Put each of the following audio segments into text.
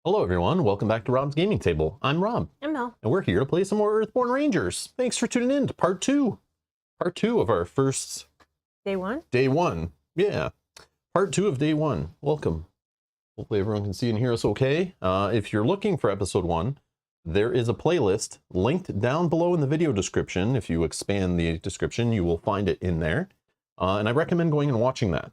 Hello everyone, welcome back to Rob's Gaming Table. I'm Rob. I'm Mel. And we're here to play some more Earthborne Rangers. Thanks for tuning in to part two. Part two of our first... Day one? Day one. Yeah. Part two of day one. Welcome. Hopefully everyone can see and hear us okay. If you're looking for episode one, there is a playlist linked down below in the video description. If you expand the description, you will find it in there. And I recommend going and watching that.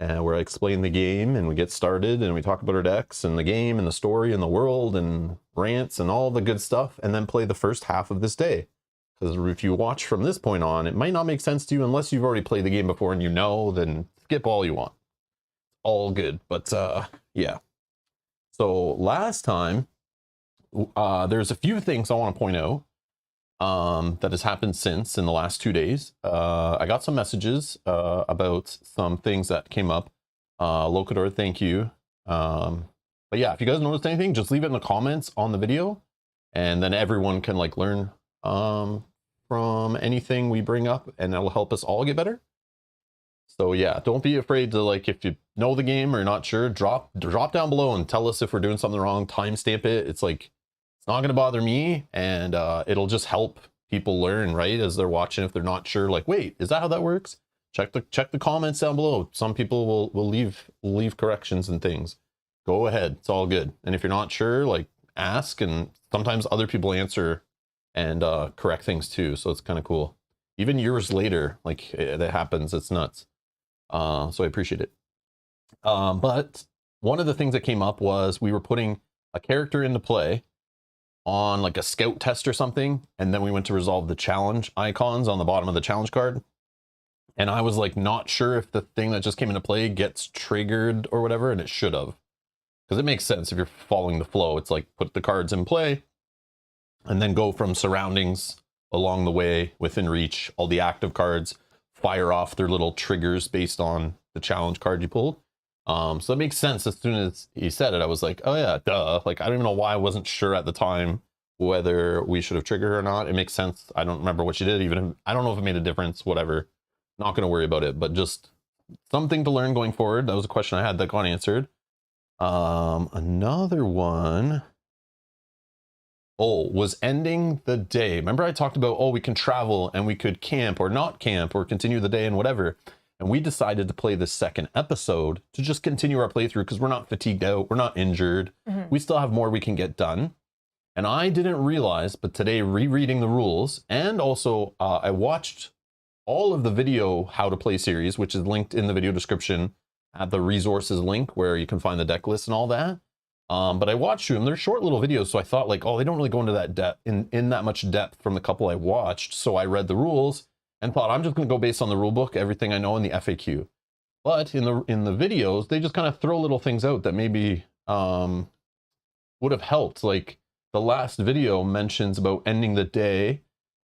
Where I explain the game and we get started and we talk about our decks and the game and the story and the world and rants and all the good stuff, and then play the first half of this day. Because if you watch from this point on, it might not make sense to you unless you've already played the game before and you know, then skip all you want. All good, but yeah. So last time, there's a few things I want to point out that has happened since in the last 2 days. I got some messages about some things that came up. Locador, thank you. But yeah, if you guys noticed anything, just leave it in the comments on the video, and then everyone can like learn from anything we bring up, and that'll help us all get better. So yeah, don't be afraid to, like, if you know the game or you're not sure, drop down below and tell us if we're doing something wrong. Timestamp it. It's like, it's not going to bother me, and it'll just help people learn, right, as they're watching. If they're not sure, like, wait, is that how that works? Check the comments down below. Some people will leave corrections and things. Go ahead, it's all good. And if you're not sure, like, ask, and sometimes other people answer and correct things too. So it's kind of cool. Even years later, like, that happens. It's nuts. So I appreciate it. But one of the things that came up was we were putting a character into play on like a scout test or something, and then we went to resolve the challenge icons on the bottom of the challenge card, and I was like not sure if the thing that just came into play gets triggered or whatever, and it should have, because it makes sense if you're following the flow. It's like put the cards in play and then go from surroundings along the way within reach. All the active cards fire off their little triggers based on the challenge card you pulled. So that makes sense. As soon as he said it, I was like, oh yeah, duh. Like, I don't even know why I wasn't sure at the time whether we should have triggered or not. It makes sense. I don't remember what she did. Even I don't know if it made a difference, whatever. Not going to worry about it, but just something to learn going forward. That was a question I had that got answered. Another one. Oh, was ending the day. Remember I talked about, oh, we can travel and we could camp or not camp or continue the day and whatever. And we decided to play this second episode to just continue our playthrough because we're not fatigued out. We're not injured. We still have more we can get done. And I didn't realize, but today rereading the rules, and also I watched all of the video how to play series, which is linked in the video description at the resources link where you can find the deck list and all that. But I watched them. They're short little videos. So I thought like, oh, they don't really go into that depth in that much depth from the couple I watched. So I read the rules and thought I'm just going to go based on the rule book, everything I know in the FAQ. But in the videos, they just kind of throw little things out that maybe would have helped. Like the last video mentions about ending the day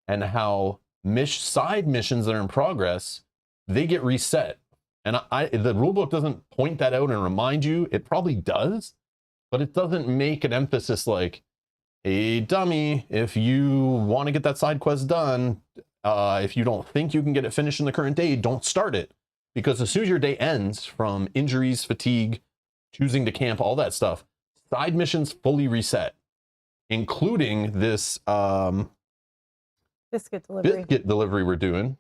and how side missions that are in progress, they get reset. And the rule book doesn't point that out and remind you. It probably does, but it doesn't make an emphasis like, hey, dummy, if you want to get that side quest done, if you don't think you can get it finished in the current day, don't start it. Because as soon as your day ends from injuries, fatigue, choosing to camp, all that stuff, side missions fully reset, including this biscuit delivery we're doing.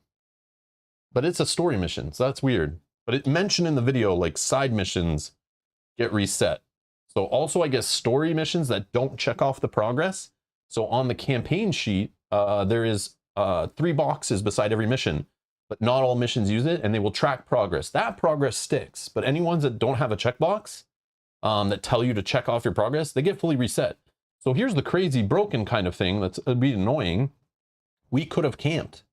But it's a story mission, so that's weird. But it mentioned in the video, like, side missions get reset. So also, I guess, story missions that don't check off the progress. So on the campaign sheet, there is 3 boxes beside every mission, but not all missions use it, and they will track progress. That progress sticks, but any ones that don't have a checkbox that tell you to check off your progress, they get fully reset. So here's the crazy broken kind of thing that's a bit annoying. We could have camped.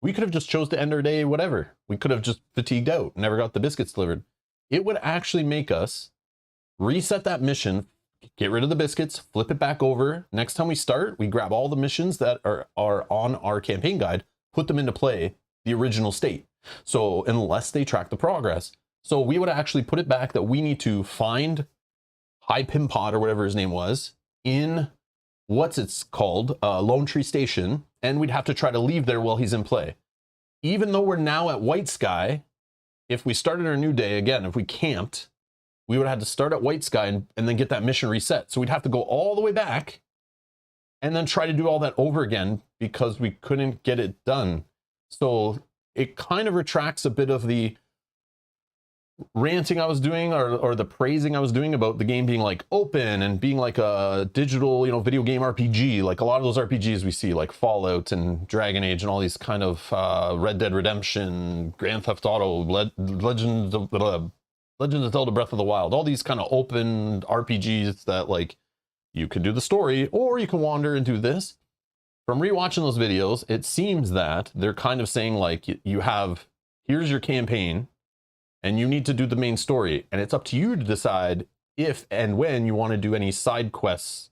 We could have just chose to end our day, whatever. We could have just fatigued out, never got the biscuits delivered. It would actually make us reset that mission, get rid of the biscuits, flip it back over. Next time we start, we grab all the missions that are on our campaign guide, put them into play, the original state. So unless they track the progress. So we would actually put it back that we need to find High Pimpot or whatever his name was in what's it's called, Lone Tree Station, and we'd have to try to leave there while he's in play. Even though we're now at White Sky, if we started our new day, again, if we camped, we would have had to start at White Sky and then get that mission reset. So we'd have to go all the way back and then try to do all that over again because we couldn't get it done. So it kind of retracts a bit of the ranting I was doing or the praising I was doing about the game being like open and being like a digital, you know, video game RPG. Like a lot of those RPGs we see, like Fallout and Dragon Age and all these kind of Red Dead Redemption, Grand Theft Auto, Legends of Zelda Breath of the Wild, all these kind of open RPGs that like you can do the story or you can wander and do this. From rewatching those videos, it seems that they're kind of saying like you have, here's your campaign and you need to do the main story, and it's up to you to decide if and when you want to do any side quests,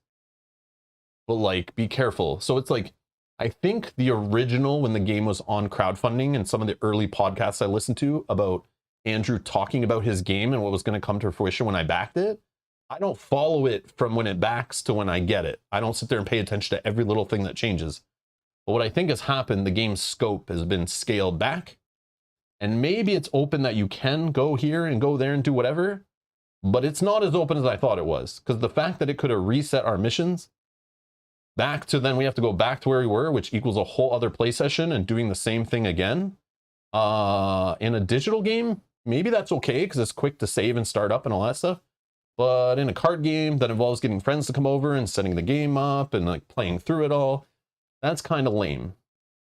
but like be careful. So it's like, I think the original, when the game was on crowdfunding and some of the early podcasts I listened to about Andrew talking about his game and what was going to come to fruition when I backed it, I don't follow it from when it backs to when I get it. I don't sit there and pay attention to every little thing that changes. But what I think has happened, the game's scope has been scaled back. And maybe it's open that you can go here and go there and do whatever, but it's not as open as I thought it was. Because the fact that it could have reset our missions back to then we have to go back to where we were, which equals a whole other play session and doing the same thing again. In a digital game, maybe that's okay because it's quick to save and start up and all that stuff. But in a card game that involves getting friends to come over and setting the game up and like playing through it all, that's kind of lame.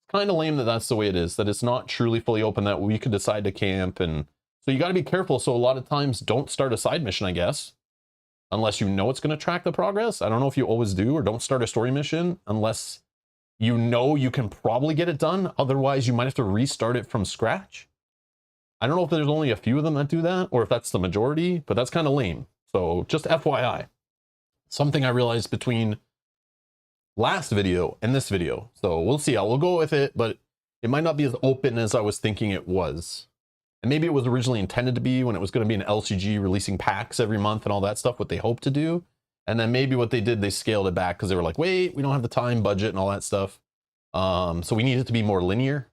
Kind of lame that that's the way it is, that it's not truly fully open, that we could decide to camp. And so you got to be careful. So a lot of times don't start a side mission, I guess, unless you know it's going to track the progress. I don't know if you always do, or don't start a story mission unless you know you can probably get it done. Otherwise you might have to restart it from scratch. I don't know if there's only a few of them that do that or if that's the majority, but that's kind of lame. So just FYI, something I realized between last video and this video. So we'll see how we'll go with it, but it might not be as open as I was thinking it was. And maybe it was originally intended to be when it was going to be an LCG releasing packs every month and all that stuff, what they hoped to do. And then maybe what they did, they scaled it back because they were like, wait, we don't have the time, budget and all that stuff. So we need it to be more linear.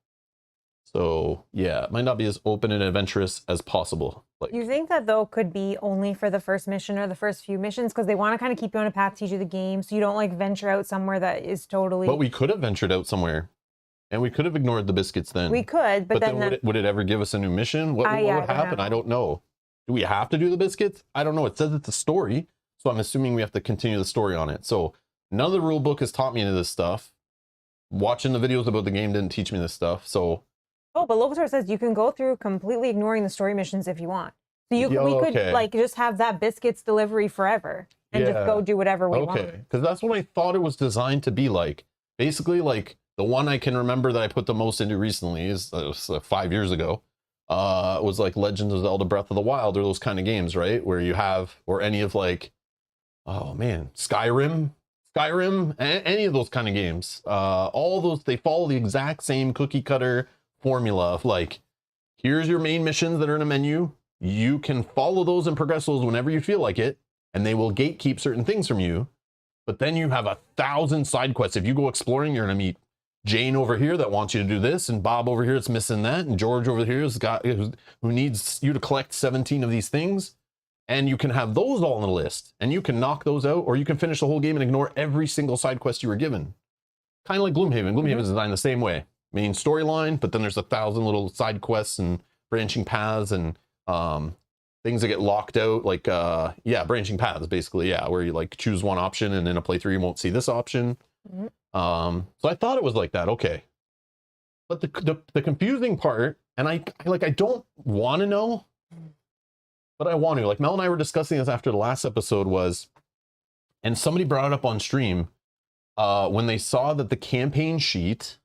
So yeah, it might not be as open and adventurous as possible. Like, You think that though could be only for the first mission or the first few missions because they want to kind of keep you on a path, teach you the game, so you don't like venture out somewhere that is totally. but we could have ventured out somewhere, and we could have ignored the biscuits then. We could, but then would it ever give us a new mission? What yeah, would happen? I don't know. Do we have to do the biscuits? I don't know. It says it's a story, so I'm assuming we have to continue the story on it. So none of the rule book has taught me any of this stuff. Watching the videos about the game didn't teach me this stuff. So. Oh, but Local Source says you can go through completely ignoring the story missions if you want. So we could like just have that biscuits delivery forever and just go do whatever we want. Okay, because that's what I thought it was designed to be like. Basically, like the one I can remember that I put the most into recently is 5 years ago. It was like Legends of Zelda Breath of the Wild or those kind of games, right? Where you have, or any of like, oh man, Skyrim, any of those kind of games. All those, they follow the exact same cookie cutter formula of like, here's your main missions that are in a menu. You can follow those and progress those whenever you feel like it, and they will gatekeep certain things from you. But then you have 1,000 side quests. If you go exploring, you're gonna meet Jane over here that wants you to do this, and Bob over here that's missing that, and George over here who needs you to collect 17 of these things. And you can have those all on the list, and you can knock those out, or you can finish the whole game and ignore every single side quest you were given. Kind of like Gloomhaven. Gloomhaven is designed the same way. Main storyline, but then there's 1,000 little side quests and branching paths and things that get locked out, like branching paths basically, where you like choose one option and in a playthrough you won't see this option. So I thought it was like that, okay. But the confusing part, and I don't want to know, but I want to. Like Mel and I were discussing this after the last episode was, and somebody brought it up on stream, when they saw that the campaign sheet,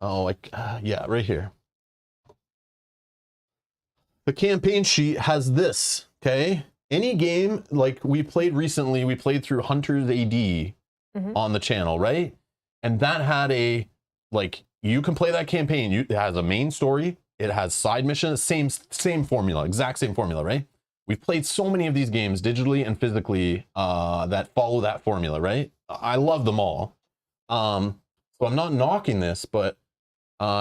right here. The campaign sheet has this, okay? Any game, like we played recently, we played through Hunter's AD on the channel, right? And that had you can play that campaign. It has a main story. It has side missions, same formula, exact same formula, right? We've played so many of these games digitally and physically that follow that formula, right? I love them all. So I'm not knocking this, but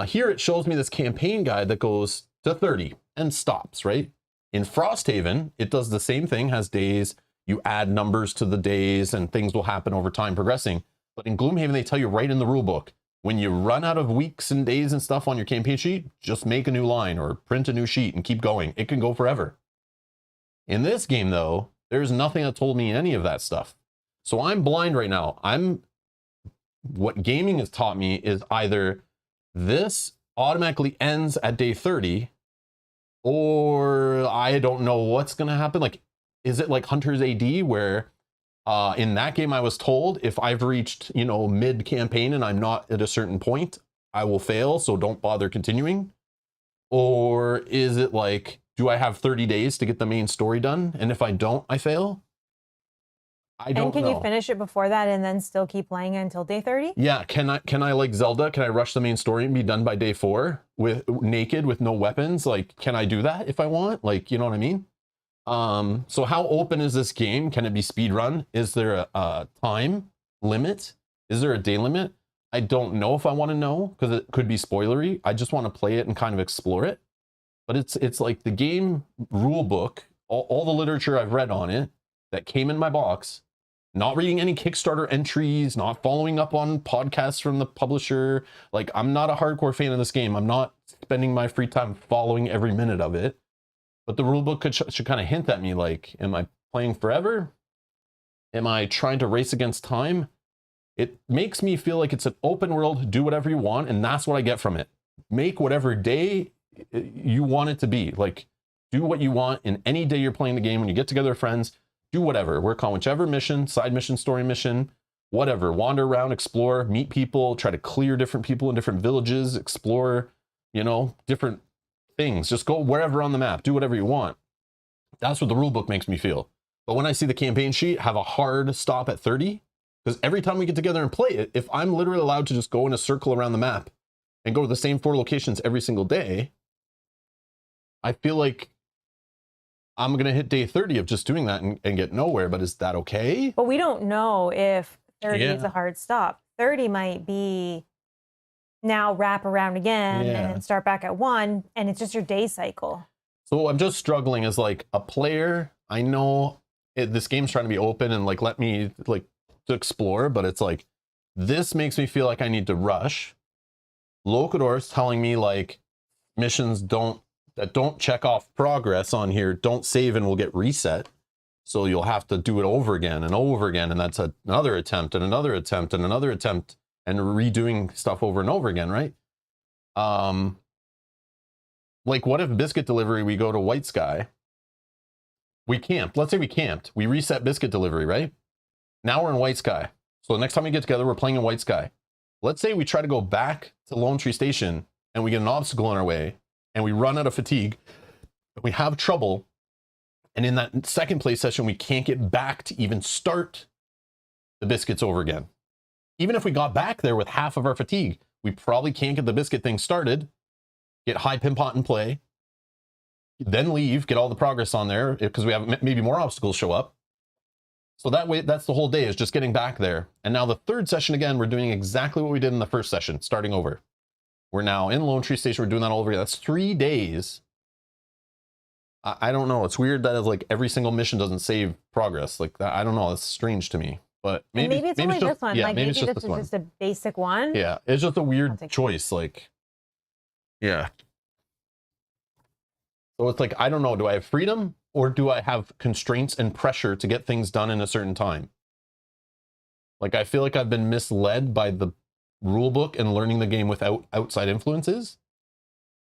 here it shows me this campaign guide that goes to 30 and stops, right? In Frosthaven, it does the same thing, has days, you add numbers to the days and things will happen over time progressing. But in Gloomhaven, they tell you right in the rule book, when you run out of weeks and days and stuff on your campaign sheet, just make a new line or print a new sheet and keep going. It can go forever. In this game, though, there's nothing that told me any of that stuff. So I'm blind right now. What gaming has taught me is either this automatically ends at day 30, or I don't know what's going to happen. Like, is it like Hunter's AD where in that game I was told if I've reached, mid-campaign and I'm not at a certain point, I will fail, so don't bother continuing? Or is it like, do I have 30 days to get the main story done? And if I don't, I fail? I don't know. And can you finish it before that and then still keep playing until day 30? Yeah, can I like Zelda, can I rush the main story and be done by day 4 with naked with no weapons? Like, can I do that if I want? Like, you know what I mean? So how open is this game? Can it be speed run? Is there a time limit? Is there a day limit? I don't know if I want to know because it could be spoilery. I just want to play it and kind of explore it. But it's like the game rule book, all the literature I've read on it that came in my box, not reading any Kickstarter entries, not following up on podcasts from the publisher. Like, I'm not a hardcore fan of this game. I'm not spending my free time following every minute of it. But the rulebook should kind of hint at me, like, am I playing forever? Am I trying to race against time? It makes me feel like it's an open world, do whatever you want, and that's what I get from it. Make whatever day you want it to be. Like, do what you want in any day you're playing the game. When you get together with friends, do whatever. Work on whichever mission, side mission, story mission, whatever. Wander around, explore, meet people, try to clear different people in different villages, explore, different things. Just go wherever on the map, do whatever you want. That's what the rulebook makes me feel. But when I see the campaign sheet have a hard stop at 30, because every time we get together and play it, if I'm literally allowed to just go in a circle around the map and go to the same 4 locations every single day, I feel like I'm going to hit day 30 of just doing that and get nowhere. But is that okay? But we don't know if 30 is a hard stop. 30 might be now wrap around again and then start back at 1, and it's just your day cycle. So I'm just struggling as like a player. I know this game's trying to be open and like let me like to explore, but it's like this makes me feel like I need to rush. Locador's telling me like missions that don't check off progress on here don't save and will get reset. So you'll have to do it over again and over again, and that's another attempt and another attempt and another attempt, and redoing stuff over and over again, right? Like, what if biscuit delivery, we go to White Sky, we camped, let's say we camped, we reset biscuit delivery, right? Now we're in White Sky. So the next time we get together, we're playing in White Sky. Let's say we try to go back to Lone Tree Station and we get an obstacle in our way and we run out of fatigue, we have trouble, and in that second play session, we can't get back to even start the biscuits over again. Even if we got back there with half of our fatigue, we probably can't get the biscuit thing started, get high pimpot and play, then leave, get all the progress on there because we have maybe more obstacles show up. So that way, that's the whole day, is just getting back there. And now the third session, again, we're doing exactly what we did in the first session, starting over. We're now in Lone Tree Station. We're doing that all over again. That's 3 days. I don't know. It's weird that it's like every single mission doesn't save progress. Like that, I don't know. It's strange to me. But maybe it's only just, this one. Yeah, like maybe this is just a basic one. Yeah, it's just a weird choice. Like, yeah. So it's like, I don't know. Do I have freedom or do I have constraints and pressure to get things done in a certain time? Like, I feel like I've been misled by the rule book and learning the game without outside influences.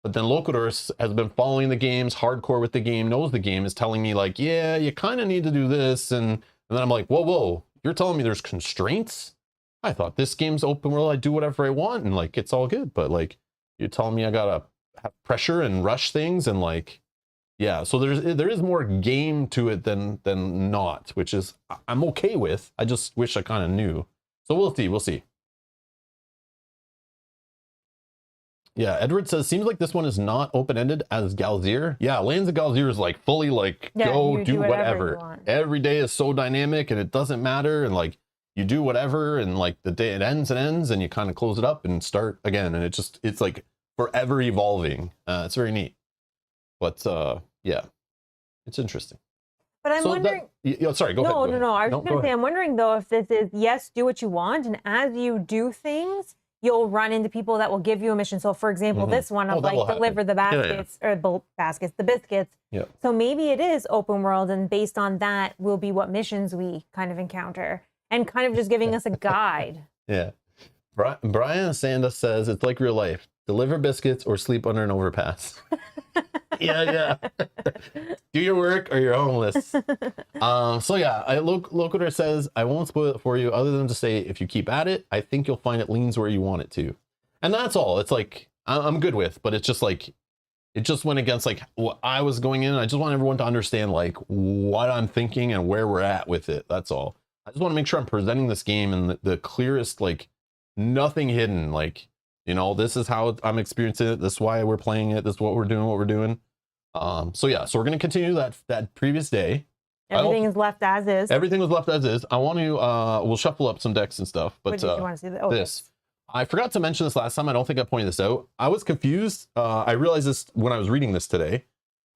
But then Locador has been following the games, hardcore with the game, knows the game, is telling me like, yeah, you kind of need to do this. And then I'm like, whoa, you're telling me there's constraints? I thought this game's open world, I do whatever I want and like it's all good. But like, you're telling me I gotta have pressure and rush things and like, yeah. So there is more game to it than not, which is I'm okay with. I just wish I kind of knew. So we'll see. Yeah, Edward says, seems like this one is not open-ended as Galzier. Yeah, Lands of Galzier is like fully like, go do whatever. Every day is so dynamic and it doesn't matter. And like, you do whatever and like the day it ends and you kind of close it up and start again. And it's like forever evolving. It's very neat. But yeah. It's interesting. But I'm wondering. Sorry, go ahead. No. I was just going to say, I'm wondering though if this is, yes, do what you want, and as you do things, you'll run into people that will give you a mission. So, for example, this one of like deliver the baskets or the biscuits. Yeah. So maybe it is open world, and based on that will be what missions we kind of encounter, and kind of just giving us a guide. Yeah. Brian Sanda says it's like real life. Deliver biscuits or sleep under an overpass. yeah. Do your work or you're homeless. So yeah, Locator says, I won't spoil it for you other than to say, if you keep at it, I think you'll find it leans where you want it to. And that's all. It's like, I'm good with, but it's just like, it just went against like what I was going in. I just want everyone to understand like what I'm thinking and where we're at with it. That's all. I just want to make sure I'm presenting this game in the clearest, like nothing hidden. Like, you know, this is how I'm experiencing it. This is why we're playing it. This is what we're doing. So yeah, so we're going to continue that previous day. Everything is left as is. Everything was left as is. I want to, we'll shuffle up some decks and stuff, but what did you want to see? This. I forgot to mention this last time. I don't think I pointed this out. I was confused. I realized this when I was reading this today.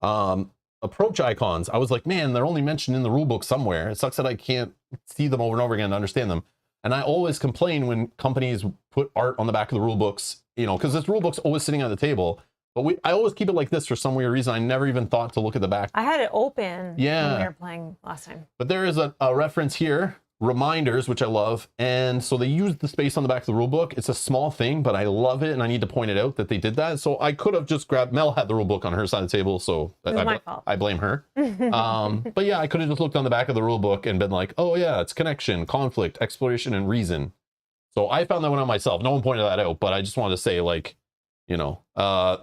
Approach icons. I was like, man, they're only mentioned in the rulebook somewhere. It sucks that I can't see them over and over again to understand them. And I always complain when companies put art on the back of the rule books, you know, because this rule book's always sitting at the table. But I always keep it like this for some weird reason. I never even thought to look at the back. I had it open when we were playing last time. But there is a reference here, reminders, which I love. And so they used the space on the back of the rule book. It's a small thing, but I love it. And I need to point it out that they did that. So I could have just grabbed, Mel had the rule book on her side of the table. So my fault. I blame her. But yeah, I could have just looked on the back of the rule book and been like, oh yeah, it's connection, conflict, exploration, and reason. So I found that one out myself. No one pointed that out, but I just wanted to say like, you know,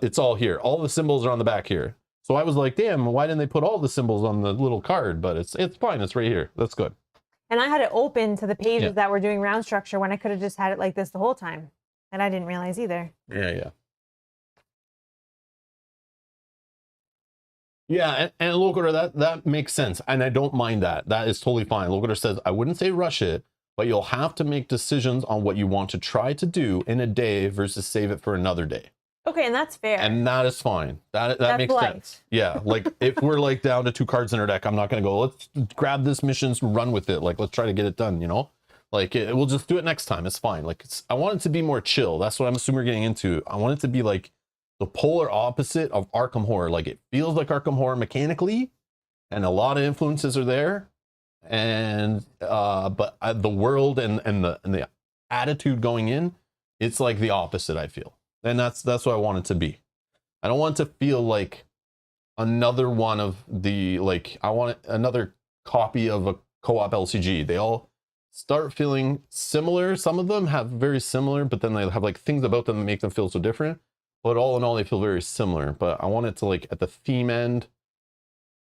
it's all here. All the symbols are on the back here. So I was like, damn, why didn't they put all the symbols on the little card? But it's fine. It's right here. That's good. And I had it open to the pages that were doing round structure when I could have just had it like this the whole time. And I didn't realize either. Yeah. Yeah, and Locator, that makes sense. And I don't mind that. That is totally fine. Locator says, I wouldn't say rush it, but you'll have to make decisions on what you want to try to do in a day versus save it for another day. Okay, and that's fair. And that is fine. That makes sense. Yeah, like if we're like down to 2 cards in our deck, I'm not going to go, let's grab this mission, run with it. Like, let's try to get it done, you know? Like, we'll just do it next time. It's fine. Like, I want it to be more chill. That's what I'm assuming we're getting into. I want it to be like the polar opposite of Arkham Horror. Like, it feels like Arkham Horror mechanically, and a lot of influences are there. And but the world and the attitude going in, it's like the opposite, I feel. And that's what I want it to be. I don't want it to feel like another one of the, like, I want another copy of a co-op LCG. They all start feeling similar. Some of them have very similar, but then they have like things about them that make them feel so different. But all in all, they feel very similar. But I want it to, like, at the theme end,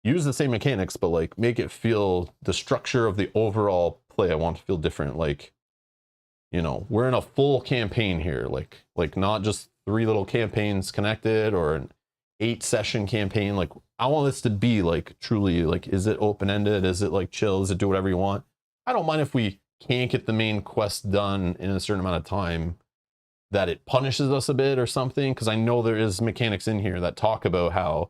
use the same mechanics, but like make it feel, the structure of the overall play, I want to feel different. Like, you know, we're in a full campaign here, like not just 3 little campaigns connected or an 8-session campaign. Like, I want this to be like truly like, is it open-ended? Is it like chill? Is it do whatever you want? I don't mind if we can't get the main quest done in a certain amount of time, that it punishes us a bit or something, because I know there is mechanics in here that talk about how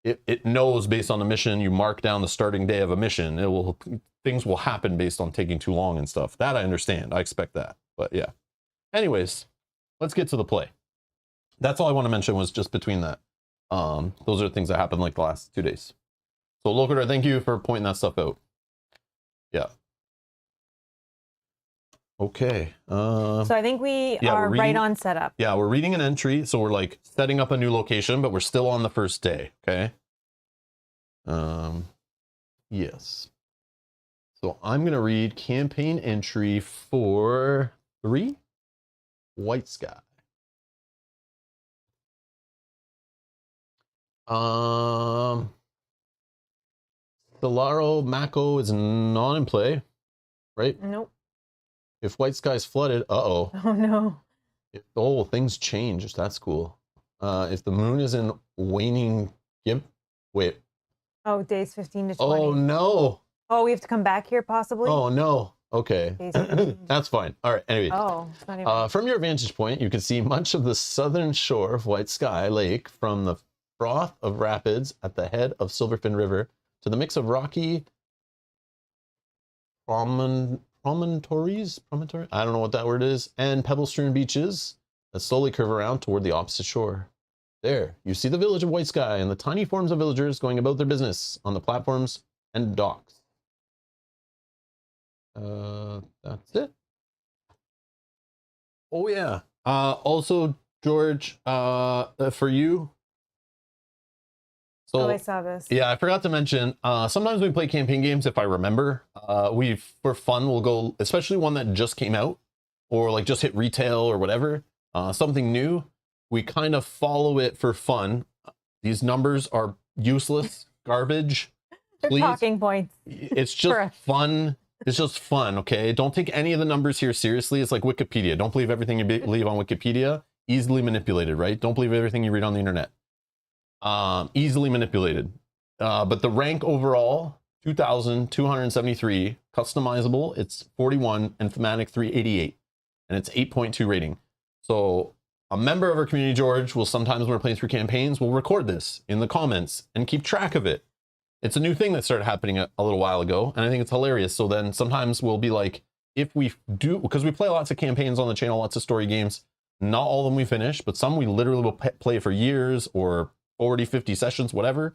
it knows based on the mission, you mark down the starting day of a mission, things will happen based on taking too long and stuff. That I understand. I expect that. But yeah. Anyways, let's get to the play. That's all I want to mention, was just between that. Those are the things that happened like the last 2 days. So Locator, thank you for pointing that stuff out. Yeah. Okay. So I think we are right on setup. Yeah, we're reading an entry, so we're like setting up a new location, but we're still on the first day. Okay. Yes. So I'm gonna read campaign entry for 3, White Sky. Solaro Mako is not in play, right? Nope. If White Sky's flooded, uh-oh. Oh, no. Things changed. That's cool. If the moon is in waning... Wait. Oh, days 15 to 20. Oh, no. Oh, we have to come back here, possibly? Oh, no. Okay. That's fine. All right. Anyway. Oh, it's not even... From your vantage point, you can see much of the southern shore of White Sky Lake from froth of rapids at the head of Silverfin River to the mix of rocky promontories, I don't know what that word is, and pebble-strewn beaches that slowly curve around toward the opposite shore. There, you see the village of White Sky and the tiny forms of villagers going about their business on the platforms and docks. That's it. Oh yeah. Also, George, for you. So, I saw this. Yeah, I forgot to mention, sometimes we play campaign games, if I remember. For fun, we'll go, especially one that just came out, or like just hit retail or whatever, something new. We kind of follow it for fun. These numbers are useless, garbage. They're talking points. It's just fun. It's just fun, okay? Don't take any of the numbers here seriously. It's like Wikipedia. Don't believe everything you believe on Wikipedia. Easily manipulated, right? Don't believe everything you read on the internet. Easily manipulated. But the rank overall, 2,273. Customizable, it's 41, and thematic 388. And it's 8.2 rating. So a member of our community, George, will sometimes, when we're playing through campaigns, will record this in the comments and keep track of it. It's a new thing that started happening a little while ago, and I think it's hilarious. So then sometimes we'll be like, if we do, because we play lots of campaigns on the channel, lots of story games, not all of them we finish, but some we literally will play for years or 40, 50 sessions, whatever.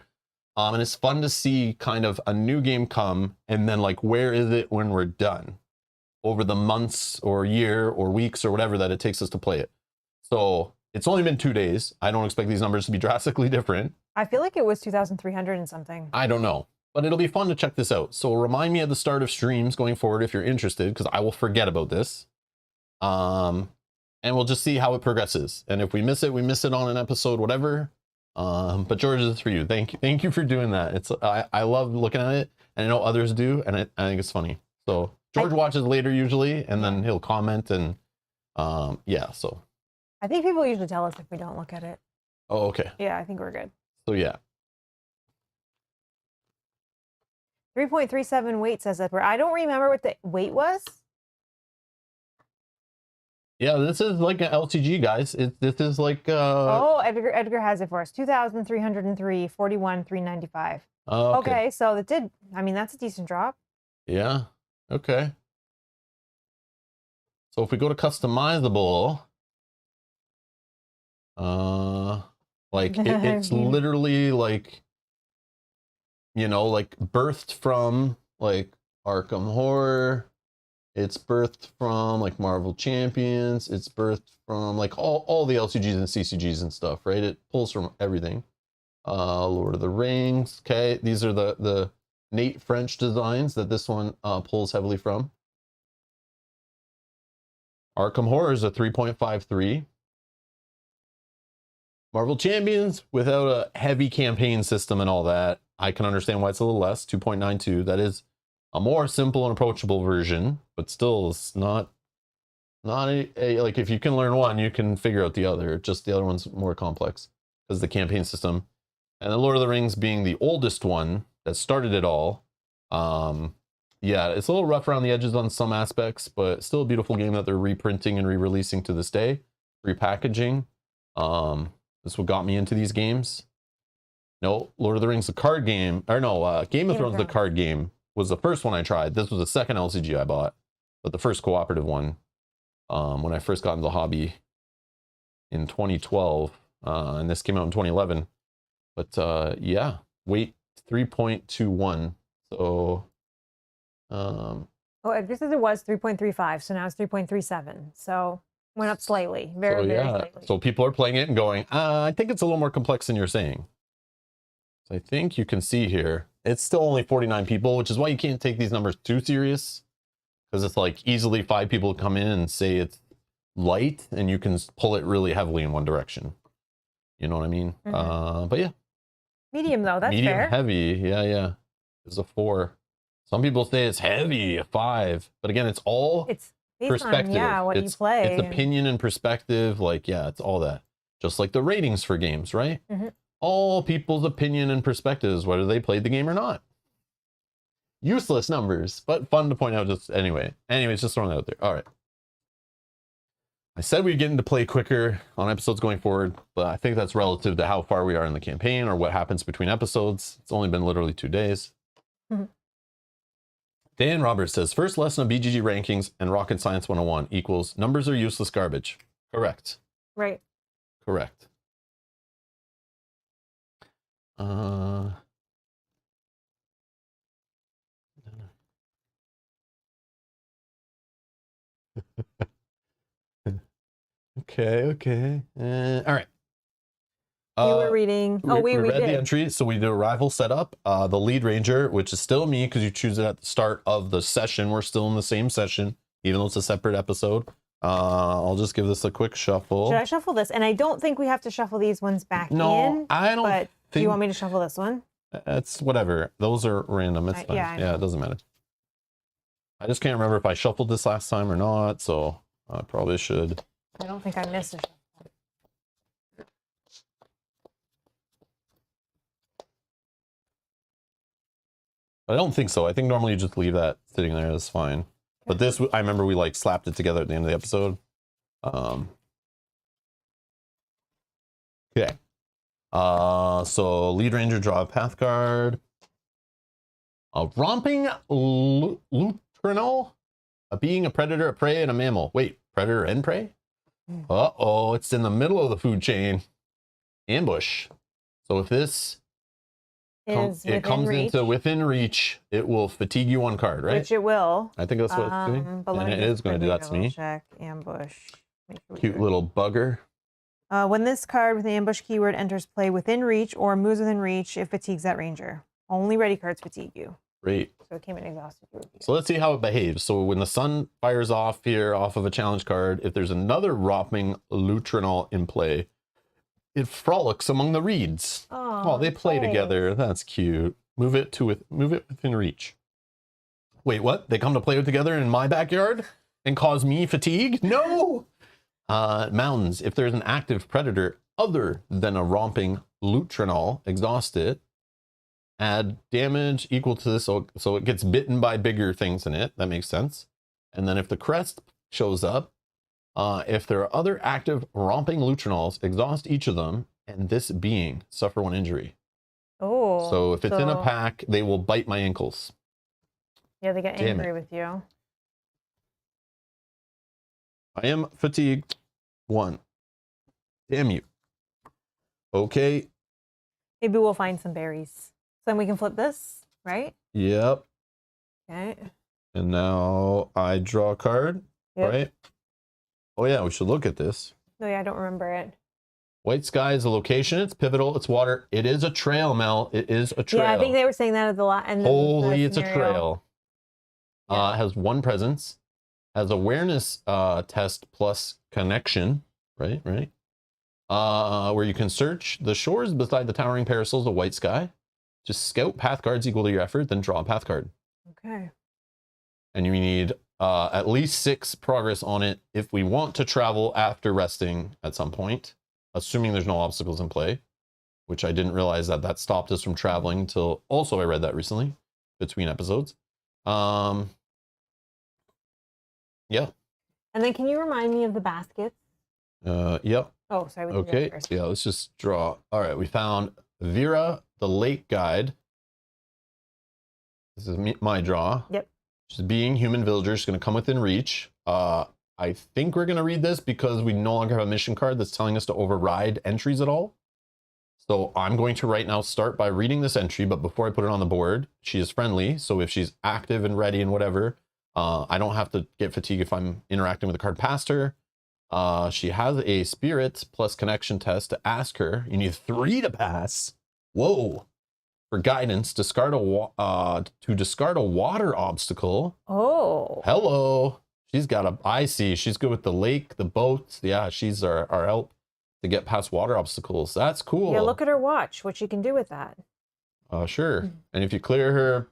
And it's fun to see kind of a new game come, and then like, where is it when we're done? Over the months or year or weeks or whatever that it takes us to play it. So it's only been 2 days. I don't expect these numbers to be drastically different. I feel like it was 2,300 and something. I don't know, but it'll be fun to check this out. So remind me at the start of streams going forward if you're interested, because I will forget about this. And we'll just see how it progresses. And if we miss it on an episode, whatever. But George, this is for you. Thank you for doing that. I love looking at it, and I know others do, and I think it's funny. So George watches later usually, and then he'll comment, and yeah. So I think people usually tell us if we don't look at it. Oh, okay. Yeah, I think we're good. So yeah. 3.37 weight says that. I don't remember what the weight was. Yeah, this is like an LCG, guys. This is like Oh, Edgar has it for us. 2,303, 41, 395. Okay, so that did, I mean, that's a decent drop. Yeah. Okay. So if we go to customizable, like it's literally like, you know, like birthed from like Arkham Horror. It's birthed from like Marvel Champions. It's birthed from like all the LCGs and CCGs and stuff, right? It pulls from everything. Lord of the Rings. Okay, these are the Nate French designs that this one pulls heavily from. Arkham Horror is a 3.53. Marvel Champions, without a heavy campaign system and all that, I can understand why it's a little less, 2.92. That is a more simple and approachable version, but still it's not a like, if you can learn one, you can figure out the other. Just the other one's more complex because the campaign system. And the Lord of the Rings being the oldest one that started it all. Yeah, it's a little rough around the edges on some aspects, but still a beautiful game that they're reprinting and re-releasing to this day. Repackaging. This is what got me into these games. No, Lord of the Rings, the card game, or no, Game of Thrones, the card game, was the first one I tried. This was the second LCG I bought, but the first cooperative one, when I first got into the hobby in 2012, and this came out in 2011. But yeah, weight 3.21. So, oh, Edgar says it was 3.35, so now it's 3.37. So went up slightly, very slightly. So people are playing it and going, I think it's a little more complex than you're saying. So I think you can see here, it's still only 49 people, which is why you can't take these numbers too serious. Because it's like easily 5 people come in and say it's light, and you can pull it really heavily in one direction. You know what I mean? Mm-hmm. But yeah. Medium though, that's medium fair. Heavy, yeah. It's a 4. Some people say it's heavy, a 5. But again, it's all perspective. On, what you play. It's opinion and perspective. Like, yeah, it's all that. Just like the ratings for games, right? Mm-hmm. All people's opinion and perspectives, whether they played the game or not. Useless numbers, but fun to point out. Just anyways, just throwing that out there. All right. I said we'd get into play quicker on episodes going forward, but I think that's relative to how far we are in the campaign or what happens between episodes. It's only been literally 2 days. Dan Roberts says, first lesson of BGG rankings and Rocket Science 101 equals numbers are useless garbage. Correct. Right. Correct. Okay. All right. You were reading. We read the entry, so we did a rival setup. The lead ranger, which is still me because you choose it at the start of the session. We're still in the same session, even though it's a separate episode. I'll just give this a quick shuffle. Should I shuffle this? And I don't think we have to shuffle these ones back in. No, I don't. But do you want me to shuffle this one? It's whatever. Those are random. It's fine. Yeah, it doesn't matter. I just can't remember if I shuffled this last time or not, so I probably should. I don't think I missed a shuffle. I don't think so. I think normally you just leave that sitting there. That's fine. But this, I remember we like slapped it together at the end of the episode. Okay. So lead ranger, draw a path card. A romping lutrinal, a being, a predator, a prey, and a mammal. Wait, predator and prey? Uh-oh, it's in the middle of the food chain. Ambush. So if this comes into within reach, it will fatigue you 1 card, right? Which it will. I think that's what it's doing. And it is going to do that to me. Check ambush. Cute little bugger. When this card with the ambush keyword enters play within reach or moves within reach, it fatigues that ranger. Only ready cards fatigue you. Great. So it came in exhausted. So let's see how it behaves. So when the sun fires off here, off of a challenge card, if there's another romping lutrinal in play, it frolics among the reeds. Oh, they play together. That's cute. Move it within reach. Wait, what? They come to play together in my backyard and cause me fatigue? No. Mountains. If there's an active predator other than a romping lutrinal, exhaust it. Add damage equal to this, so it gets bitten by bigger things in it. That makes sense. And then if the crest shows up, if there are other active romping lutrinals, exhaust each of them, and this being suffer 1 injury. Oh. So if it's in a pack, they will bite my ankles. Yeah, they get angry with you. I am fatigued. 1. Damn you. Okay. Maybe we'll find some berries. So then we can flip this, right? Yep. Okay. And now I draw a card, right? Oh yeah, we should look at this. Oh yeah, I don't remember it. White sky is a location. It's pivotal. It's water. It is a trail, Mel. It is a trail. Yeah, I think they were saying that at the lot. Holy, it's a trail. Yeah. It has 1 presence. Has awareness test plus connection. Right. Where you can search the shores beside the towering parasols of white sky. Just scout path cards equal to your effort, then draw a path card. Okay. And you need at least 6 progress on it if we want to travel after resting at some point, assuming there's no obstacles in play, which I didn't realize that stopped us from traveling until also I read that recently between episodes. Yeah. And then can you remind me of the baskets? Yep. Oh, sorry. Okay. Yeah, let's just draw. All right. We found Vera, the Lake Guide. This is my draw. Yep. She's being human villagers, going to come within reach. I think we're going to read this because we no longer have a mission card that's telling us to override entries at all. So I'm going to right now start by reading this entry, but before I put it on the board, she is friendly. So if she's active and ready and whatever, I don't have to get fatigued if I'm interacting with the card past her. She has a spirit plus connection test to ask her. You need 3 to pass. Whoa. For guidance, discard a water obstacle. Oh. Hello. She's got I see. She's good with the lake, the boats. Yeah, she's our help to get past water obstacles. That's cool. Yeah, look at her watch, what she can do with that. Sure. And if you clear her,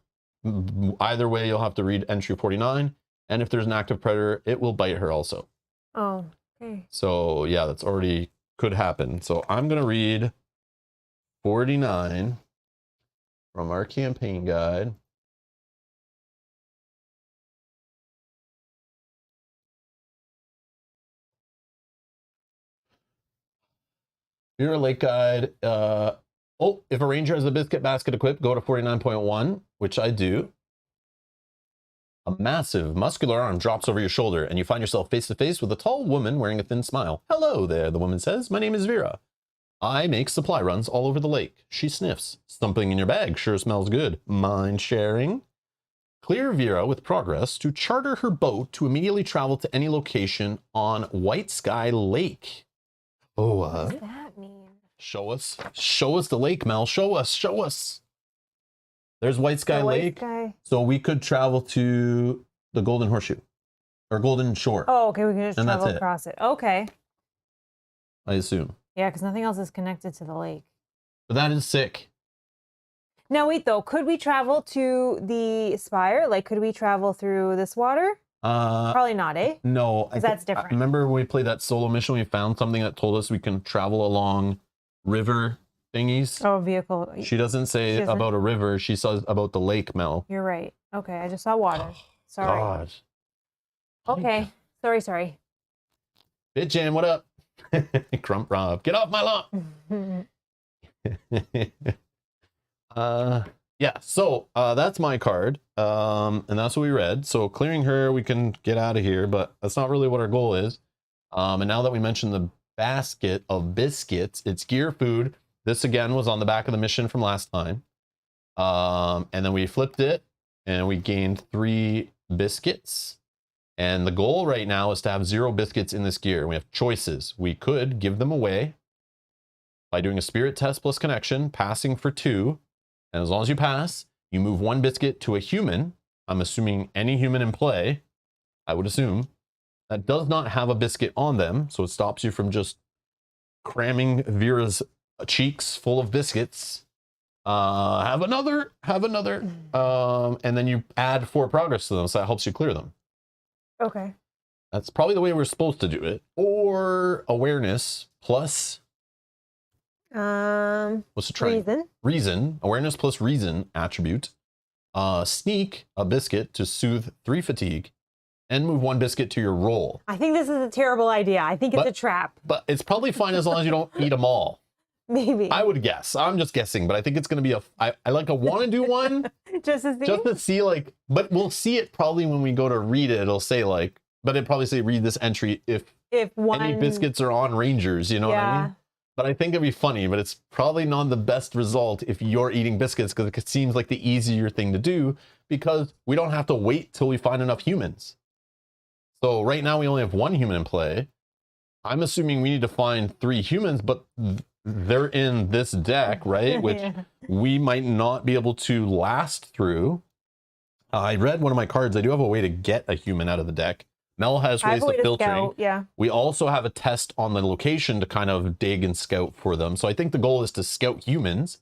either way, you'll have to read entry 49. And if there's an active predator, it will bite her also. Oh, okay. So yeah, that's already could happen. So I'm going to read 49 from our campaign guide. You're a lake guide. Oh, if a ranger has a biscuit basket equipped, go to 49.1, which I do. A massive, muscular arm drops over your shoulder, and you find yourself face to face with a tall woman wearing a thin smile. Hello there, the woman says. My name is Vera. I make supply runs all over the lake. She sniffs. Something in your bag sure smells good. Mind sharing? Clear Vera with progress to charter her boat to immediately travel to any location on White Sky Lake. Oh, what does that mean? Show us the lake, Mel. Show us. There's White Sky Lake. So we could travel to the Golden Horseshoe or Golden Shore. Oh, okay. We can just travel across it. Okay. I assume. Yeah, because nothing else is connected to the lake. But that is sick. Now, wait, though. Could we travel to the spire? Like, could we travel through this water? Probably not, eh? No. Because that's different. I remember when we played that solo mission, we found something that told us we can travel along river thingies. Oh, vehicle. She doesn't say about a river. She says about the lake, Mel. You're right. Okay, I just saw water. Sorry. God. Okay. Sorry. Bitchin', what up? Crump Rob, get off my lawn. Yeah, so that's my card. And that's what we read. So clearing her, we can get out of here, but that's not really what our goal is. And now that we mentioned the basket of biscuits, it's gear food. This again was on the back of the mission from last time. And then we flipped it and we gained 3 biscuits. And the goal right now is to have 0 biscuits in this gear. We have choices. We could give them away by doing a spirit test plus connection, passing for 2. And as long as you pass, you move 1 biscuit to a human. I'm assuming any human in play, I would assume, that does not have a biscuit on them. So it stops you from just cramming Vera's cheeks full of biscuits. Have another. And then you add 4 progress to them. So that helps you clear them. Okay. That's probably the way we're supposed to do it. Or awareness plus. What's the try? Reason. Awareness plus reason attribute. Sneak a biscuit to soothe 3 fatigue. And move 1 biscuit to your roll. I think this is a terrible idea. I think it's a trap. But it's probably fine as long as you don't eat them all. Maybe. I would guess. I'm just guessing, but I think it's going to be I like a want to do one. Just to see like, but we'll see it probably when we go to read it. It'll say like, but it'd probably say read this entry if any biscuits are on Rangers, you know what I mean? But I think it'd be funny, but it's probably not the best result if you're eating biscuits because it seems like the easier thing to do because we don't have to wait till we find enough humans. So right now we only have 1 human in play. I'm assuming we need to find 3 humans, but they're in this deck, right? Which we might not be able to last through. I read one of my cards. I do have a way to get a human out of the deck. Mel has ways to filtering. Yeah. We also have a test on the location to kind of dig and scout for them. So I think the goal is to scout humans,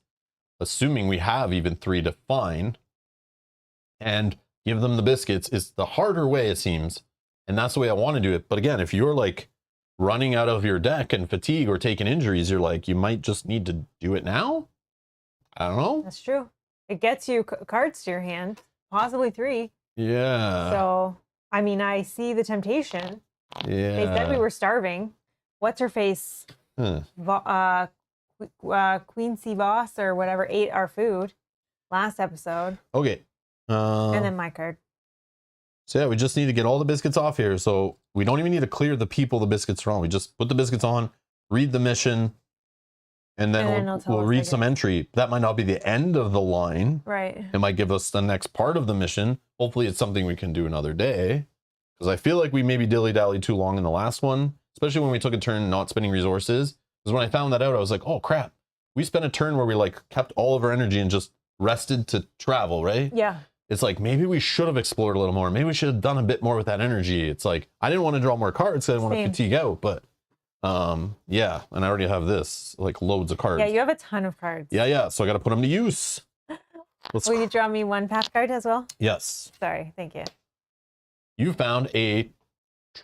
assuming we have even 3 to find, and give them the biscuits is the harder way, it seems. And that's the way I want to do it. But again, if you're like running out of your deck and fatigue or taking injuries, you're like, you might just need to do it now. I don't know. That's true. It gets you cards to your hand, possibly 3. Yeah. So, I mean, I see the temptation. Yeah. They said we were starving. What's her face? Queen C. Voss or whatever ate our food last episode. Okay. And then my card. So yeah, we just need to get all the biscuits off here. So we don't even need to clear the people the biscuits are on. We just put the biscuits on, read the mission, and then we'll read some entry. That might not be the end of the line. Right. It might give us the next part of the mission. Hopefully it's something we can do another day. Because I feel like we maybe dilly-dallied too long in the last one, especially when we took a turn not spending resources. Because when I found that out, I was like, oh crap. We spent a turn where we like kept all of our energy and just rested to travel, right? Yeah. It's like, maybe we should have explored a little more. Maybe we should have done a bit more with that energy. It's like, I didn't want to draw more cards because I didn't want to fatigue out, but yeah. And I already have this, like loads of cards. Yeah, you have a ton of cards. Yeah. So I got to put them to use. Will you draw me 1 path card as well? Yes. Sorry, thank you. You found a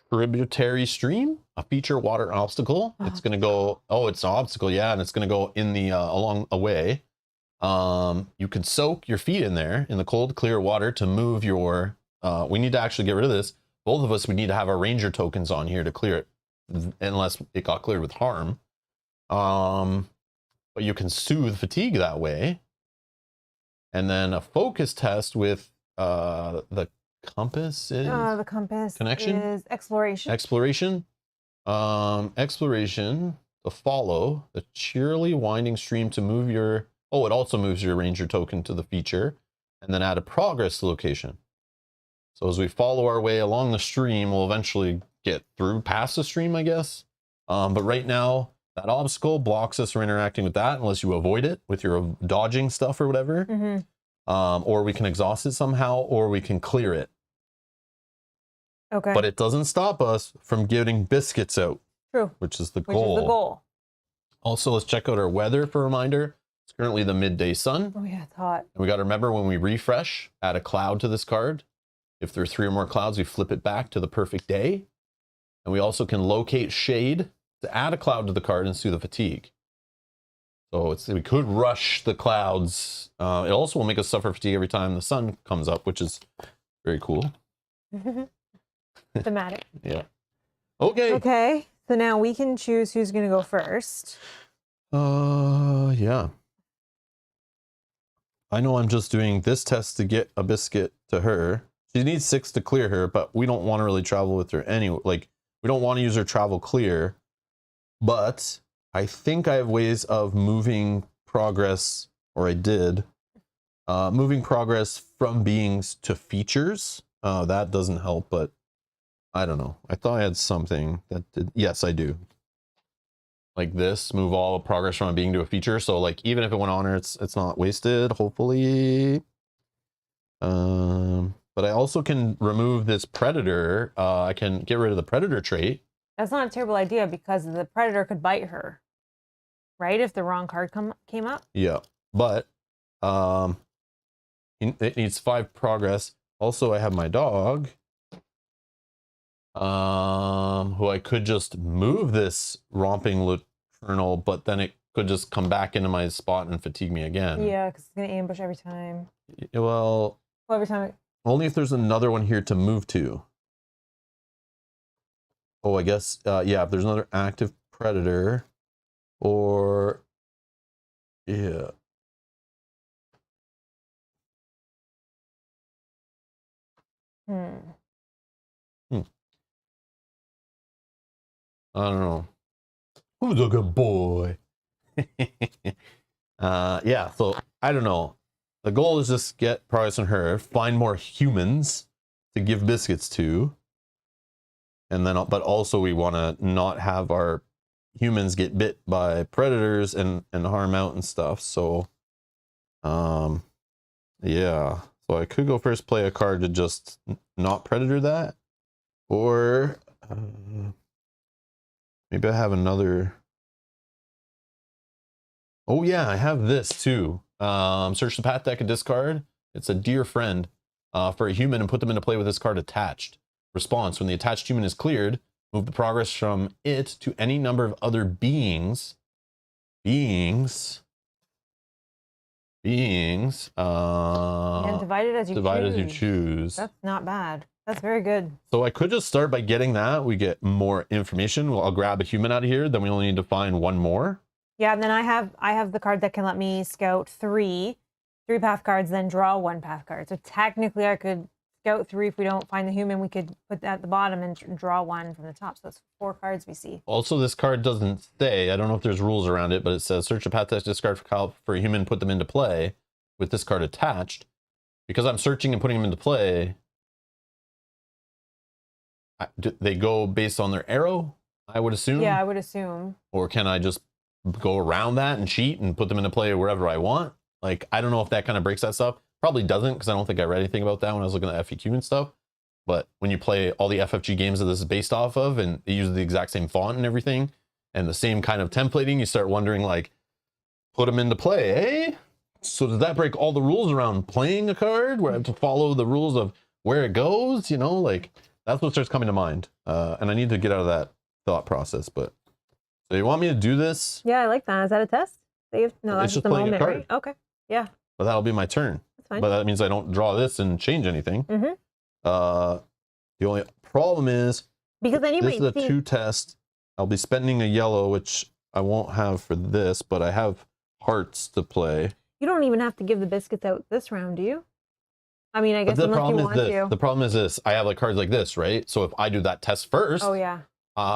tributary stream, a feature water obstacle. It's going to go, it's an obstacle. Yeah. And it's going to go in the, along a way. You can soak your feet in there in the cold, clear water to move your, we need to actually get rid of this. Both of us, we need to have our ranger tokens on here to clear it unless it got cleared with harm. But you can soothe fatigue that way. And then a focus test with the compass is the compass connection is exploration. Exploration to follow the cheerily winding stream to move your it also moves your ranger token to the feature, and then add a progress location. So as we follow our way along the stream, we'll eventually get through past the stream, I guess. But right now, that obstacle blocks us from interacting with that unless you avoid it with your dodging stuff or whatever. Or we can exhaust it somehow, or we can clear it. Okay. But it doesn't stop us from getting biscuits out. True. Which is the goal. Also, let's check out our weather for a reminder. It's currently the midday sun. Oh yeah, it's hot. And we got to remember when we refresh, add a cloud to this card. If there are 3 or more clouds, we flip it back to the perfect day. And we also can locate shade to add a cloud to the card and soothe the fatigue. So we could rush the clouds. It also will make us suffer fatigue every time the sun comes up, which is very cool. Thematic. Yeah. Okay. Okay. So now we can choose who's going to go first. Yeah. I know I'm just doing this test to get a biscuit to her. She needs 6 to clear her, but we don't want to really travel with her anyway. Like, we don't want to use her travel clear, but I think I have ways of moving progress, or I did, moving progress from beings to features. That doesn't help, but I don't know. I thought I had something that did. Yes, I do. Like this, move all progress from a being to a feature. So like, even if it went on her, it's not wasted, hopefully. But I also can remove this predator. I can get rid of the predator trait. That's not a terrible idea because the predator could bite her, right? If the wrong card came up. Yeah, but it needs 5 progress. Also, I have my dog, who I could just move this romping Laternal, but then it could just come back into my spot and fatigue me again. Yeah, because it's gonna ambush every time. Well, every time. Only if there's another one here to move to. Oh, I guess, yeah, if there's another active predator, or, yeah. I don't know. Who's a good boy? Yeah, so I don't know. The goal is just get progress on her, find more humans to give biscuits to, and then, but also we want to not have our humans get bit by predators and harm out and stuff. So, yeah. So I could go first, play a card to just not predator that, or maybe I have another. Oh yeah, I have this too. Search the path deck and discard. It's a dear friend for a human and put them into play with this card attached. Response: when the attached human is cleared, move the progress from it to any number of other beings. And divide it as you choose. That's not bad. That's very good. So I could just start by getting that. We get more information. Well, I'll grab a human out of here. Then we only need to find 1 more. Yeah, and then I have the card that can let me scout 3 path cards, then draw 1 path card. So technically I could scout 3. If we don't find the human, we could put that at the bottom and draw 1 from the top. So that's 4 cards we see. Also, this card doesn't say, I don't know if there's rules around it, but it says search a path test, discard for a human, put them into play with this card attached. Because I'm searching and putting them into play, they go based on their arrow, I would assume? Yeah, I would assume. Or can I just go around that and cheat and put them into play wherever I want? Like, I don't know if that kind of breaks that stuff. Probably doesn't, because I don't think I read anything about that when I was looking at FAQ and stuff. But when you play all the FFG games that this is based off of, and it uses the exact same font and everything, and the same kind of templating, you start wondering, like, put them into play, eh? So does that break all the rules around playing a card, where I have to follow the rules of where it goes? You know, like, that's what starts coming to mind. And I need to get out of that thought process. But so you want me to do this? Yeah, I like that. Is that a test? No, that's just the playing moment, a card. right? Okay. Yeah. But that'll be my turn. That's fine. But that means I don't draw this and change anything. Mm-hmm. The only problem is, because then you this is might a 2 test. I'll be spending a yellow, which I won't have for this, but I have hearts to play. You don't even have to give the biscuits out this round, do you? I mean, I guess unless you want to. The problem is this. I have like cards like this, right? So if I do that test first, oh yeah,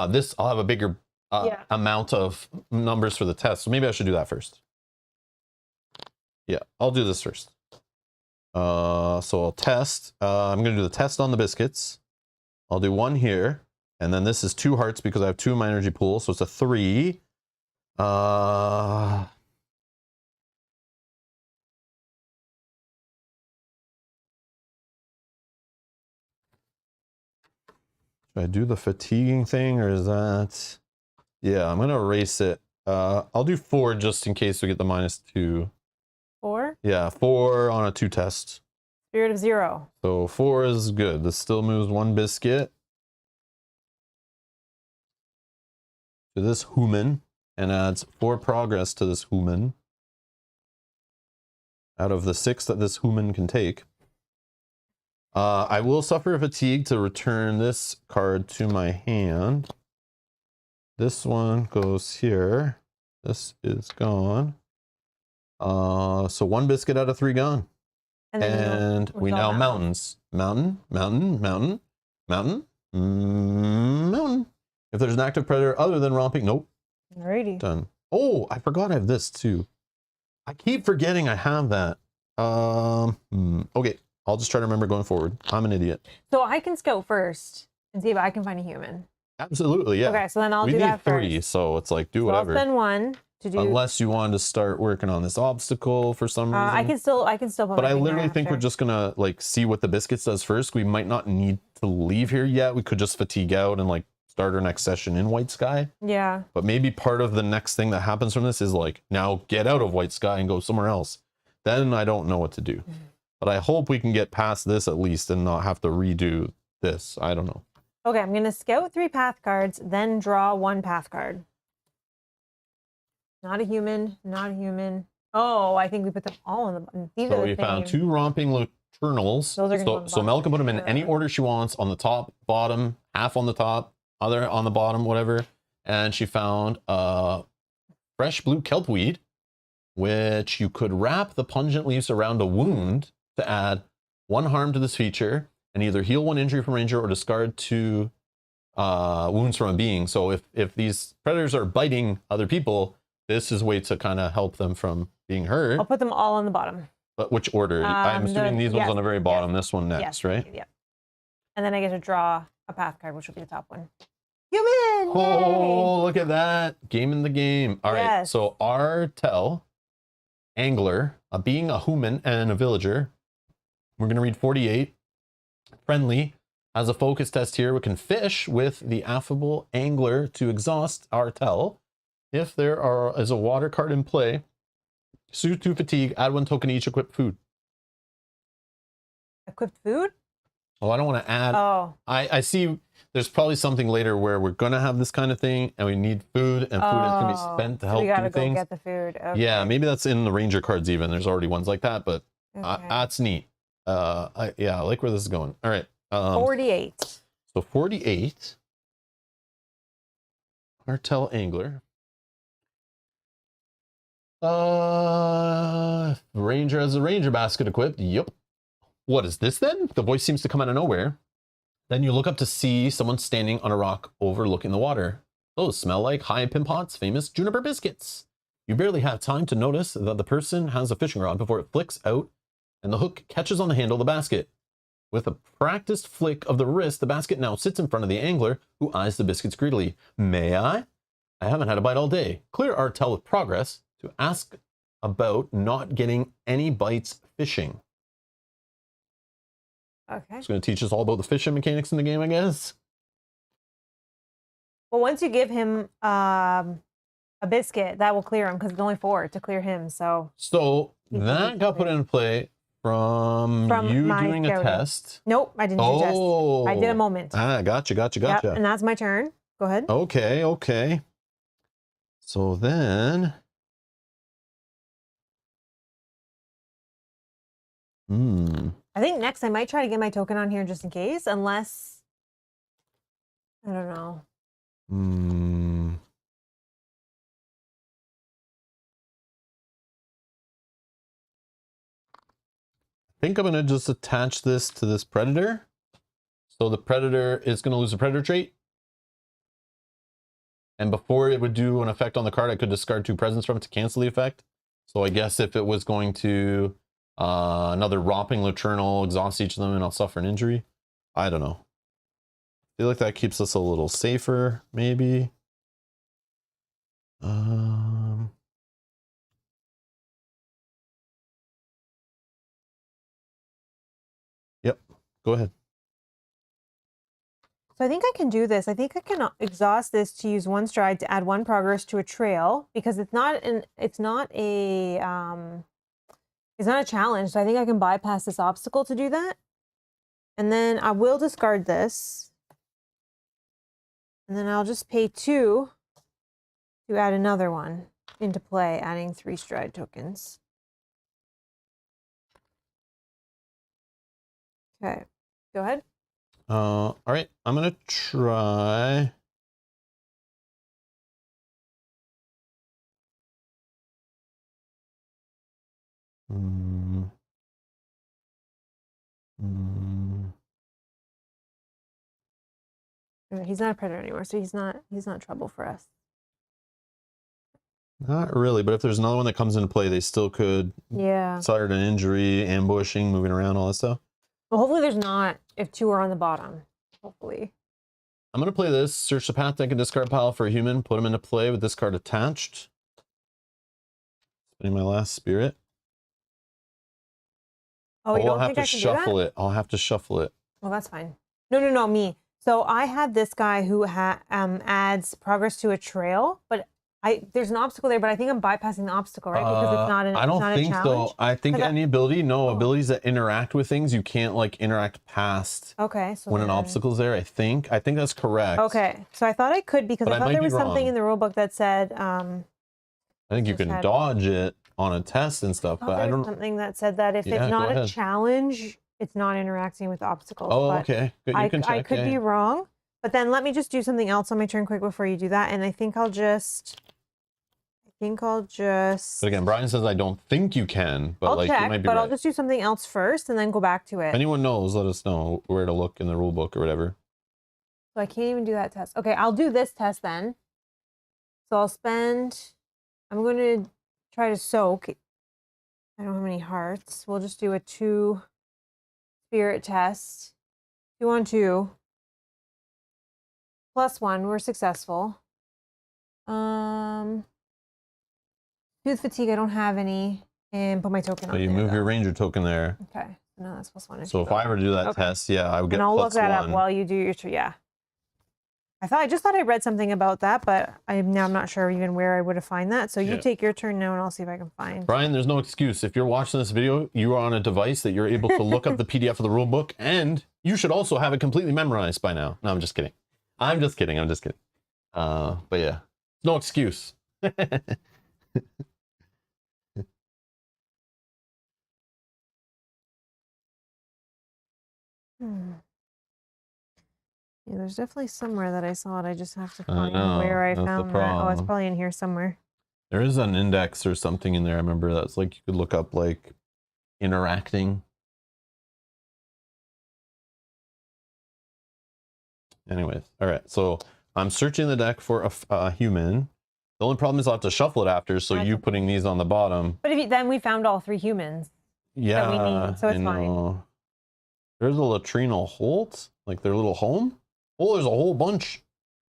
this I'll have a bigger amount of numbers for the test. So maybe I should do that first. Yeah, I'll do this first. So I'll test. I'm gonna do the test on the biscuits. I'll do one here, and then this is 2 hearts because I have 2 in my energy pool, so it's a 3. Should I do the fatiguing thing, or is that... Yeah, I'm gonna erase it. I'll do 4 just in case we get the -2. 4? Yeah, 4 on a 2 test. Spirit of 0. So 4 is good. This still moves 1 biscuit to this human and adds 4 progress to this human out of the 6 that this human can take. I will suffer fatigue to return this card to my hand. This one goes here. This is gone. So 1 biscuit out of 3 gone. And we now mountains. Mountain. If there's an active predator other than romping, nope. Alrighty. Done. Oh, I forgot I have this too. I keep forgetting I have that. Okay, I'll just try to remember going forward. I'm an idiot. So I can scout first and see if I can find a human. Absolutely, yeah. Okay, so then I'll do that first. We need 3, so it's like do whatever. I'll spend 1 to do. Unless you wanted to start working on this obstacle for some reason. I can still put. But I literally think we're just gonna like see what the biscuits does first. We might not need to leave here yet. We could just fatigue out and like start our next session in White Sky. Yeah. But maybe part of the next thing that happens from this is like now get out of White Sky and go somewhere else. Then I don't know what to do. But I hope we can get past this at least and not have to redo this. I don't know. Okay, I'm going to scout 3 path cards, then draw 1 path card. Not a human, not a human. Oh, I think we put them all in the button. So we found 2 romping Laternals. So Mel can put them in any order she wants, on the top, bottom, half on the top, other on the bottom, whatever. And she found fresh blue kelpweed, which you could wrap the pungent leaves around a wound to add 1 harm to this feature and either heal 1 injury from ranger or discard 2 wounds from a being. So if these predators are biting other people, this is a way to kind of help them from being hurt. I'll put them all on the bottom. But which order? I'm assuming these ones on the very bottom, this one next, right? Yeah. And then I get to draw a path card, which will be the top one. Human! Oh, look at that. Game in the game. All right, so Artel, angler, a being, a human, and a villager. We're going to read 48. Friendly. As a focus test here, we can fish with the affable angler to exhaust Artel. If there is a water card in play, suit to fatigue, add 1 token each, equip food. Equipped food? Oh, I don't want to add. Oh. I see there's probably something later where we're going to have this kind of thing and we need food and food is going to be spent to help do things. You got to go get the food. Okay. Yeah, maybe that's in the ranger cards even. There's already ones like that, but that's neat. I like where this is going. All right. 48. So 48. Artel angler. Ranger has a ranger basket equipped. Yep. What is this then? The voice seems to come out of nowhere. Then you look up to see someone standing on a rock overlooking the water. Those smell like High Pimpot's famous juniper biscuits. You barely have time to notice that the person has a fishing rod before it flicks out and the hook catches on the handle of the basket. With a practiced flick of the wrist, the basket now sits in front of the angler, who eyes the biscuits greedily. May I? I haven't had a bite all day. Clear Artel with progress to ask about not getting any bites fishing. Okay. It's going to teach us all about the fishing mechanics in the game, I guess. Well, once you give him a biscuit, that will clear him because it's only 4 to clear him. So that got put into play from you doing a test. Nope, I didn't do a test. I did a moment. Gotcha. Yep, and that's my turn. Go ahead. Okay. So then... I think next I might try to get my token on here just in case, unless... I don't know. think I'm going to just attach this to this predator. So the predator is going to lose a predator trait. And before it would do an effect on the card, I could discard 2 presents from it to cancel the effect. So I guess if it was going to another Ropping Laternal, exhaust each of them, and I'll suffer an injury. I don't know. I feel like that keeps us a little safer, maybe. Yep, go ahead. So I think I can do this. I think I can exhaust this to use 1 stride to add 1 progress to a trail because it's not a challenge. So I think I can bypass this obstacle to do that. And then I will discard this. And then I'll just pay 2 to add another one into play, adding 3 stride tokens. Okay, go ahead. All right, I'm gonna try. He's not a predator anymore, so he's not trouble for us. Not really, but if there's another one that comes into play, they still could start an injury, ambushing, moving around, all that stuff. Well, hopefully there's not if 2 are on the bottom. Hopefully. I'm going to play this. Search the path deck and discard pile for a human. Put them into play with this card attached. Spending my last spirit. Oh, you don't I'll think have to shuffle it. I'll have to shuffle it. Well, that's fine. No, me. So I have this guy who adds progress to a trail, but there's an obstacle there, but I think I'm bypassing the obstacle, right? Because it's not I don't think so. I think any abilities that interact with things, you can't like interact past. Okay. So when an obstacle's there, I think that's correct. Okay. So I thought I could because I thought there was something in the rule book that said. I think you can dodge it on a test and stuff, but I don't. Something that said that if it's not a challenge, it's not interacting with obstacles. Oh, okay. Good. You can check. I could be wrong, but then let me just do something else on my turn quick before you do that, and I think I'll just. But again, Brian says I don't think you can, but I'll check, you might be right. I'll just do something else first and then go back to it. If anyone knows, let us know where to look in the rule book or whatever. So I can't even do that test. Okay, I'll do this test then. So I'm going to try to soak. I don't have any hearts. We'll just do a 2 spirit test. 2 on 2. +1, we're successful. Tooth fatigue, I don't have any, and put my token on. So you move your ranger token there. Okay, no, that's +1. So if I were to do that test, I would get. And I'll look that up while you do your I just thought I read something about that, but I'm not sure even where I would have found that. So you take your turn now, and I'll see if I can find. Brian, there's no excuse. If you're watching this video, you are on a device that you're able to look up the PDF of the rule book, and you should also have it completely memorized by now. No, I'm just kidding. I'm just kidding. But yeah, no excuse. Yeah, there's definitely somewhere that I saw it. I just have to find where I found that. Oh, it's probably in here somewhere. There is an index or something in there. I remember that's like you could look up like interacting. Anyways, all right. So I'm searching the deck for a human. The only problem is I'll have to shuffle it after. So you putting these on the bottom. But then we found all 3 humans. Yeah, that we need, so it's fine. There's a Latrinal Holt, like their little home. Oh, there's a whole bunch.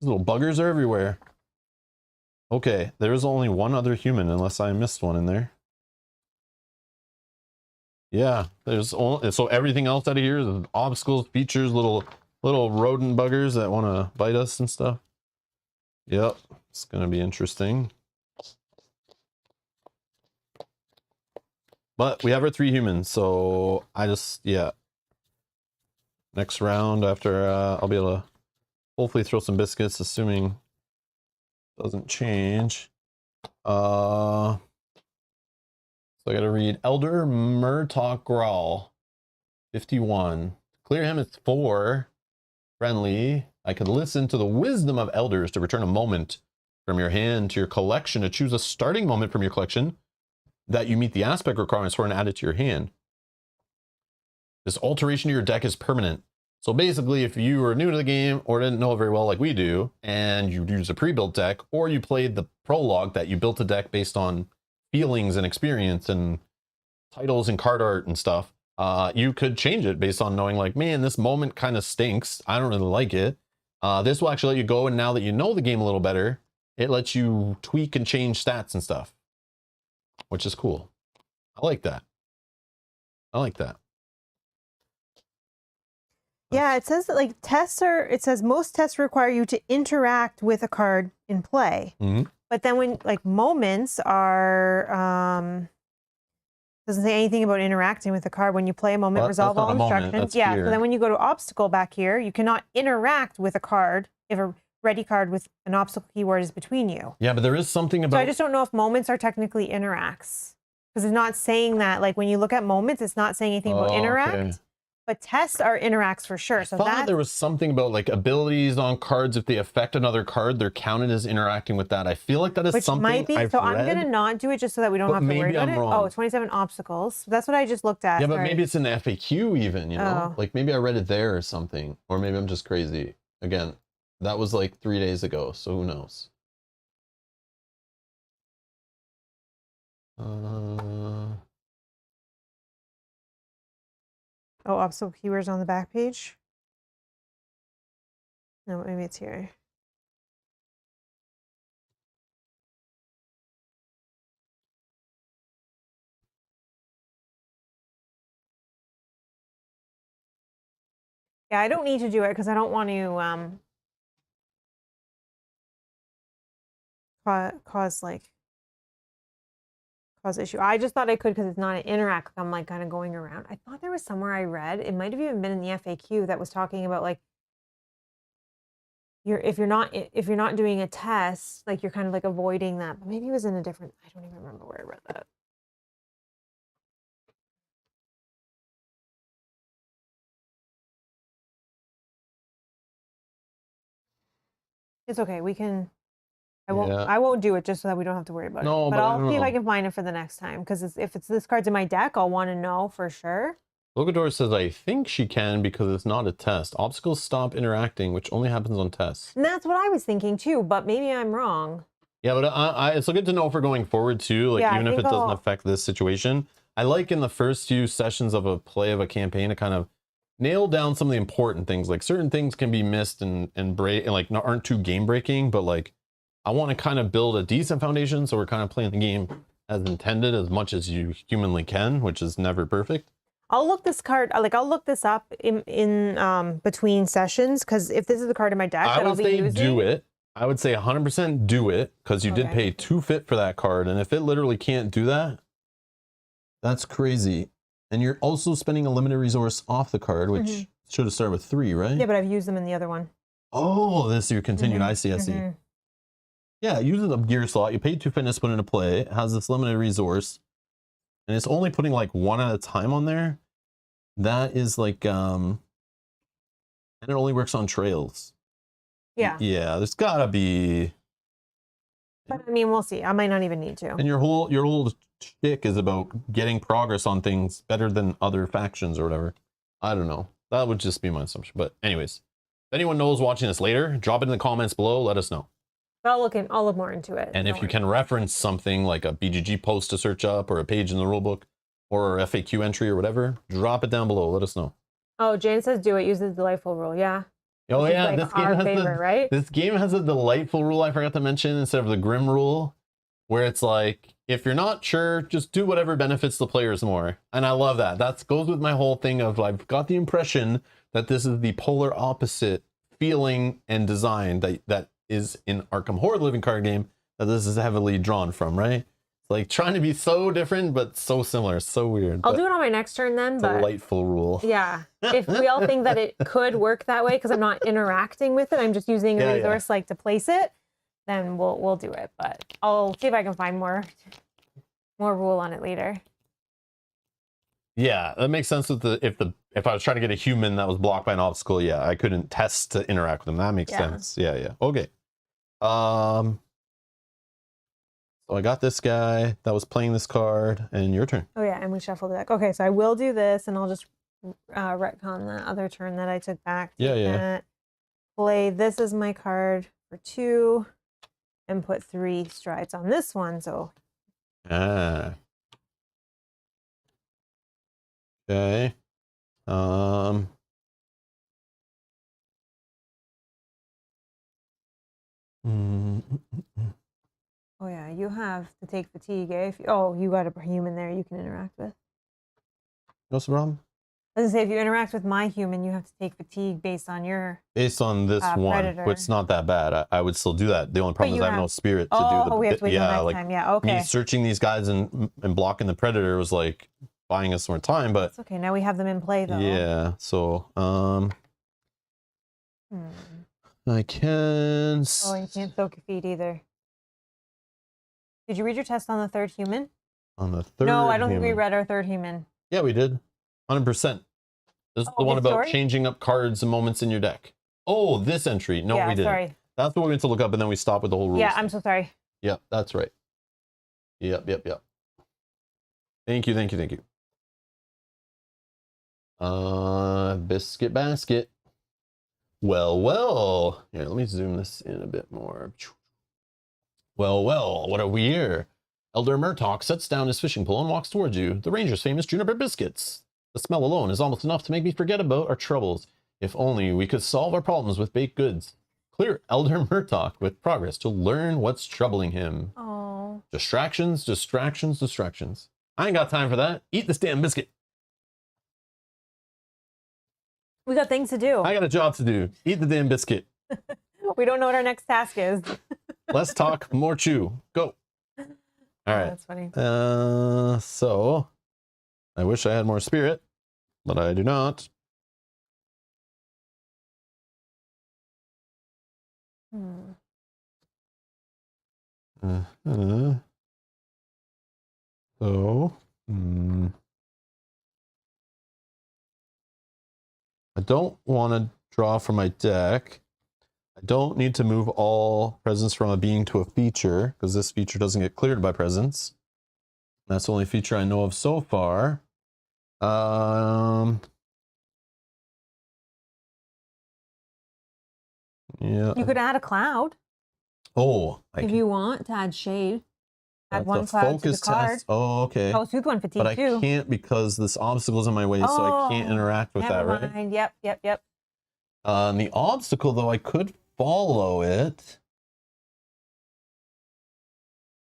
These little buggers are everywhere. Okay, there's only 1 other human, unless I missed one in there. Yeah, so everything else out of here is obstacles, features, little rodent buggers that want to bite us and stuff. Yep, it's gonna be interesting. But we have our 3 humans, so next round after I'll be able to hopefully throw some biscuits, assuming it doesn't change. So I gotta read Elder Murtaugh Growl, 51. Clear him, it's 4. Friendly. I could listen to the wisdom of elders to return a moment from your hand to your collection, to choose a starting moment from your collection that you meet the aspect requirements for and add it to your hand. This alteration to your deck is permanent. So basically, if you were new to the game or didn't know it very well like we do, and you use a pre-built deck, or you played the prologue that you built a deck based on feelings and experience and titles and card art and stuff, you could change it based on knowing like, man, this moment kind of stinks. I don't really like it. This will actually let you go, and now that you know the game a little better, it lets you tweak and change stats and stuff, which is cool. I like that. I like that. Yeah, it says that like it says most tests require you to interact with a card in play. But then when like moments are, doesn't say anything about interacting with the card. When you play a moment, resolve all instructions. Yeah, so then when you go to obstacle back here, you cannot interact with a card if a ready card with an obstacle keyword is between you. Yeah, but there is something about... So I just don't know if moments are technically interacts. Because it's not saying that, like when you look at moments, it's not saying anything about interact. Okay. But tests are interacts for sure. So I thought there was something about like abilities on cards. If they affect another card, they're counted as interacting with that. I feel like that is something might be. I'm going to not do it just so that we don't have to worry about it. Oh, 27 obstacles. That's what I just looked at. Yeah, but maybe it's in the FAQ even, you know? Like maybe I read it there or something. Or maybe I'm just crazy. Again, that was like 3 days ago, so who knows? Oh, obstacle keywords on the back page? No, maybe it's here. Yeah, I don't need to do it because I don't want to cause issue. I just thought I could because it's not an interact. I'm like kind of going around. I thought there was somewhere I read, it might have even been in the FAQ, that was talking about like if you're not doing a test, like you're kind of like avoiding that. But maybe it was in a different, I don't even remember where I read that. It's okay. We can. I won't do it just so that we don't have to worry about it. But I'll see if I can find it for the next time. Because if it's this card's in my deck, I'll want to know for sure. Logador says, I think she can because it's not a test. Obstacles stop interacting, which only happens on tests. And that's what I was thinking too, but maybe I'm wrong. Yeah, but it's good to know for going forward too. Like even if it doesn't affect this situation. I like in the first few sessions of a play of a campaign to kind of nail down some of the important things. Like certain things can be missed and like aren't too game breaking, but like I want to kind of build a decent foundation, so we're kind of playing the game as intended as much as you humanly can, which is never perfect. I'll look this card, I'll look this up in between sessions, because if this is the card in my deck that I'll be using. Do it. I would say 100% do it, because you did pay 2 fit for that card, and if it literally can't do that, that's crazy. And you're also spending a limited resource off the card, which should have started with 3, right? Yeah, but I've used them in the other one. Oh, this you're continued. I see. Yeah, it uses a gear slot. You paid 2 fitness, put into play. It has this limited resource. And it's only putting like 1 at a time on there. That is like, and it only works on trails. Yeah. Yeah, there's gotta be. But I mean, we'll see. I might not even need to. And your whole shtick is about getting progress on things better than other factions or whatever. I don't know. That would just be my assumption. But anyways, if anyone knows watching this later, drop it in the comments below. Let us know. I'll look more into it. And if you can reference something like a BGG post to search up, or a page in the rulebook, or a FAQ entry or whatever, drop it down below. Let us know. Oh, Jane says do it. Use the delightful rule. Yeah. Oh yeah, like this game has a delightful rule I forgot to mention instead of the grim rule, where it's like, if you're not sure, just do whatever benefits the players more. And I love that. That goes with my whole thing of, I've got the impression that this is the polar opposite feeling and design that is in Arkham Horror Living card game that this is heavily drawn from, right? It's like trying to be so different but so similar. It's so weird. I'll do it on my next turn then. Delightful rule. Yeah. If we all think that it could work that way because I'm not interacting with it, I'm just using a resource like to place it, then we'll do it. But I'll see if I can find more rule on it later. Yeah, that makes sense with if I was trying to get a human that was blocked by an obstacle, yeah, I couldn't test to interact with them. That makes sense. Yeah. Okay. So I got this guy that was playing this card, and your turn. Oh yeah, and we shuffled the deck. Okay, so I will do this, and I'll just retcon that other turn that I took back. Yeah. Play this as my card for 2 and put 3 strides on this one. So. Okay. Oh yeah, you have to take fatigue. If you got a human there you can interact with. What's the problem? I was gonna say, if you interact with my human, you have to take fatigue based on this one, predator. but it's not that bad. I would still do that. The only problem is I have no spirit to do the. We have to wait till next time. Yeah, okay. Me searching these guys and blocking the predator was like buying us more time, but it's okay. Now we have them in play though. Yeah. So I can. Oh, you can't soak your feet either. Did you read your test on the 3rd human? On the 3rd. No, I don't think we read our 3rd human. Yeah, we did. 100%. This is the one about changing up cards and moments in your deck. Oh, this entry. No, we didn't. Sorry. That's what we need to look up, and then we stop with the whole rules. Yeah, I'm so sorry. Yep, that's right. Yep. Thank you. Biscuit basket. Well. Here, let me zoom this in a bit more. Well, what are we here? Elder Murtaugh sets down his fishing pole and walks towards you. The Rangers' famous juniper biscuits. The smell alone is almost enough to make me forget about our troubles. If only we could solve our problems with baked goods. Clear Elder Murtaugh with progress to learn what's troubling him. Oh. Distractions. I ain't got time for that. Eat this damn biscuit. We got things to do. I got a job to do. Eat the damn biscuit. We don't know what our next task is. Less talk, more chew. Go. All right. That's funny. So I wish I had more spirit, but I do not. I don't want to draw from my deck. I don't need to move all presence from a being to a feature, because this feature doesn't get cleared by presence. That's the only feature I know of so far. Yeah. You could add a cloud. Oh, if you want to add shade. Add one cloud to the card. Test. Oh, okay. Oh, soothe one fatigue but too. I can't because this obstacle's in my way, so I can't interact with that, right? Never mind. Yep. The obstacle, though, I could follow it.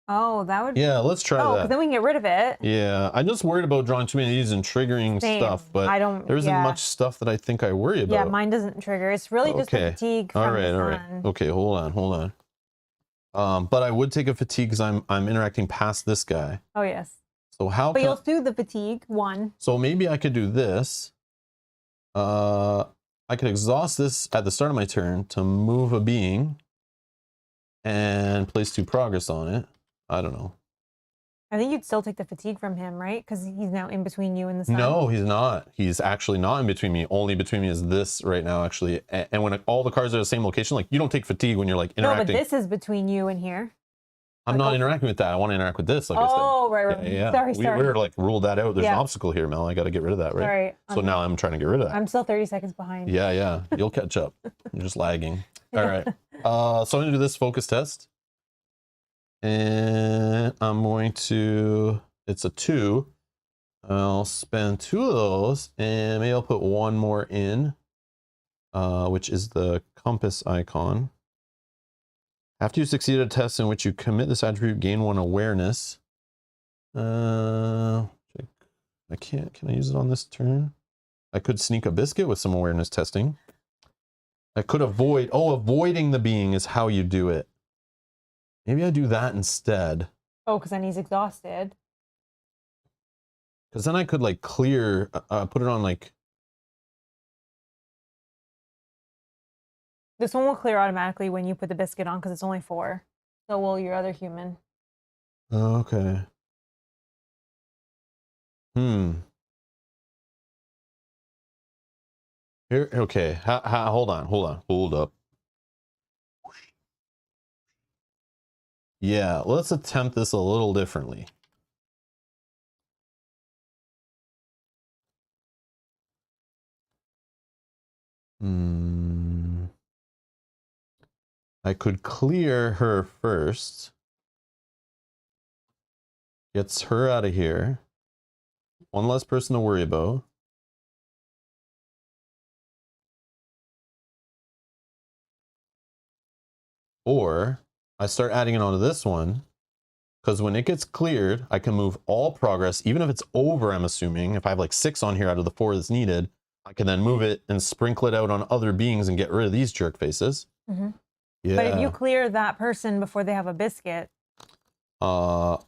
Oh, that would. Yeah, let's try that. Oh, because then we can get rid of it. Yeah, I'm just worried about drawing too many of these and triggering stuff, but there isn't much stuff that I think I worry about. Yeah, mine doesn't trigger. It's really just the fatigue from the sun. All right. Okay, hold on. But I would take a fatigue because I'm interacting past this guy. Oh yes. So how? But you'll soothe the fatigue one. So maybe I could do this. I could exhaust this at the start of my turn to move a being and place 2 progress on it. I don't know. I think you'd still take the fatigue from him, right? Because he's now in between you and the sun. No, he's not. He's actually not in between me. Only between me is this right now, actually. And when all the cards are the same location, like you don't take fatigue when you're like interacting. No, but this is between you and here. I'm not interacting with that. I want to interact with this, like I said. Oh, right. Yeah. Sorry. We were like ruled that out. There's an obstacle here, Mel. I got to get rid of that, right? Sorry. So now I'm trying to get rid of that. I'm still 30 seconds behind. Yeah. You'll catch up. You're just lagging. All right. So I'm going to do this focus test. And I'm going to, it's a 2. I'll spend 2 of those, and maybe I'll put 1 more in, which is the compass icon. After you succeed at a test in which you commit this attribute, gain 1 awareness. I can't, can I use it on this turn? I could sneak a biscuit with some awareness testing. I could avoid, avoiding the being is how you do it. Maybe I do that instead. Oh, because then he's exhausted. Because then I could like clear, put it on like. This one will clear automatically when you put the biscuit on because it's only 4. So will your other human. Okay. Here, okay. Hold up. Yeah, let's attempt this a little differently. I could clear her first. Gets her out of here. One less person to worry about. Or I start adding it onto this one. Because when it gets cleared, I can move all progress, even if it's over, I'm assuming. If I have like 6 on here out of the 4 that's needed, I can then move it and sprinkle it out on other beings and get rid of these jerk faces. Yeah. But if you clear that person before they have a biscuit. No,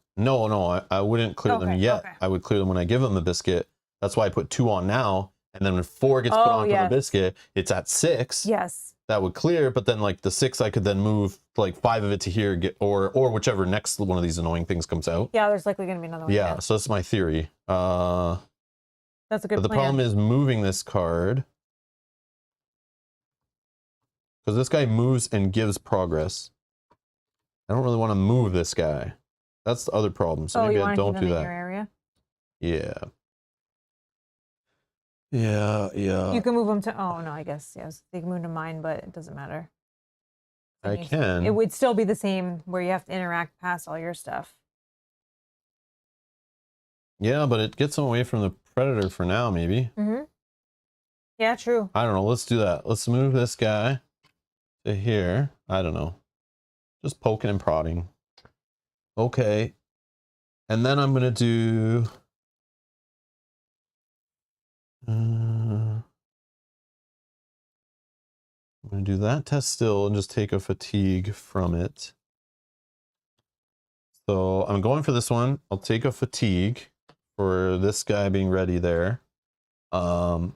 I wouldn't clear them yet. Okay. I would clear them when I give them the biscuit. That's why I put 2 on now. And then when 4 gets put on for the biscuit, it's at 6. Yes. That would clear, but then like the 6, I could then move like 5 of it to here, or whichever next one of these annoying things comes out. Yeah, there's likely going to be another one. Yeah, so that's my theory. That's a good But the problem is moving this card. Because this guy moves and gives progress. I don't really want to move this guy. That's the other problem. So maybe I don't do that. In your area? Yeah. Yeah. You can move them to, oh no, I guess, yes. You can move to mine, but it doesn't matter. I can. It would still be the same where you have to interact past all your stuff. Yeah, but it gets them away from the predator for now, maybe. Yeah, true. I don't know. Let's do that. Let's move this guy to here. I don't know. Just poking and prodding. Okay. And then I'm going to do... I'm going to do that test still and just take a fatigue from it. So I'm going for this one. I'll take a fatigue for this guy being ready there. And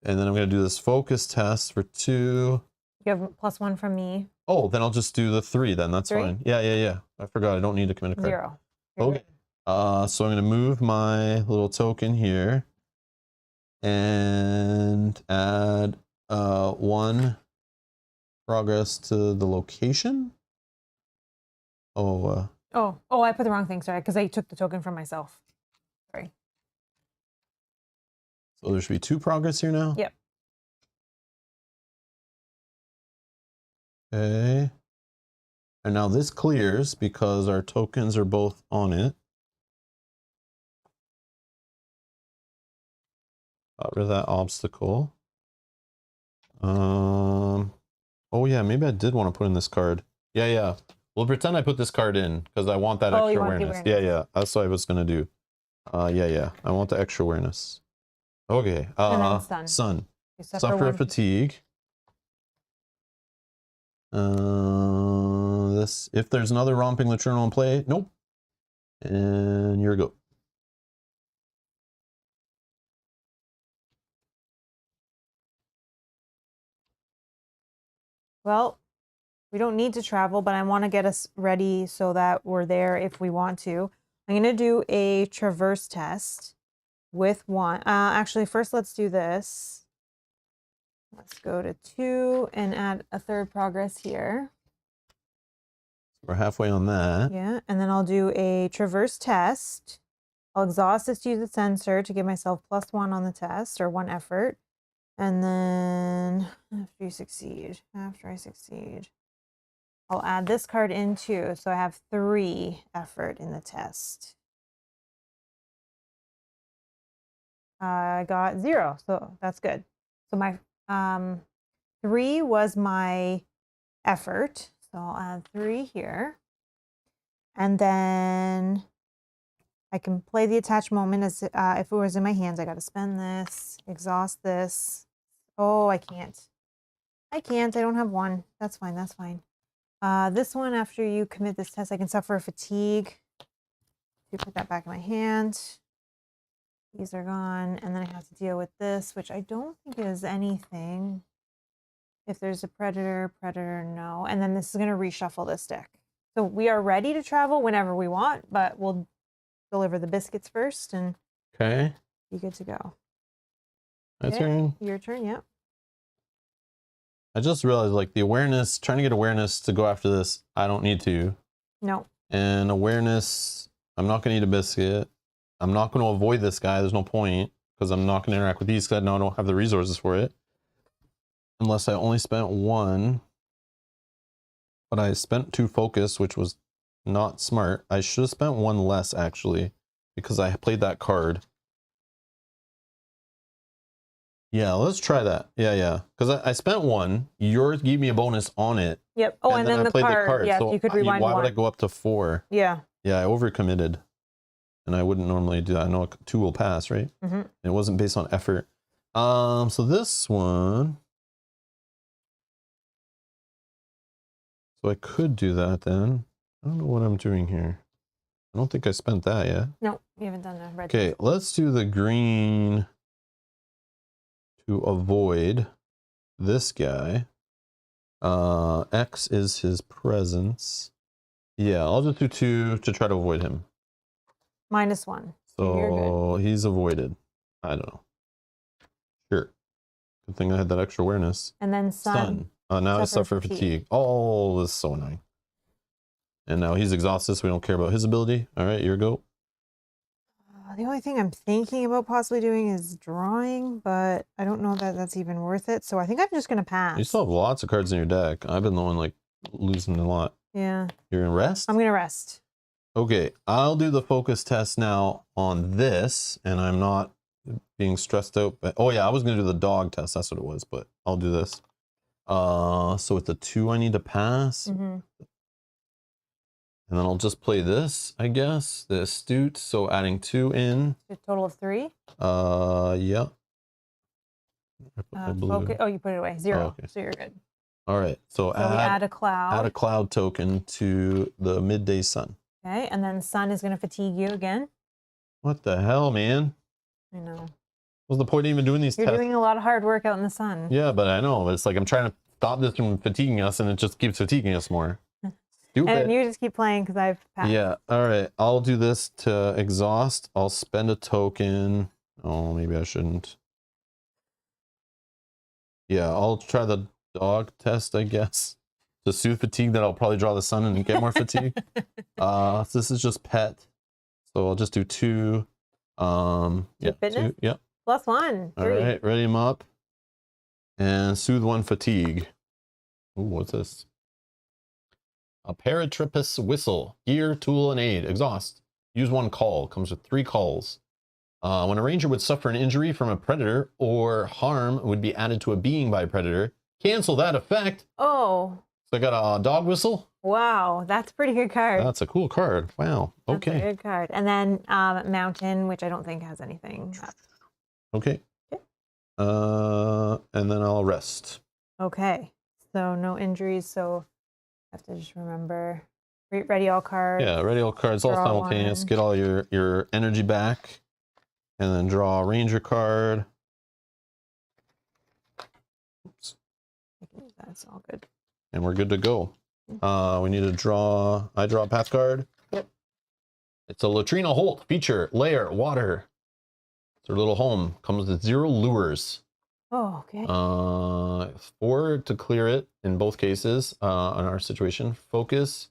then I'm going to do this focus test for 2. You have +1 from me. Oh, then I'll just do the 3 then. That's 3? Fine. Yeah. I forgot. I don't need to commit a card. 0. Okay. So I'm going to move my little token here and add 1 progress to the location. Oh, I put the wrong thing. Sorry, because I took the token from myself. Sorry. So there should be 2 progress here now? Yep. Okay. And now this clears because our tokens are both on it. Got rid of that obstacle. Oh yeah, maybe I did want to put in this card. Yeah. We'll pretend I put this card in because I want that extra awareness. Yeah. That's what I was gonna do. Yeah. I want the extra awareness. Okay. Sun. Suffer fatigue. This, if there's another romping Laternal in play, nope. And you're go. Well, we don't need to travel, but I want to get us ready so that we're there if we want to. I'm going to do a traverse test with 1. Actually, first let's do this. Let's go to 2 and add a 3rd progress here. We're halfway on that. Yeah, and then I'll do a traverse test. I'll exhaust this to use the sensor to give myself +1 on the test, or 1 effort. And then after I succeed, I'll add this card in too. So I have 3 effort in the test. I got 0, so that's good. So my 3 was my effort. So I'll add 3 here. And then I can play the attached moment as if it was in my hands. I got to spend this, exhaust this. Oh, I can't. I don't have 1. That's fine. This one, after you commit this test, I can suffer a fatigue. You put that back in my hand. These are gone. And then I have to deal with this, which I don't think is anything. If there's a predator, no. And then this is going to reshuffle this deck. So we are ready to travel whenever we want, but we'll deliver the biscuits first and be good to go. My turn? Your turn, yeah. I just realized, like, the awareness, trying to get awareness to go after this, I don't need to. No. And awareness, I'm not going to eat a biscuit. I'm not going to avoid this guy. There's no point, because I'm not going to interact with these because I know I don't have the resources for it. Unless I only spent 1. But I spent 2 focus, which was not smart. I should have spent 1 less, actually, because I played that card. Yeah, let's try that. Yeah. Because I spent 1. Yours gave me a bonus on it. Yep. Oh, and then I the played card. the card. Yes, So you could rewind why 1. would I go up to 4? Yeah. Yeah, I overcommitted. And I wouldn't normally do that. I know 2 will pass, right? Mm-hmm. It wasn't based on effort. So this one... So I could do that then. I don't know what I'm doing here. I don't think I spent that yet. No, you haven't done the red. Okay, let's do the green to avoid this guy. X is his presence. Yeah, I'll just do 2 to try to avoid him. -1. So he's avoided. I don't know. Sure. Good thing I had that extra awareness. And then sun. Now I suffer fatigue. Oh, this is so annoying. And now he's exhausted, so we don't care about his ability. All right, your go. The only thing I'm thinking about possibly doing is drawing, but I don't know that that's even worth it. So I think I'm just going to pass. You still have lots of cards in your deck. I've been the one like losing a lot. Yeah. You're going to rest? I'm going to rest. Okay, I'll do the focus test now on this, and I'm not being stressed out. But, oh yeah, I was going to do the dog test. That's what it was, but I'll do this. So it's a 2 I need to pass. Mm-hmm. And then I'll just play this, I guess. The astute, so adding 2 in. A total of 3? Yeah. Oh, you put it away. 0. Oh, okay. So you're good. All right. So we add a cloud. Add a cloud token to the midday sun. Okay, and then sun is going to fatigue you again. What the hell, man? I know. What's the point of even doing these tests? You're doing a lot of hard work out in the sun. Yeah, but I know. It's like I'm trying to stop this from fatiguing us, and it just keeps fatiguing us more. Stupid. And you just keep playing because I've passed. Yeah, all right. I'll do this to exhaust. I'll spend a token. Oh, maybe I shouldn't. Yeah, I'll try the dog test, I guess. To soothe fatigue, that I'll probably draw the sun and get more fatigue. So this is just pet. So I'll just do 2. Yeah, fitness? 2. Yep. +1. 3. All right, ready him up. And soothe 1 fatigue. Ooh, what's this? A paratripus whistle. Gear, tool, and aid. Exhaust. Use 1 call. Comes with 3 calls. When a ranger would suffer an injury from a predator or harm would be added to a being by a predator, cancel that effect. Oh. So I got a dog whistle. Wow, that's a pretty good card. That's a cool card. Wow. Okay. That's a good card. And then mountain, which I don't think has anything. Okay. And then I'll rest. Okay. So no injuries. So I have to just remember. Ready all cards. Yeah, ready all cards, all simultaneous. 1. Get all your energy back. And then draw a ranger card. Oops. That's all good. And we're good to go. We need to draw. I draw a path card. Yep. It's a Latrina Holt feature, lair, water. It's her little home. Comes with 0 lures. Oh, okay. 4 to clear it in both cases. In our situation, focus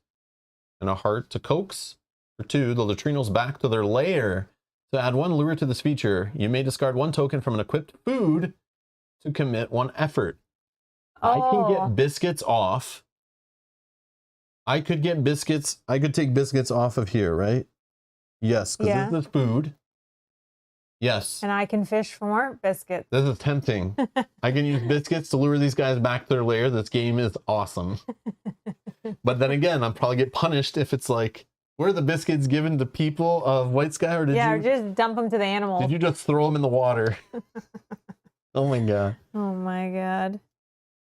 and a heart to coax. For 2, the Latrinos back to their lair. To add 1 lure to this feature, you may discard 1 token from an equipped food to commit 1 effort. I can get biscuits off. I could get biscuits. I could take biscuits off of here, right? Yes, because this is food. Yes. And I can fish for more biscuits. This is tempting. I can use biscuits to lure these guys back to their lair. This game is awesome. But then again, I'll probably get punished if it's like, were the biscuits given to people of White Sky, or did you? Or just dump them to the animals. Did you just throw them in the water? Oh my god. Oh my god.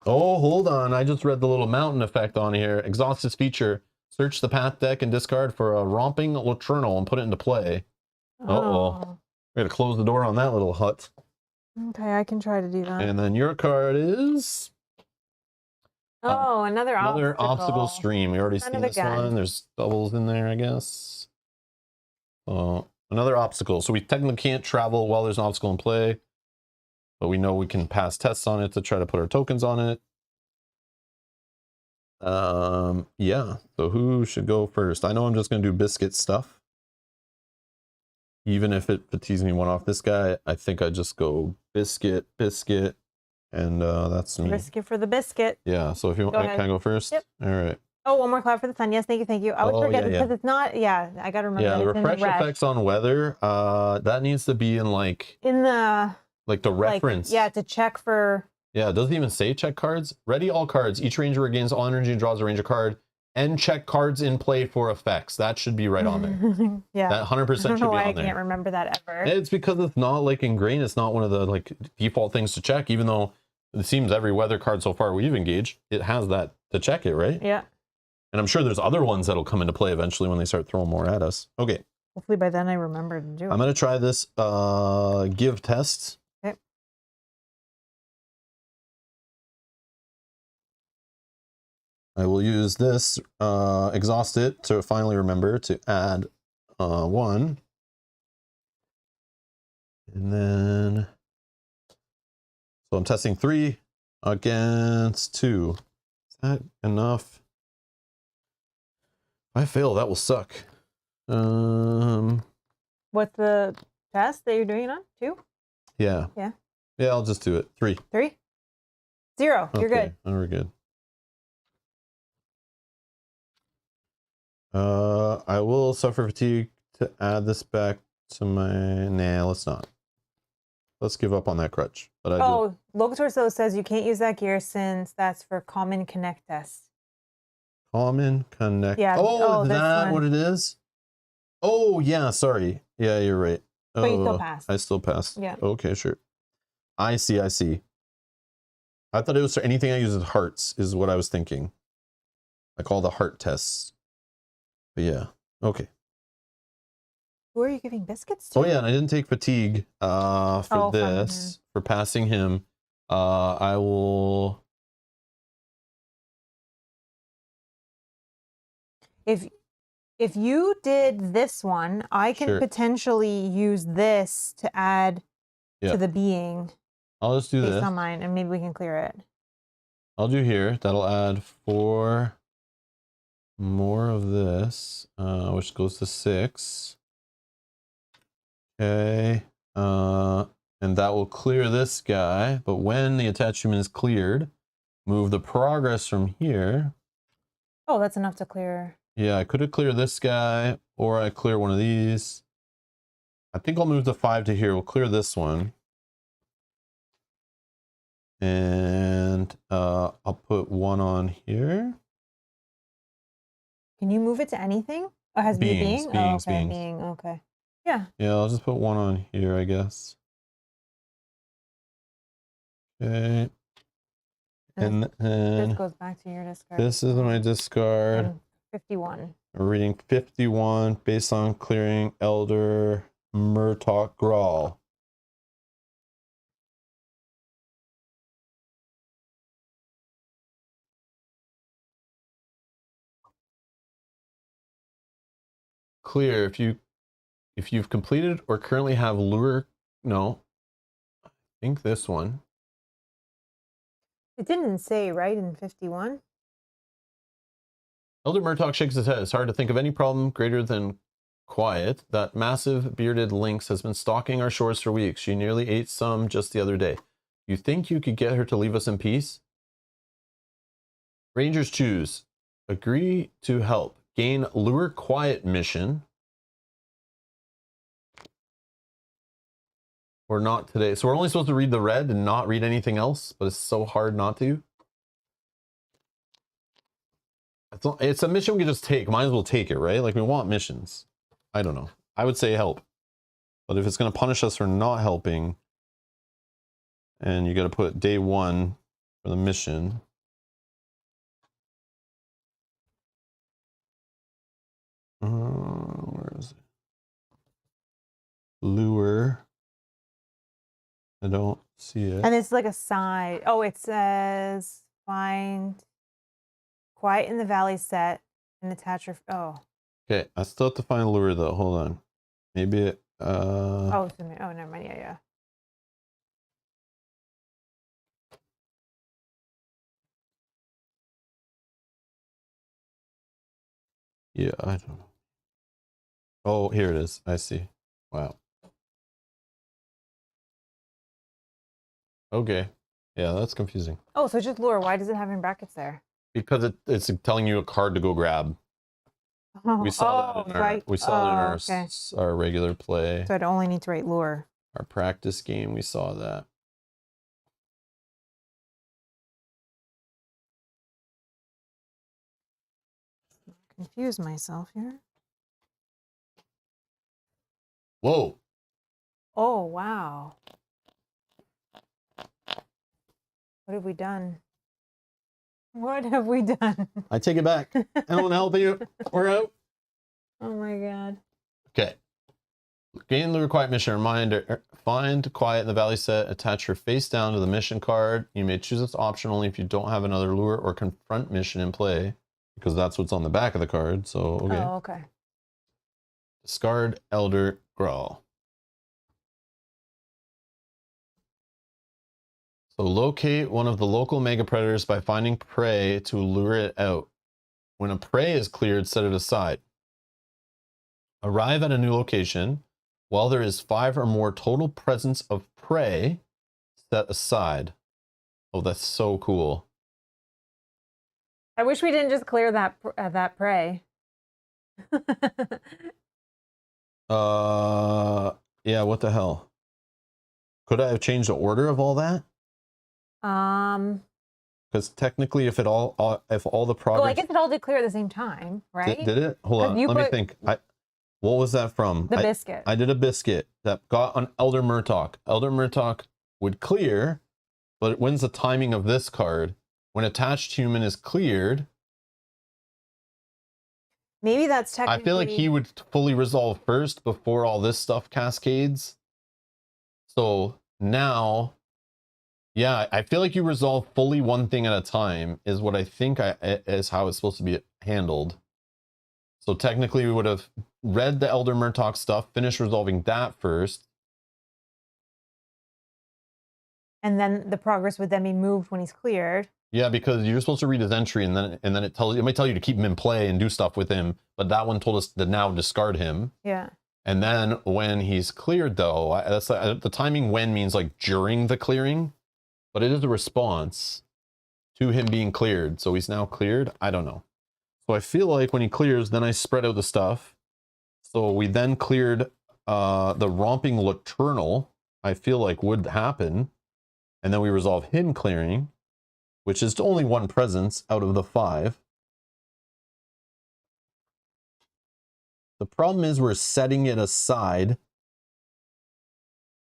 Oh, hold on. I just read the little mountain effect on here. Exhaust this feature. Search the path deck and discard for a romping Laternal and put it into play. Uh-oh. We gotta close the door on that little hut. Okay, I can try to do that. And then your card is... another obstacle stream. We already seen this one. There's doubles in there, I guess. Another obstacle. So we technically can't travel while there's an obstacle in play, but we know we can pass tests on it to try to put our tokens on it. Yeah. So who should go first? I know I'm just gonna do biscuit stuff. Even if it fatigues me 1 off this guy, I think I just go biscuit, biscuit, And that's me. Risk it for the biscuit. Yeah, so if you want, can I go first? Yep. All right. Oh, one more cloud for the sun. Yes, thank you, thank you. I always forget because it's not, I gotta remember that the it's in the refresh effects on weather, that needs to be in in the reference. To check for. Yeah, it doesn't even say check cards. Ready all cards. Each ranger regains all energy and draws a ranger card. And check cards in play for effects. That should be right on there. Yeah. That 100% should be on there. I don't know why I can't remember that ever. It's because it's not ingrained. It's not one of the default things to check, even though it seems every weather card so far we've engaged, it has that to check it, right? Yeah. And I'm sure there's other ones that'll come into play eventually when they start throwing more at us. Okay. Hopefully by then I remember to do it. I'm going to try this give test. Okay. I will use this, exhaust it to finally remember to add 1. And then, so I'm testing 3 against 2. Is that enough? If I fail, that will suck. What's the test that you're doing it on? 2? Yeah. Yeah. Yeah, I'll just do it. 3. 3? 0. You're good. Oh, we're good. I will suffer fatigue to add this back to my... Nah, let's not. Let's give up on that crutch. But Locator says you can't use that gear since that's for common connect test. Common connect. Yeah. Oh, is that what it is? Oh, yeah, sorry. Yeah, you're right. But you still passed. I still passed. Yeah. Okay, sure. I see. I thought it was for anything I use as hearts is what I was thinking. Like all the heart tests. But yeah. Okay. Who are you giving biscuits to? Oh yeah, and I didn't take fatigue for this. For passing him. I will... If you did this one, I can potentially use this to add to the being. I'll just do this. Based on mine, and maybe we can clear it. I'll do here. That'll add 4 more of this, which goes to 6. Okay. And that will clear this guy. But when the attachment is cleared, move the progress from here. Oh, that's enough to clear. Yeah, I could have cleared this guy, or I clear one of these. I think I'll move the 5 to here. We'll clear this one. And I'll put 1 on here. Can you move it to anything? Oh, it has being? Beings. Being. Okay. Yeah. Yeah, I'll just put 1 on here, I guess. Okay. And then this goes back to your discard. This is my discard. And 51. We're reading 51 based on clearing Elder Murtok Grawl. Clear if you've completed or currently have lure. No, I think this one. It didn't say, right, in 51? Elder Murtok shakes his head. It's hard to think of any problem greater than quiet. That massive bearded lynx has been stalking our shores for weeks. She nearly ate some just the other day. You think you could get her to leave us in peace? Rangers choose. Agree to help. Gain lure quiet mission. Or not today. So we're only supposed to read the red and not read anything else, but it's so hard not to. It's a mission we can just take. Might as well take it, right? Like, we want missions. I don't know. I would say help. But if it's going to punish us for not helping, and you got to put day 1 for the mission. Where is it? Lure. I don't see it. And it's like a side. Oh, it says find quiet in the valley set and attach your. Oh. Okay, I still have to find lure though. Hold on. Maybe it. Oh, never mind. Yeah. Yeah, I don't know. Oh, here it is. I see. Wow. Okay. Yeah, that's confusing. Oh, so just lure. Why does it have in brackets there? Because it's telling you a card to go grab. Oh, We saw that in our regular play. So I'd only need to write lure. Our practice game, we saw that. Confuse myself here. Whoa. Oh, wow. What have we done? What have we done? I take it back. I don't want to help you. We're out. Oh my God. Okay. Gain the required mission reminder. Find quiet in the valley set. Attach your face down to the mission card. You may choose this option only if you don't have another lure or confront mission in play, because that's what's on the back of the card. So, okay. Oh, okay. Discard Elder Growl. So locate one of the local mega predators by finding prey to lure it out. When a prey is cleared, set it aside. Arrive at a new location. While there is 5 or more total presence of prey, set aside. Oh, that's so cool. I wish we didn't just clear that prey. Yeah, what the hell? Could I have changed the order of all that? Because technically, if all the progress. Well, I guess it all did clear at the same time, right? Did it? Hold on, let me think. What was that from? The biscuit. I did a biscuit that got on Elder Murtok. Elder Murtok would clear, but when's the timing of this card? When attached human is cleared. Maybe that's technically. I feel like he would fully resolve first before all this stuff cascades. So now, yeah, I feel like you resolve fully one thing at a time is what I think is how it's supposed to be handled. So technically we would have read the Elder Murtok stuff, finished resolving that first. And then the progress would then be moved when he's cleared. Yeah, because you're supposed to read his entry and then it might tell you to keep him in play and do stuff with him, but that one told us to now discard him. Yeah. And then when he's cleared though, that's the timing when means like during the clearing, but it is a response to him being cleared. So he's now cleared. I don't know. So I feel like when he clears, then I spread out the stuff. So we then cleared the Romping Laternal, I feel like would happen. And then we resolve him clearing, which is only 1 presence out of the 5. The problem is we're setting it aside.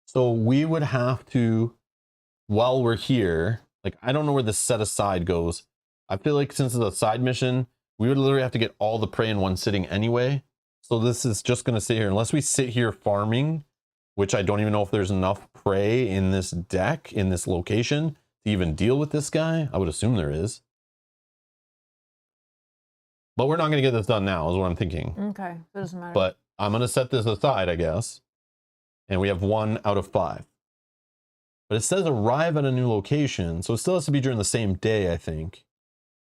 So we would have to, while we're here, like, I don't know where the set aside goes. I feel like since it's a side mission, we would literally have to get all the prey in one sitting anyway. So this is just going to sit here. Unless we sit here farming, which I don't even know if there's enough prey in this deck, in this location, to even deal with this guy. I would assume there is. But we're not going to get this done now, is what I'm thinking. Okay, it doesn't matter. But I'm going to set this aside, I guess. And we have 1 out of 5. But it says arrive at a new location, so it still has to be during the same day, I think.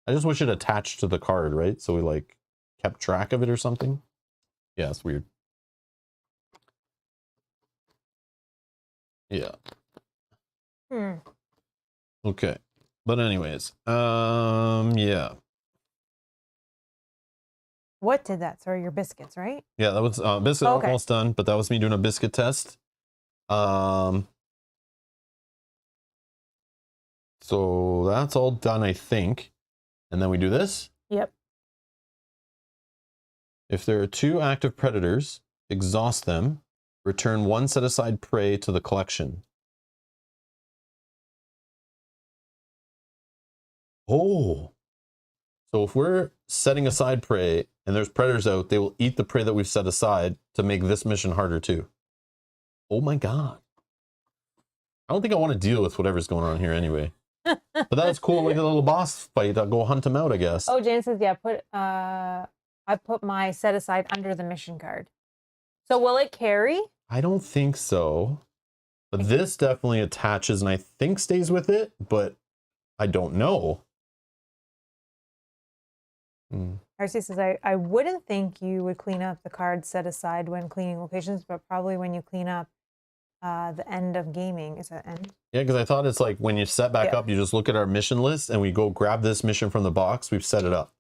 I just wish it attached to the card, right? So we like kept track of it or something. Yeah, it's weird. Yeah. Okay. But anyways, yeah. What did that? Sorry, your biscuits, right? Yeah, that was biscuit almost done, but that was me doing a biscuit test. So that's all done, I think. And then we do this. Yep. If there are 2 active predators, exhaust them. Return 1 set aside prey to the collection. Oh. So if we're setting aside prey and there's predators out, they will eat the prey that we've set aside to make this mission harder too. Oh my God. I don't think I want to deal with whatever's going on here anyway. But that's cool, like a little boss fight. I'll go hunt him out, I guess. Oh, Jan says, yeah, I put my set aside under the mission card. So will it carry? I don't think so. But this definitely attaches and I think stays with it, but I don't know. Darcy says, I wouldn't think you would clean up the cards set aside when cleaning locations, but probably when you clean up the end of gaming. Is that end? Yeah, because I thought it's like when you set back up, you just look at our mission list and we go grab this mission from the box. We've set it up.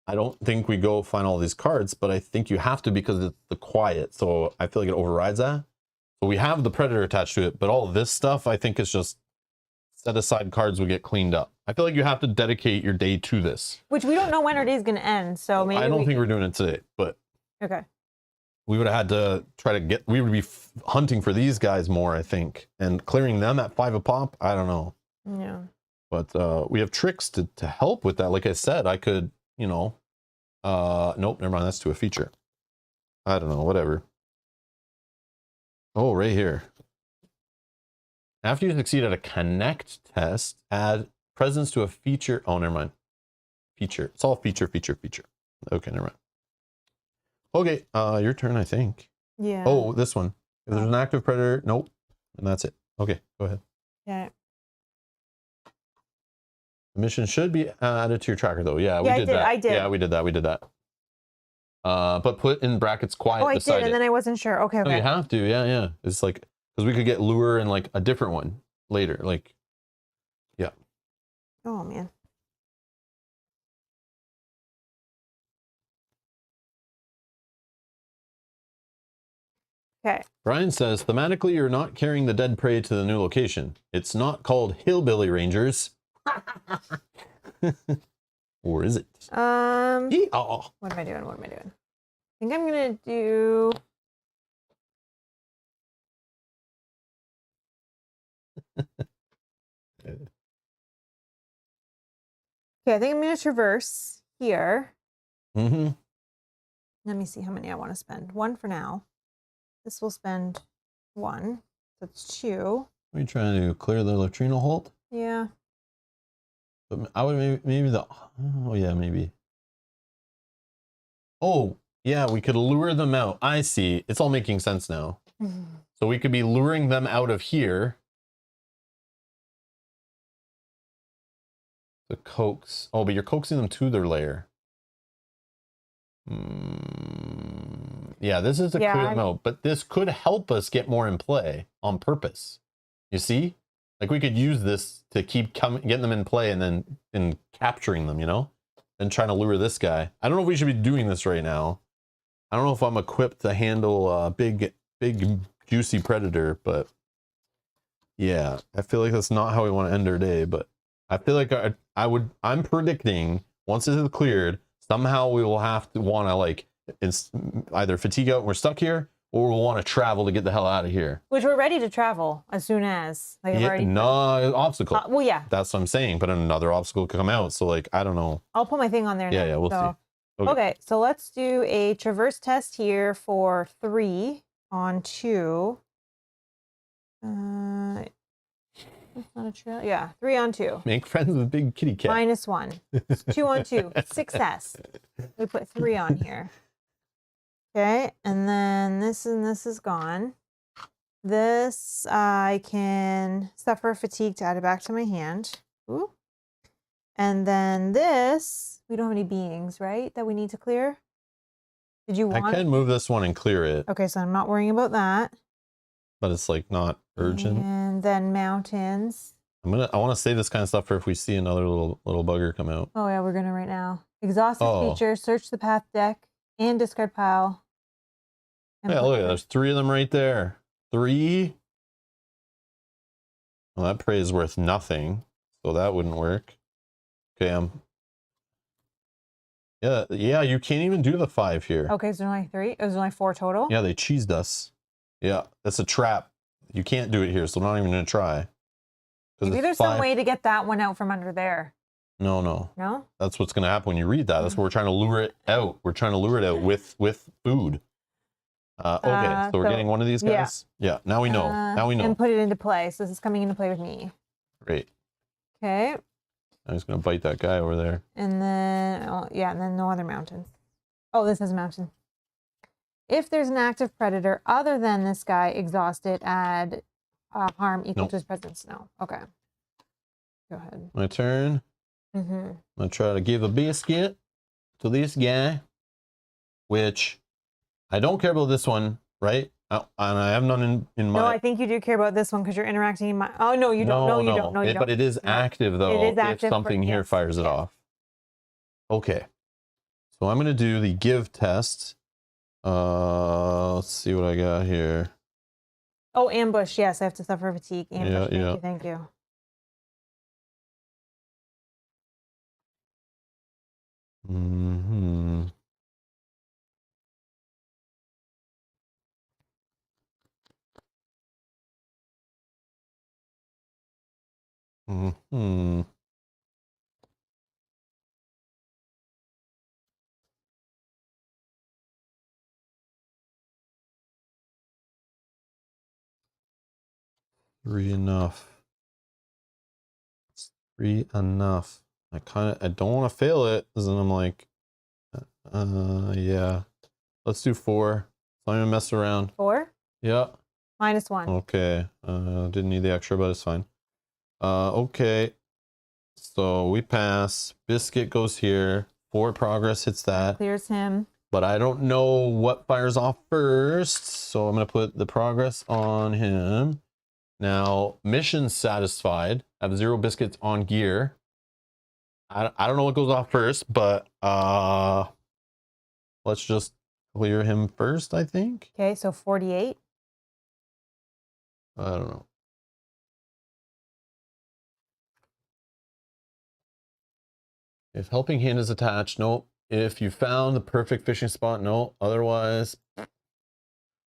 I don't think we go find all these cards, but I think you have to because it's the quiet. So I feel like it overrides that. So we have the Predator attached to it, but all of this stuff I think is just set aside cards will get cleaned up. I feel like you have to dedicate your day to this. Which we don't know when our day is going to end. So maybe I don't think we're doing it today, but okay. We would have had to try to get, we would be hunting for these guys more, I think, and clearing them at 5 a pop. I don't know. Yeah. But we have tricks to help with that. Like I said, I could, you know, nope, never mind. That's to a feature. I don't know, whatever. Oh, right here. After you succeed at a connect test, add presence to a feature. Oh, never mind. Feature. It's all feature. Okay, never mind. Okay, your turn, I think. Yeah. Oh, this one. If there's an active predator, nope. And that's it. Okay, go ahead. Yeah. The mission should be added to your tracker, though. Yeah, we did that. I did. Yeah, we did that. But put in brackets quiet. Oh, I did, and then I wasn't sure. Okay, okay. No, you have to. Yeah. It's like, because we could get lure and like a different one later. Like, yeah. Oh, man. Okay. Brian says, thematically, you're not carrying the dead prey to the new location. It's not called Hillbilly Rangers. Or is it? Yeehaw. What am I doing? I think I'm going to do... Okay, I think I'm going to traverse here. Mm-hmm. Let me see how many I want to spend. 1 for now. This will spend 1. That's 2. Are you trying to clear the latrino hold? Yeah. But I would maybe the... Oh, yeah, maybe. Oh, yeah, we could lure them out. I see. It's all making sense now. So we could be luring them out of here. The coax. Oh, but you're coaxing them to their lair. Yeah, this is to clear them out, but this could help us get more in play on purpose. You see? Like we could use this to keep getting them in play and then capturing them, you know? And trying to lure this guy. I don't know if we should be doing this right now. I don't know if I'm equipped to handle a big juicy predator, but yeah, I feel like that's not how we want to end our day, but I feel like I'm predicting once this is cleared, somehow we will have to want to like either fatigue out and we're stuck here, or we'll want to travel to get the hell out of here. Which we're ready to travel as soon as. Like yeah, no obstacle. Well, yeah. That's what I'm saying, but another obstacle could come out. So like, I don't know. I'll put my thing on there now. Yeah, we'll see. Okay, so let's do a traverse test here for 3 on 2. That's not a trail. Yeah, 3 on 2. Make friends with big kitty cat. -1. 2 on 2. Success. We put 3 on here. Okay, and then this is gone. This I can suffer fatigue to add it back to my hand. Ooh. And then this, we don't have any beings, right? That we need to clear. Did you want? I can move this one and clear it. Okay, so I'm not worrying about that. But it's like not urgent. And then mountains. I want to save this kind of stuff for if we see another little bugger come out. Oh yeah, we're gonna right now. Exhaust this feature, search the path deck, and discard pile. Yeah, look at there's 3 of them right there. 3. Well, that prey is worth nothing, so that wouldn't work. Okay, yeah, you can't even do the 5 here. Okay, so there's only 3. There's only 4 total. Yeah, they cheesed us. Yeah, that's a trap. You can't do it here, so I'm not even gonna try. Maybe there's some way to get that one out from under there. No. No? That's what's gonna happen when you read that. That's what we're trying to lure it out. We're trying to lure it out with food. Okay, so we're getting one of these guys. Yeah, now we know. Now we know. And put it into play. So this is coming into play with me. Great. Okay. I'm just gonna bite that guy over there. And then, and then no other mountains. Oh, this is a mountain. If there's an active predator other than this guy, exhaust it, add harm equal to his presence. No. Okay. Go ahead. My turn. I'm gonna try to give a biscuit to this guy, which I don't care about this one, right? And I have none in my... No, I think you do care about this one because you're interacting in my... Oh, no, you don't. No, you don't. No, you don't. But it is active, though, it is active if something here fires it off. Okay. So I'm going to do the give test. Let's see what I got here. Oh, ambush. Yes, I have to suffer fatigue. Ambush. Yeah, Thank you. Mm-hmm. Mm-hmm. Three enough. Three enough. I don't want to fail it, because then I'm like, yeah. Let's do 4. Don't even mess around. 4? Yeah. -1. Okay. Didn't need the extra, but it's fine. Okay. So we pass. Biscuit goes here. 4 progress hits that. Clears him. But I don't know what fires off first. So I'm going to put the progress on him. Now, mission satisfied. I have 0 biscuits on gear. I don't know what goes off first, but let's just clear him first, I think. Okay, so 48. I don't know. If helping hand is attached, nope. If you found the perfect fishing spot, no. Otherwise,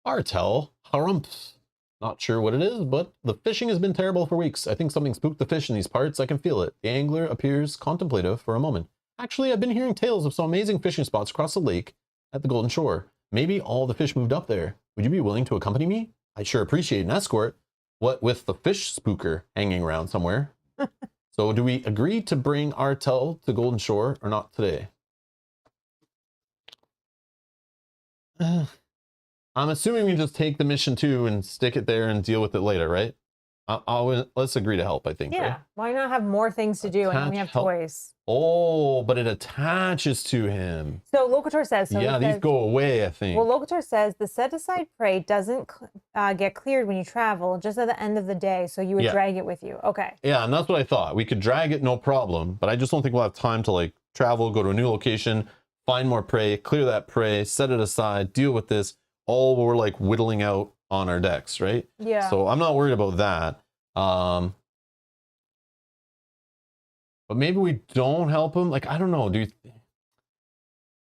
Artel, harumps. Not sure what it is, but the fishing has been terrible for weeks. I think something spooked the fish in these parts. I can feel it. The angler appears contemplative for a moment. Actually, I've been hearing tales of some amazing fishing spots across the lake at the Golden Shore. Maybe all the fish moved up there. Would you be willing to accompany me? I'd sure appreciate an escort. What with the fish spooker hanging around somewhere. So do we agree to bring Artel to Golden Shore or not today? I'm assuming we just take the mission 2 and stick it there and deal with it later, right? Let's agree to help, I think. Yeah. Right? Why not have more things to do and we have toys? Oh, but it attaches to him. So Locator says... So yeah, these go away, I think. Well, Locator says the set-aside prey doesn't get cleared when you travel, just at the end of the day, so you would drag it with you. Okay. Yeah, and that's what I thought. We could drag it, no problem, but I just don't think we'll have time to, like, travel, go to a new location, find more prey, clear that prey, set it aside, deal with this, all we're, like, whittling out on our decks, right? Yeah. So I'm not worried about that. But maybe we don't help him. Like, I don't know.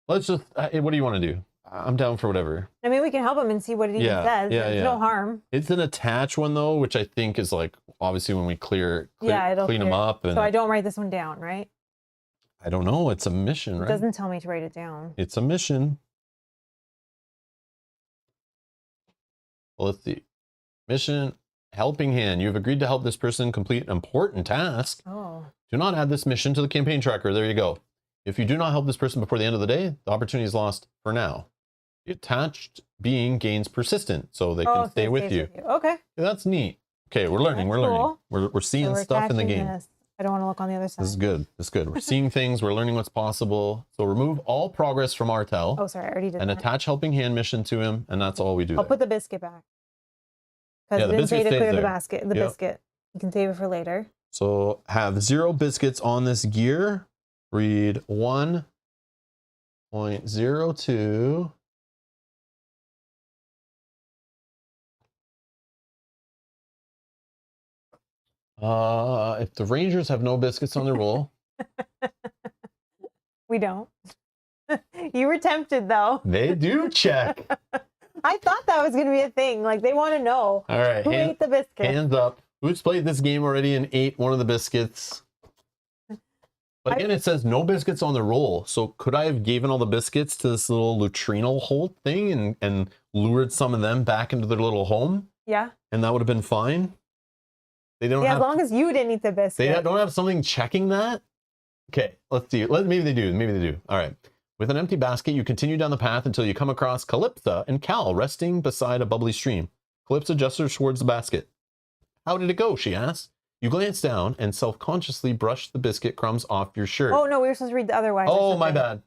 Let's just, what do you want to do? I'm down for whatever. I mean, we can help him and see what it even says. Yeah, There's no harm. It's an attach one, though, which I think is like, obviously when we clean them up. And so I don't write this one down, right? I don't know. It's a mission, right? It doesn't tell me to write it down. It's a mission. Well, let's see. Mission, helping hand. You've agreed to help this person complete an important task. Oh. Do not add this mission to the campaign tracker. There you go. If you do not help this person before the end of the day, the opportunity is lost for now. The attached being gains persistent, so they can stay with you. Okay. Yeah, that's neat. Okay, we're learning. We're learning. We're seeing stuff in the game. I don't want to look on the other side. This is good. This is good. We're seeing things. We're learning what's possible. So remove all progress from Artel. Oh, sorry. I already did and that. attach helping hand mission to him, and that's all we do. I'll put the biscuit back. Because it didn't say to clear the basket. The biscuit. You can save it for later. So have 0 biscuits on this gear. Read 1.02. If the Rangers have no biscuits on their roll. We don't. You were tempted, though. They do check. I thought that was going to be a thing. Like, they want to know. All right. Who ate the biscuit? Hands up. Who's played this game already and ate one of the biscuits? But again, it says no biscuits on the roll. So could I have given all the biscuits to this little Lutrino Holt thing and lured some of them back into their little home? Yeah. And that would have been fine? They don't have, as long as you didn't eat the biscuit. They don't have something checking that? Okay, let's see. Maybe they do. Maybe they do. All right. With an empty basket, you continue down the path until you come across Calypsa and Cal resting beside a bubbly stream. Calypsa gestures towards the basket. How did it go? She asks. You glance down and self-consciously brush the biscuit crumbs off your shirt. Oh, no, we were supposed to read the other one. Oh, my bad.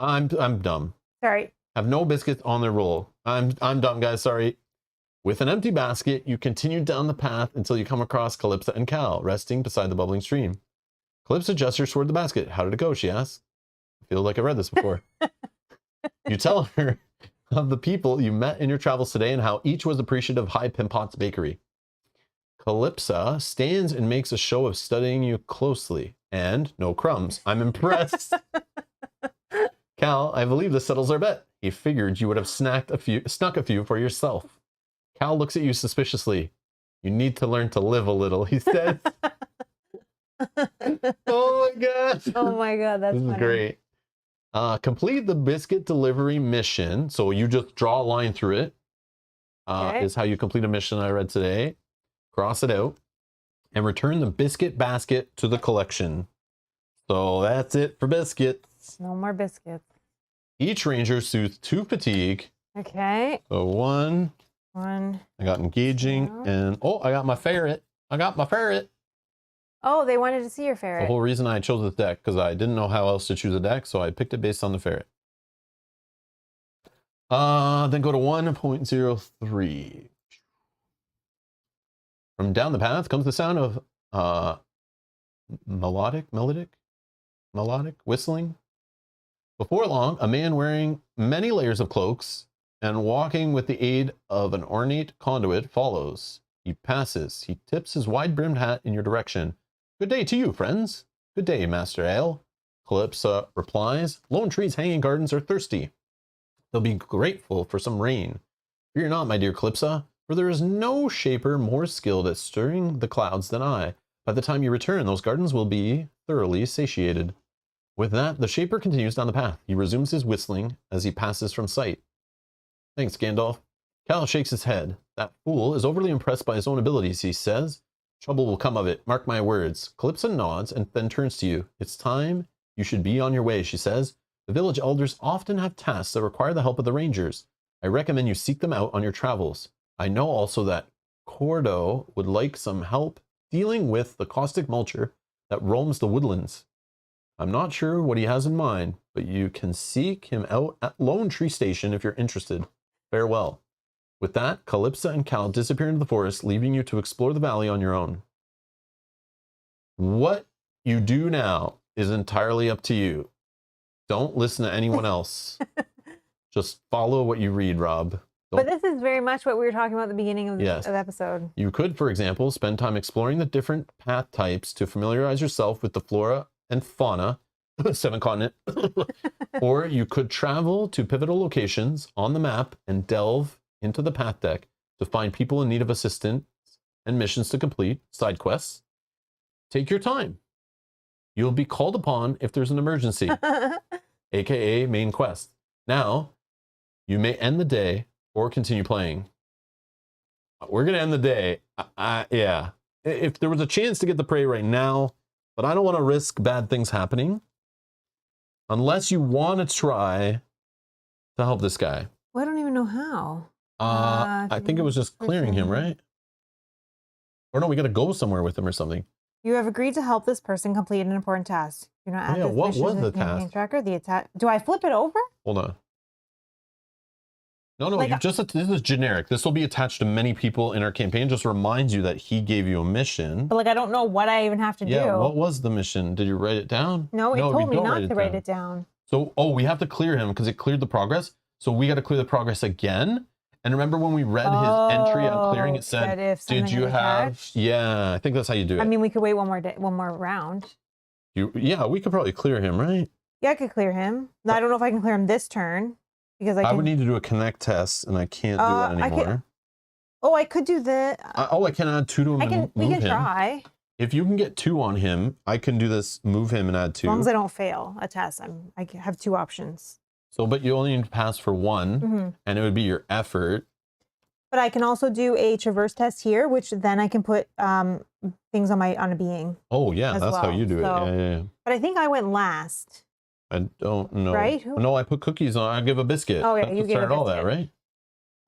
I'm dumb. Sorry. have no biscuits on their roll. I'm dumb, guys. Sorry. With an empty basket, you continue down the path until you come across Calypsa and Cal, resting beside the bubbling stream. Calypsa gestures toward the basket. How did it go? She asks. I feel like I've read this before. You tell her of the people you met in your travels today and how each was appreciative of High Pimpot's bakery. Calypsa stands and makes a show of studying you closely. And no crumbs. I'm impressed. Cal, I believe this settles our bet. He figured you would have snuck a few for yourself. Cal looks at you suspiciously. You need to learn to live a little, he says. Oh my god. Oh my god, that's this is great. Complete the biscuit delivery mission. So you just draw a line through it. Okay. Is how you complete a mission I read today. Cross it out. And return the biscuit basket to the collection. So that's it for biscuits. No more biscuits. Each ranger soothes 2 fatigue. Okay. So 1. I got engaging. 2. And oh, I got my ferret. Oh, they wanted to see your ferret. The whole reason I chose this deck, because I didn't know how else to choose a deck, so I picked it based on the ferret. Then go to 1.03. From down the path comes the sound of melodic whistling. Before long, a man wearing many layers of cloaks and walking with the aid of an ornate conduit follows. He passes. He tips his wide-brimmed hat in your direction. Good day to you, friends. Good day, Master Ale. Calypsa replies. Lone trees, hanging gardens are thirsty. They'll be grateful for some rain. Fear not, my dear Calypsa, for there is no shaper more skilled at stirring the clouds than I. By the time you return, those gardens will be thoroughly satiated. With that, the shaper continues down the path. He resumes his whistling as he passes from sight. Thanks, Gandalf. Cal shakes his head. That fool is overly impressed by his own abilities, he says. Trouble will come of it, mark my words. Calypsa nods and then turns to you. It's time you should be on your way, she says. The village elders often have tasks that require the help of the rangers. I recommend you seek them out on your travels. I know also that Cordo would like some help dealing with the caustic mulcher that roams the woodlands. I'm not sure what he has in mind, but you can seek him out at Lone Tree Station if you're interested. Farewell. With that, Calypsa and Cal disappear into the forest, leaving you to explore the valley on your own. What you do now is entirely up to you. Don't listen to anyone else. Just follow what you read, Rob. But this is very much what we were talking about at the beginning of the episode. You could, for example, spend time exploring the different path types to familiarize yourself with the flora and fauna, 7 continent. Or you could travel to pivotal locations on the map and delve into the path deck to find people in need of assistance and missions to complete, side quests. Take your time. You'll be called upon if there's an emergency, aka main quest. Now, you may end the day or continue playing. We're going to end the day. Yeah. If there was a chance to get the prey right now, but I don't want to risk bad things happening unless you want to try to help this guy. Well, I don't even know how. I think it was just clearing him, right? Or no, we got to go somewhere with him or something. You have agreed to help this person complete an important task. Do not add this what mission was to the campaign task? Tracker. The attack. Do I flip it over? Hold on. No, Like, this is generic. This will be attached to many people in our campaign. Just reminds you that he gave you a mission. But like, I don't know what I even have to do. Yeah, what was the mission? Did you write it down? No, it told me not to write it down. So, we have to clear him because it cleared the progress. So we got to clear the progress again. And remember when we read his entry on clearing, it said, did you have... Yeah, I think that's how you do it. I mean, we could wait one more round. Yeah, we could probably clear him, right? Yeah, I could clear him. I don't know if I can clear him this turn. Because I would need to do a connect test, and I can't do that anymore. I could do the... I can add 2 to him and move him. We can try. If you can get 2 on him, I can do this, move him and add 2. As long as I don't fail a test, I have 2 options. So, but you only need to pass for 1, and it would be your effort. But I can also do a traverse test here, which then I can put things on a being. Oh, yeah, that's how you do it. Yeah. But I think I went last. I don't know. Right? No, I put cookies on. I give a biscuit. Oh, yeah, that's you gave a biscuit. all that, right?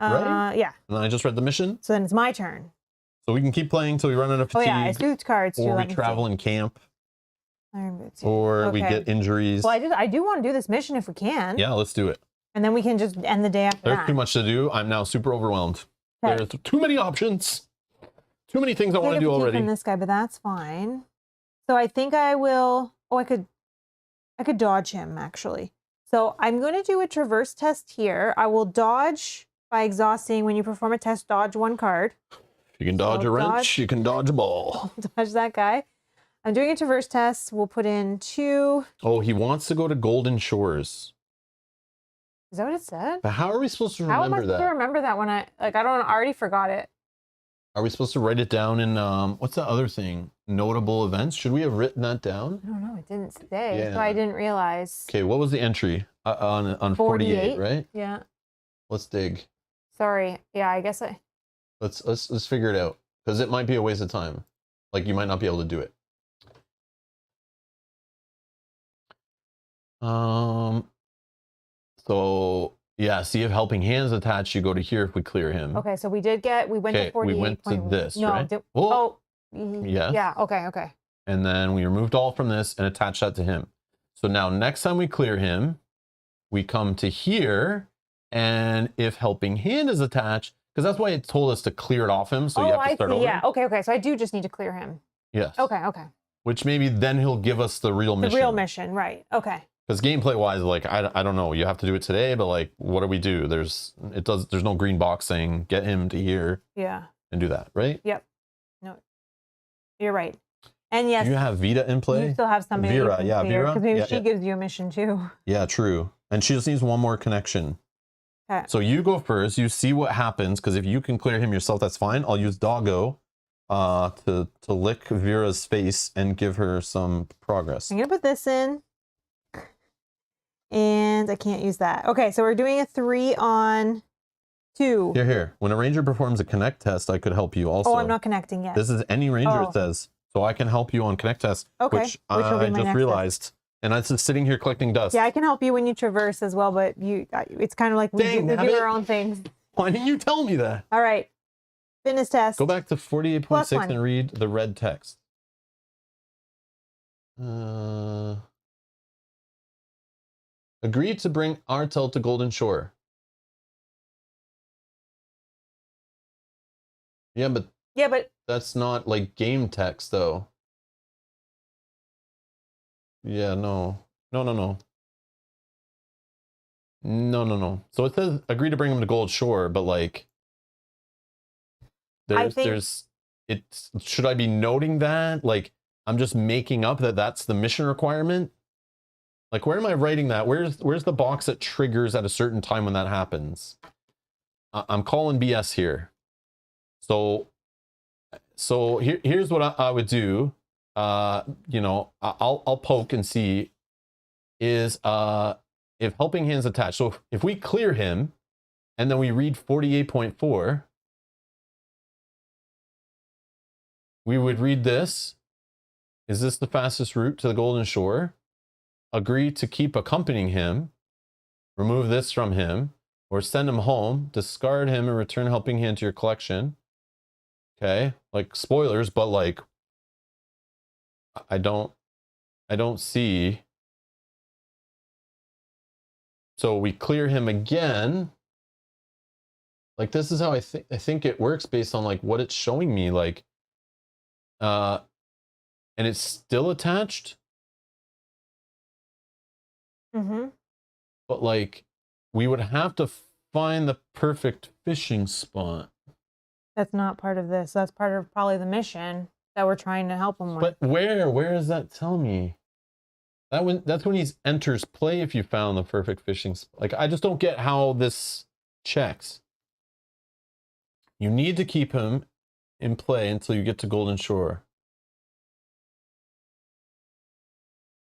Right? Yeah. And then I just read the mission. So then it's my turn. So we can keep playing until we run out of fatigue. Oh, yeah, I do cards too. Or we travel in camp. Or we get injuries. Well, I do want to do this mission if we can. Yeah, let's do it. And then we can just end the day after There's that. too much to do. I'm now super overwhelmed. Okay. There's too many options. Too many things I want to do already. From this guy, but that's fine. So I think I will. Oh, I could dodge him actually. So I'm going to do a traverse test here. I will dodge by exhausting. When you perform a test, dodge one card. If you can dodge a wrench, you can dodge a ball. Dodge that guy. I'm doing a traverse test. We'll put in 2. Oh, he wants to go to Golden Shores. Is that what it said? But how are we supposed to remember that? How am I supposed to remember that when I already forgot it. Are we supposed to write it down in, what's that other thing? Notable events? Should we have written that down? I don't know. It didn't say, so I didn't realize. Okay, what was the entry? On 48, right? Yeah. Let's dig. Sorry. Yeah, I guess Let's figure it out. Because it might be a waste of time. Like, you might not be able to do it. So yeah, see if Helping Hands attached, you go to here if we clear him. Okay, so we went to 48. We went to this, no, right? Yes. Yeah, okay. And then we removed all from this and attached that to him. So now next time we clear him, we come to here, and if Helping Hand is attached, because that's why it told us to clear it off him, so you have to start over. Yeah, okay, so I do just need to clear him. Yes. Okay. Which maybe then he'll give us the real mission. The real mission, right, okay. Because gameplay wise, like I don't know, you have to do it today, but like what do we do? There's no green box saying get him to here. Yeah. And do that, right? Yep. No. You're right. And yes. Do you have Vita in play? You still have somebody. Vera, yeah, Vera. Because maybe she gives you a mission too. Yeah, true. And she just needs one more connection. Okay. So you go first, you see what happens, because if you can clear him yourself, that's fine. I'll use Doggo to lick Vera's face and give her some progress. I'm gonna put this in. And I can't use that. Okay, so we're doing a 3 on 2. Here. When a ranger performs a connect test, I could help you also. Oh, I'm not connecting yet. This is any ranger, it says. So I can help you on connect test, which I just realized. And I'm just sitting here collecting dust. Yeah, I can help you when you traverse as well, but it's kind of like we do our own things. Why didn't you tell me that? All right. Fitness test. Go back to 48.6 and read the red text. Agreed to bring Artel to Golden Shore. Yeah, but that's not like game text though. Yeah, no. No. So it says agree to bring him to Gold Shore, but like should I be noting that? Like I'm just making up that that's the mission requirement? Like, where am I writing that? Where's the box that triggers at a certain time when that happens? I'm calling BS here. So here's what I would do. I'll poke and see is if Helping Hands attached. So if we clear him and then we read 48.4, we would read this. Is this the fastest route to the Golden Shore? Agree to keep accompanying him, remove this from him, or send him home, discard him and return Helping Hand to your collection. Okay, like spoilers, but like I don't see. So we clear him again. Like this is how I think it works based on like what it's showing me, like and it's still attached. Mm-hmm. But like, we would have to find the perfect fishing spot. That's not part of this. That's part of probably the mission that we're trying to help him with. But where does that tell me? That's when he enters play if you found the perfect fishing spot. Like, I just don't get how this checks. You need to keep him in play until you get to Golden Shore.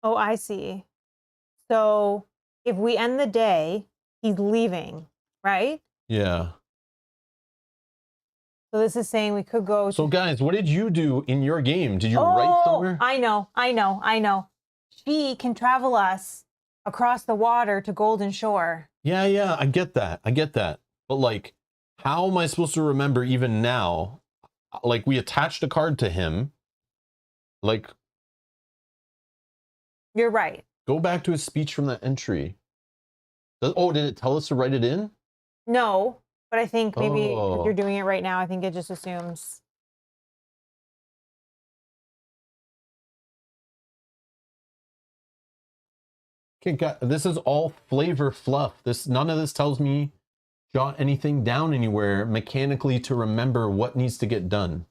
Oh, I see. So if we end the day, he's leaving, right? Yeah. So this is saying we could go. So guys, what did you do in your game? Did you write somewhere? I know. She can travel us across the water to Golden Shore. Yeah, I get that. But like, how am I supposed to remember even now? Like, we attached a card to him. Like, you're right. go back to his speech from that entry. Oh, did it tell us to write it in? No, but I think maybe because you're Oh. doing it right now, I think it just assumes. Okay, this is all flavor fluff. None of this tells me jot anything down anywhere mechanically to remember what needs to get done.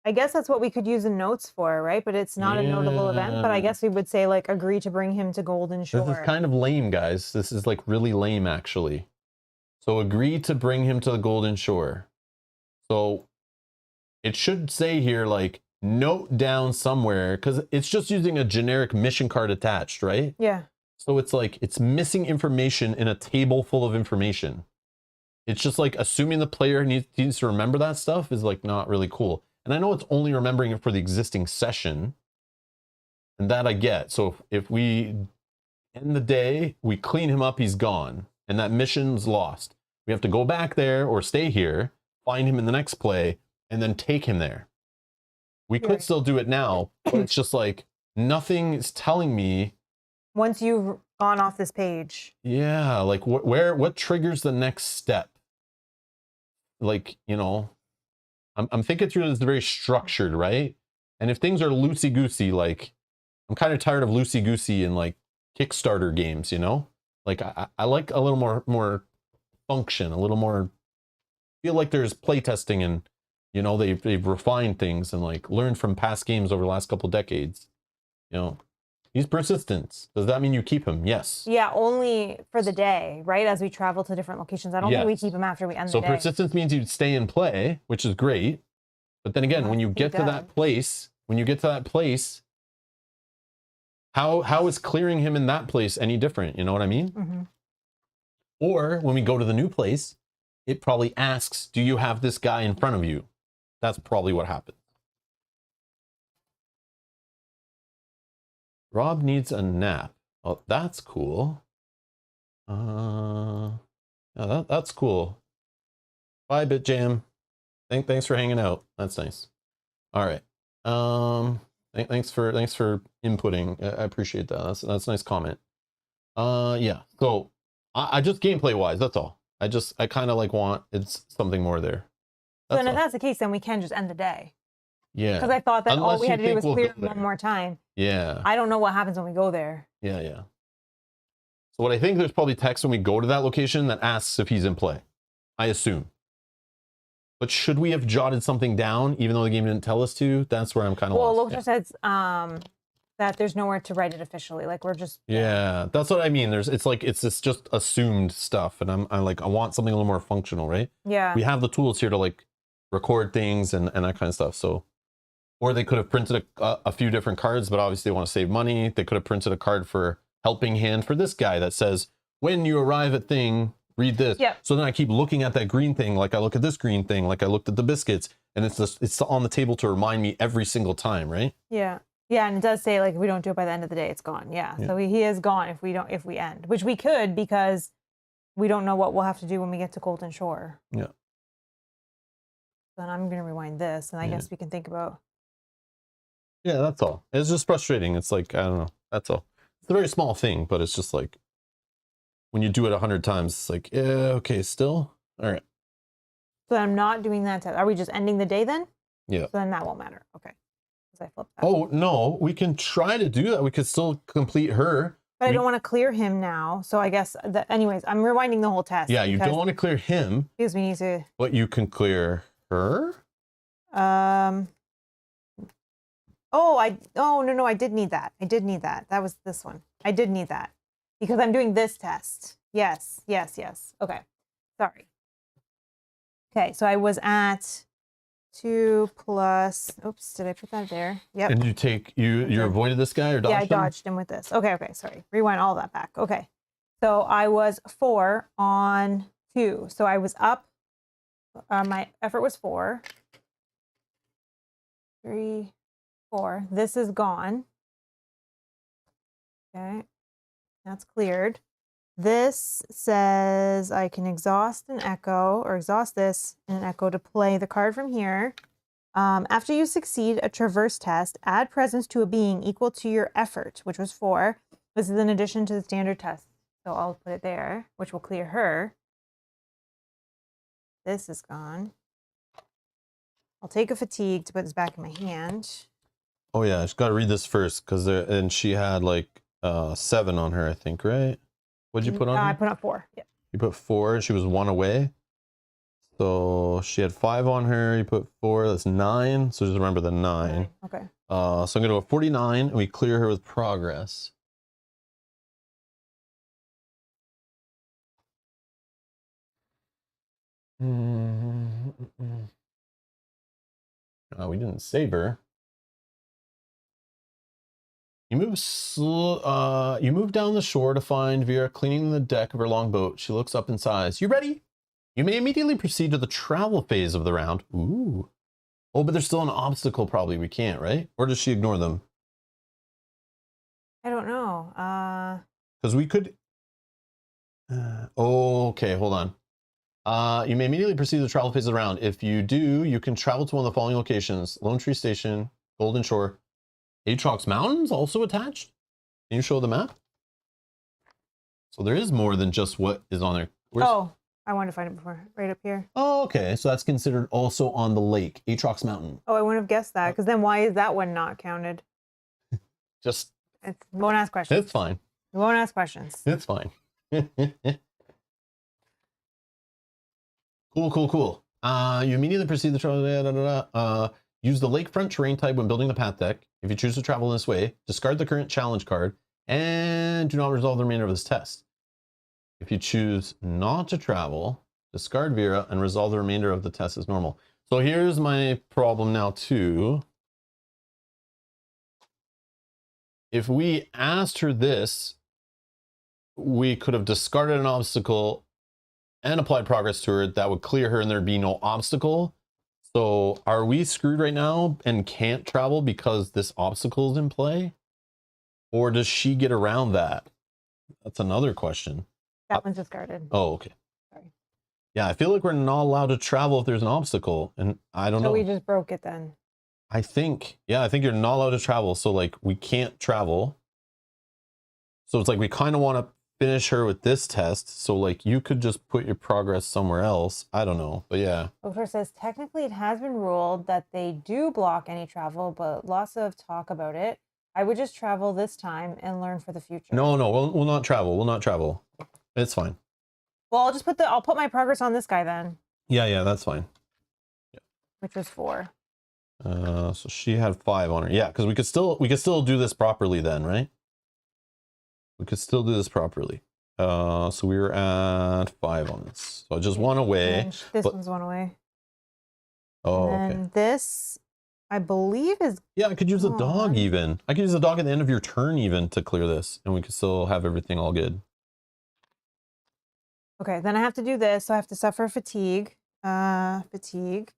I guess that's what we could use in notes for, right? But it's not a notable event. But I guess we would say like agree to bring him to Golden Shore. This is kind of lame, guys. This is like really lame, actually. So agree to bring him to the Golden Shore. So it should say here like note down somewhere, because it's just using a generic mission card attached, right? Yeah. So it's like it's missing information in a table full of information. It's just like assuming the player needs to remember that stuff is like not really cool. And I know it's only remembering it for the existing session, and that I get. So if we end the day, we clean him up, he's gone, and that mission's lost. We have to go back there or stay here, find him in the next play, and then take him there. We could still do it now, but it's just like nothing is telling me. Once you've gone off this page. Yeah, like what triggers the next step? Like, you know, I'm thinking through this very structured, right? And if things are loosey-goosey, like I'm kind of tired of loosey-goosey in like Kickstarter games, you know? Like I like a little more function, a little more feel like there's playtesting and, you know, they've refined things and like learned from past games over the last couple decades. You know, he's persistent. Does that mean you keep him? Yes. Yeah, only for the day, right? As we travel to different locations. I don't think we keep him after we end the day. So persistence means you stay and play, which is great. But then again, when you get to that place, how is clearing him in that place any different? You know what I mean? Mm-hmm. Or when we go to the new place, it probably asks, do you have this guy in front of you? That's probably what happened. Rob needs a nap. Oh, that's cool. Yeah, that's cool. Bye, BitJam. Thanks for hanging out. That's nice. All right. Thanks for inputting. I appreciate that. That's a nice comment. Yeah. So I just gameplay wise, that's all. I kind of like want it's something more there. So if that's the case, then we can just end the day. Yeah. Because I thought that all we had to do was clear one more time. Yeah. I don't know what happens when we go there. Yeah. So what I think there's probably text when we go to that location that asks if he's in play. I assume. But should we have jotted something down, even though the game didn't tell us to? That's where I'm kind of lost. Well, Lothar says that there's nowhere to write it officially. Like we're just. Yeah, that's what I mean. It's just assumed stuff, and I'm like I want something a little more functional, right? Yeah. We have the tools here to like record things and that kind of stuff. So, or they could have printed a few different cards, but obviously they want to save money. They could have printed a card for helping hand for this guy that says when you arrive at thing. Read this. Yep. So then I keep looking at that green thing, like I look at this green thing, like I looked at the biscuits, and it's on the table to remind me every single time, right? Yeah. Yeah, and it does say like if we don't do it by the end of the day, it's gone. Yeah. So he is gone if we end, which we could because we don't know what we'll have to do when we get to Golden Shore. Yeah. Then I'm gonna rewind this, and I guess we can think about. Yeah, that's all. It's just frustrating. It's like I don't know. That's all. It's a very small thing, but it's just like. When you do it 100 times, it's like, yeah, okay, still? All right. So I'm not doing that. Are we just ending the day then? Yeah. So then that won't matter. Okay. Because I flipped that. Oh, no, we can try to do that. We could still complete her. But I don't want to clear him now. So I guess, anyways, I'm rewinding the whole test. Yeah, you don't want to clear him. Because we need to. But you can clear her? Oh, no, I did need that. That was this one. I did need that. Because I'm doing this test. Yes. Okay. Sorry. Okay, so I was at 2 plus. Oops, did I put that there? Yep. And you avoided this guy or dodged him? Yeah, I dodged him with this. Okay, sorry. Rewind all that back. Okay. So I was 4 on 2. So I was up. My effort was 4. 3, 4. This is gone. Okay. That's cleared. This says I can exhaust this in an echo to play the card from here. After you succeed a traverse test, add presence to a being equal to your effort, which was 4. This is in addition to the standard test. So I'll put it there, which will clear her. This is gone. I'll take a fatigue to put this back in my hand. Oh yeah, I just gotta read this first because and she had like 7 on her, I think, right? What'd you put on her? I put on 4. Yeah. You put 4 and she was 1 away. So she had 5 on her, you put 4, that's 9. So just remember the 9. Okay. So I'm gonna go 49 and we clear her with progress. We didn't save her. You move down the shore to find Vera cleaning the deck of her longboat. She looks up and sighs. You ready? You may immediately proceed to the travel phase of the round. Ooh. Oh, but there's still an obstacle probably. We can't, right? Or does she ignore them? I don't know. Because we could... okay, hold on. You may immediately proceed to the travel phase of the round. If you do, you can travel to one of the following locations. Lone Tree Station, Golden Shore. Aatrox Mountains also attached? Can you show the map? So there is more than just what is on there. Oh, I wanted to find it before. Right up here. Oh, okay. So that's considered also on the lake, Aatrox Mountain. Oh, I wouldn't have guessed that, because then why is that one not counted? Won't ask questions. It's fine. We won't ask questions. It's fine. Cool. You immediately proceed to travel. Use the lakefront terrain type when building the path deck. If you choose to travel this way, discard the current challenge card and do not resolve the remainder of this test. If you choose not to travel, discard Vera and resolve the remainder of the test as normal. So here's my problem now too. If we asked her this, we could have discarded an obstacle and applied progress to her. That would clear her and there'd be no obstacle. So are we screwed right now and can't travel because this obstacle is in play? Or does she get around that? That's another question. That one's discarded. Oh, okay. Sorry. Yeah, I feel like we're not allowed to travel if there's an obstacle, and I don't know. So we just broke it then. I think you're not allowed to travel. So like we can't travel. So it's like we kind of want to finish her with this test. So like you could just put your progress somewhere else. I don't know, but yeah. Ofer says technically it has been ruled that they do block any travel, but lots of talk about it. I would just travel this time and learn for the future. No, we'll not travel. We'll not travel. It's fine. Well, I'll put my progress on this guy then. Yeah, that's fine. Yeah. Which was 4. So she had 5 on her. Yeah, because we could still do this properly then, right? We could still do this properly. So we were at 5 on this. So just 1 away. This one's 1 away. Oh, and okay. This, I believe, is... Yeah, I could use a dog even. I could use a dog at the end of your turn even to clear this. And we could still have everything all good. Okay, then I have to do this. So I have to suffer fatigue. Fatigue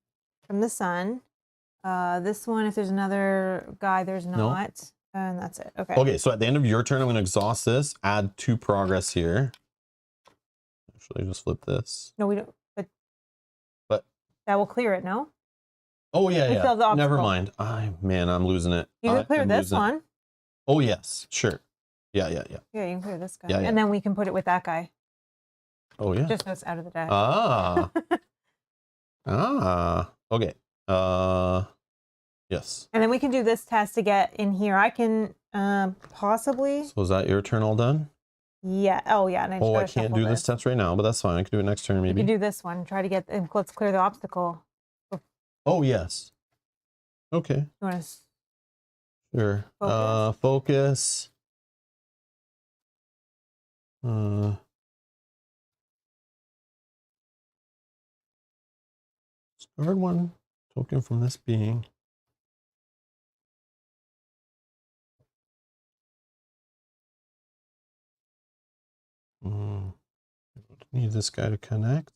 from the sun. This one, if there's another guy, there's not. No. And that's it. Okay. Okay, so at the end of your turn, I'm going to exhaust this, add 2 progress here. Actually, just flip this. No, we don't. But that will clear it, no? Oh, yeah. Never mind. Man, I'm losing it. You can clear this one. Oh, yes. Sure. Yeah. Yeah, you can clear this guy. Yeah. And then we can put it with that guy. Oh, yeah. Just so it's out of the deck. Okay. Yes. And then we can do this test to get in here. I can possibly. So is that your turn all done? Yeah. Oh, yeah. And I can't do this test right now, but that's fine. I can do it next turn maybe. You can do this one. Try to get. Let's clear the obstacle. Oh, yes. Okay. You want to? Sure. Focus. Discard 1 token from this being. Need this guy to connect.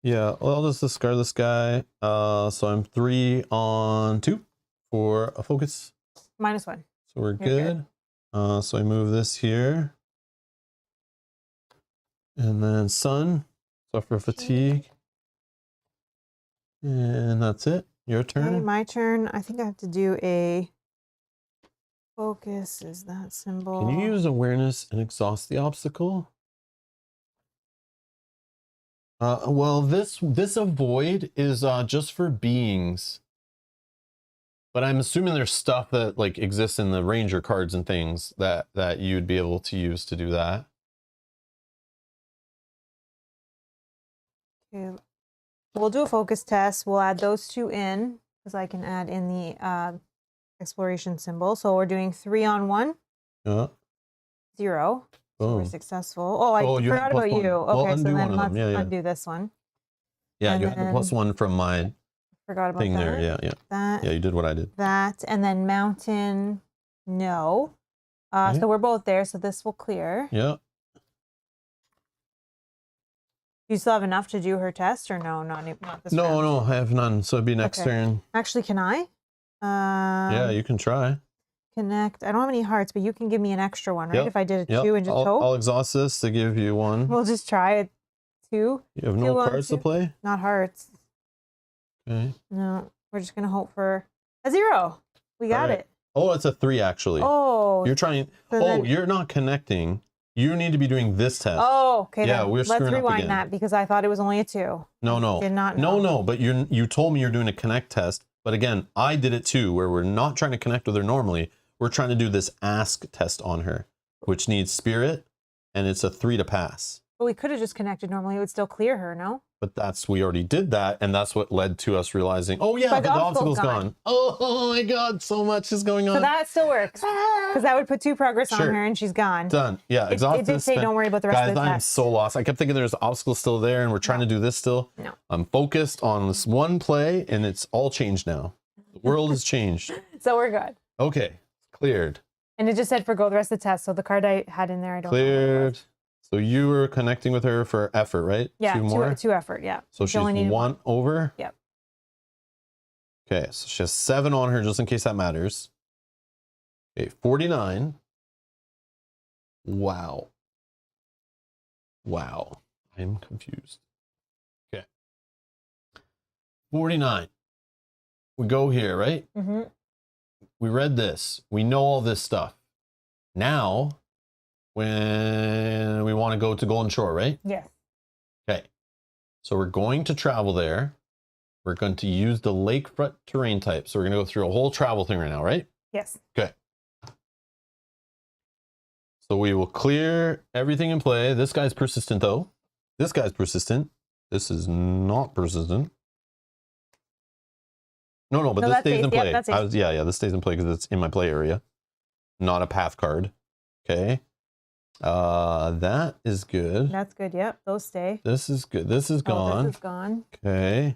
Yeah, well, I'll just discard this guy. So I'm 3 on 2 for a focus. -1. So we're good. So I move this here. And then sun, suffer fatigue. And that's it. Your turn. Okay, my turn. I think I have to do a focus is that symbol? Can you use awareness and exhaust the obstacle? Well, this avoid is just for beings. But I'm assuming there's stuff that like exists in the ranger cards and things that you'd be able to use to do that. Okay. We'll do a focus test. We'll add those two in because I can add in the exploration symbol. So we're doing 3 on 1. 0. So we're successful. Oh, I forgot about you. Okay, so then let's undo this one. Yeah, you had the +1 from my forgot about thing that. there. Yeah. That. Yeah, you did what I did. That, and then mountain, no. So we're both there, so this will clear. Yeah. Do you still have enough to do her test, or no? Not this No, round? no, I have none. So it'd be next turn. Actually, can I? Yeah, you can try. Connect. I don't have any hearts, but you can give me an extra one, right? Yep. If I did a 2 and just hope. I'll exhaust this to give you 1. We'll just try it. 2. You have no cards to play? Not hearts. Okay. No, we're just gonna hope for a 0. We got it. Oh, it's a 3 actually. Oh. You're trying. So you're not connecting. You need to be doing this test. Oh, okay. Yeah, we're screwing up again. Let's rewind that because I thought it was only a 2. No. Did not know. No. But you told me you're doing a connect test. But again, I did it too, where we're not trying to connect with her normally. We're trying to do this ask test on her, which needs spirit, and it's a 3 to pass. But we could have just connected normally. It would still clear her, no? But we already did that, and that's what led to us realizing, oh yeah, but the obstacle's gone. Oh my God, so much is going on. So that still works. Because that would put 2 progress on her and she's gone. Done. Yeah, exhausted. It did say don't worry about the rest of the test. I'm so lost. I kept thinking there's obstacles still there and we're trying to do this still. No. I'm focused on this one play and it's all changed now. The world has changed. So we're good. Okay, cleared. And it just said forgo the rest of the test. So the card I had in there, I don't know. Cleared. So you were connecting with her for effort, right? Yeah, 2 more? 2 effort, yeah. So she's 1 over? Yep. Okay, so she has 7 on her just in case that matters. Okay, 49. Wow. I'm confused. Okay. 49. We go here, right? Mm-hmm. We read this. We know all this stuff. Now, when we want to go to Golden Shore, right? Yes. Okay. So we're going to travel there. We're going to use the lakefront terrain type. So we're going to go through a whole travel thing right now, right? Yes. Okay. So we will clear everything in play. This guy's persistent, though. This guy's persistent. This is not persistent. No, but this stays in play. Yeah, this stays in play because it's in my play area. Not a path card. Okay. That is good. That's good. Yep, those stay. This is good. This is gone. This is gone. Okay.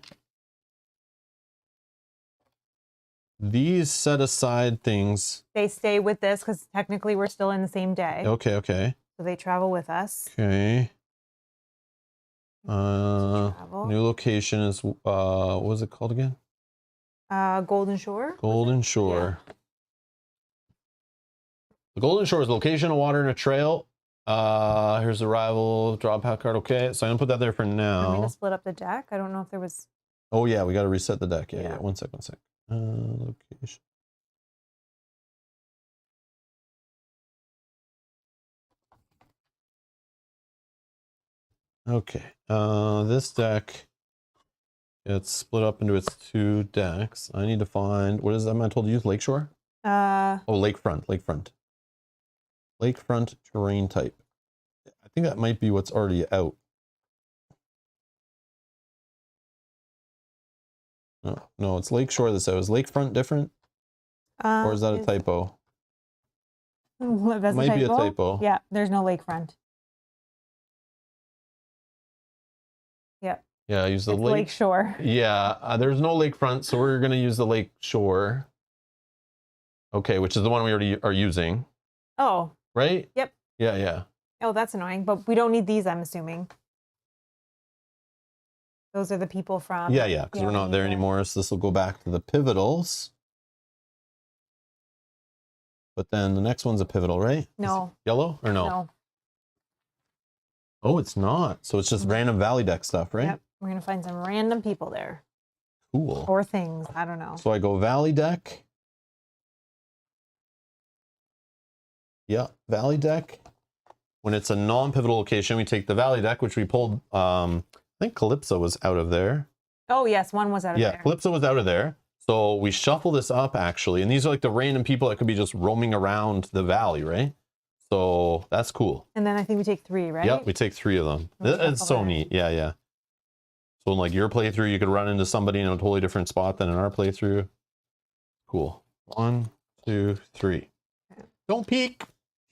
These set aside things. They stay with this because technically we're still in the same day. Okay. So they travel with us. Okay. New location is what was it called again? Golden Shore. Golden Shore. Yeah. The Golden Shore is location, a water, and a trail. Here's the rival, draw a path card. Okay, so I'm gonna put that there for now. I'm gonna split up the deck. I don't know if there was. Oh yeah, we got to reset the deck. Yeah. 1 sec. Location. Okay. This deck gets split up into its 2 decks. I need to find what is that? Am I told to use Lakeshore? Oh, lakefront. Lakefront terrain type. I think that might be what's already out. No, it's Lakeshore that's out. Is Lakefront different? Or is that a typo? That's might be a typo. Yeah, there's no lakefront. Yeah. Yeah, I use the Lakeshore. Yeah, there's no lakefront, so we're gonna use the Lakeshore. Okay, which is the one we already are using. Oh. Right? Yep. Yeah. Oh, that's annoying, but we don't need these, I'm assuming. Those are the people from... Yeah, because we're not there anymore, so this will go back to the pivotals. But then the next one's a pivotal, right? No. Yellow or no? No. Oh, it's not. So it's just random Valley deck stuff, right? Yep. We're going to find some random people there. Cool. Or things. I don't know. So I go Valley deck. Yeah, Valley deck. When it's a non-pivotal location, we take the Valley deck, which we pulled. I think Calypso was out of there. Oh, yes, one was out of there. Yeah, Calypso was out of there. So we shuffle this up, actually. And these are like the random people that could be just roaming around the valley, right? So that's cool. And then I think we take 3, right? Yep, we take 3 of them. It's so neat. Yeah, yeah. So in like your playthrough, you could run into somebody in a totally different spot than in our playthrough. Cool. 1, 2, 3. Okay. Don't peek.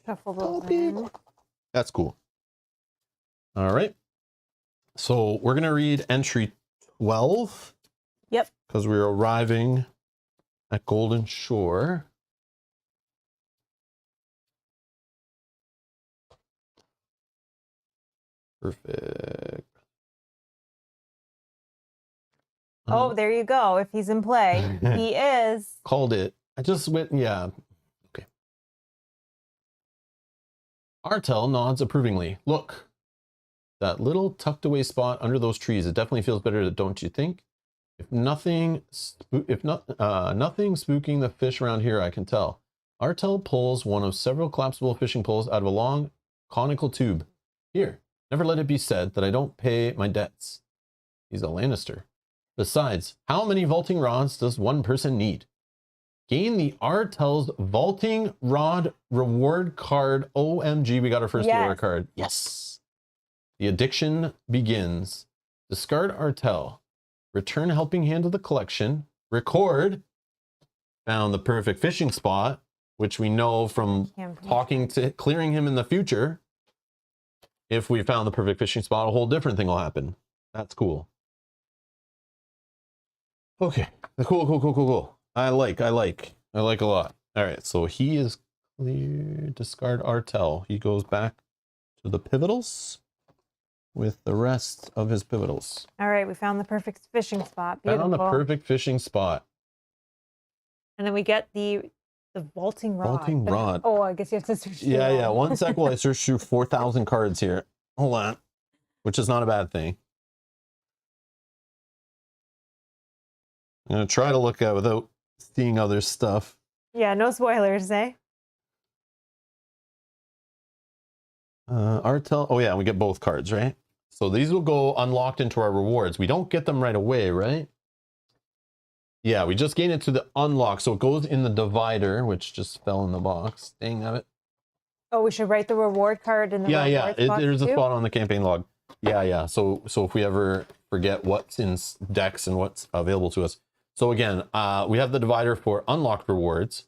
Shuffle those in. That's cool. All right. So we're going to read entry 12. Yep. Because we're arriving at Golden Shore. Perfect. Oh, there you go. If he's in play, he is. Called it. I just went, yeah. Okay. Artel nods approvingly. Look, that little tucked away spot under those trees. It definitely feels better, don't you think? If nothing, nothing spooking the fish around here, I can tell. Artel pulls one of several collapsible fishing poles out of a long conical tube. Here, never let it be said that I don't pay my debts. He's a Lannister. Besides, how many vaulting rods does one person need? Gain the Artel's vaulting rod reward card. OMG, we got our first reward card. Yes. The addiction begins. Discard Artel. Return helping hand to the collection. Record. Found the perfect fishing spot, which we know from talking to clearing him in the future. If we found the perfect fishing spot, a whole different thing will happen. That's cool. Okay. Cool. I like a lot. All right. So he is clear. Discard Artel. He goes back to the pivotals with the rest of his pivotals. All right, we found the perfect fishing spot. Beautiful. Found the perfect fishing spot. And then we get the vaulting rod. Vaulting rod. Oh, I guess you have to search. Yeah. 1 sec while I search through 4,000 cards here. Hold on. Which is not a bad thing. I'm going to try to look at without seeing other stuff. Yeah, no spoilers, eh? Artel. Oh, yeah, we get both cards, right? So these will go unlocked into our rewards. We don't get them right away, right? Yeah, we just gain it to the unlock. So it goes in the divider, which just fell in the box. Dang it. Oh, we should write the reward card in the there's a spot on the campaign log. Yeah. So if we ever forget what's in decks and what's available to us. So again, we have the divider for unlocked rewards.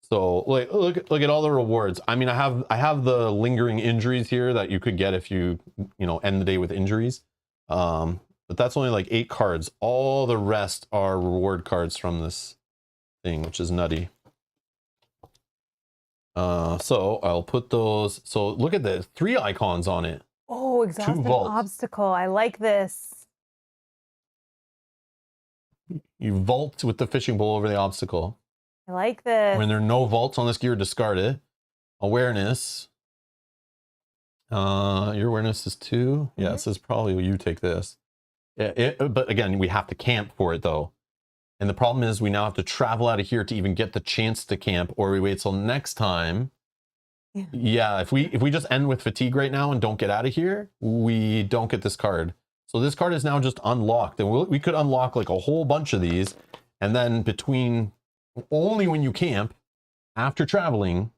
So look at all the rewards. I mean, I have the lingering injuries here that you could get if you end the day with injuries. But that's only like 8 cards. All the rest are reward cards from this thing, which is nutty. So I'll put those. So look at the 3 icons on it. Oh, exhausting obstacle. I like this. You vault with the fishing pole over the obstacle. I like this. When there are no vaults on this gear, discard it. Awareness. Your awareness is 2. Yeah, it says probably you take this. But again, we have to camp for it though. And the problem is we now have to travel out of here to even get the chance to camp, or we wait till next time. Yeah, if we just end with fatigue right now and don't get out of here, we don't get this card. So this card is now just unlocked, and we could unlock like a whole bunch of these, and then between only when you camp after traveling,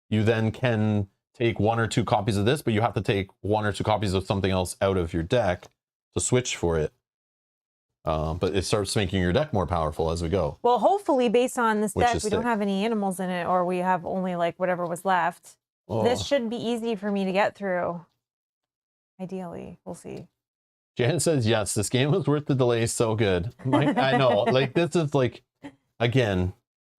you then can take 1 or 2 copies of this, but you have to take 1 or 2 copies of something else out of your deck to switch for it. But it starts making your deck more powerful as we go. Well, hopefully based on this deck, we don't have any animals in it, or we have only like whatever was left. Oh. This should be easy for me to get through. Ideally, we'll see. Janet says, yes, this game was worth the delay. So good. I know, like this is like, again,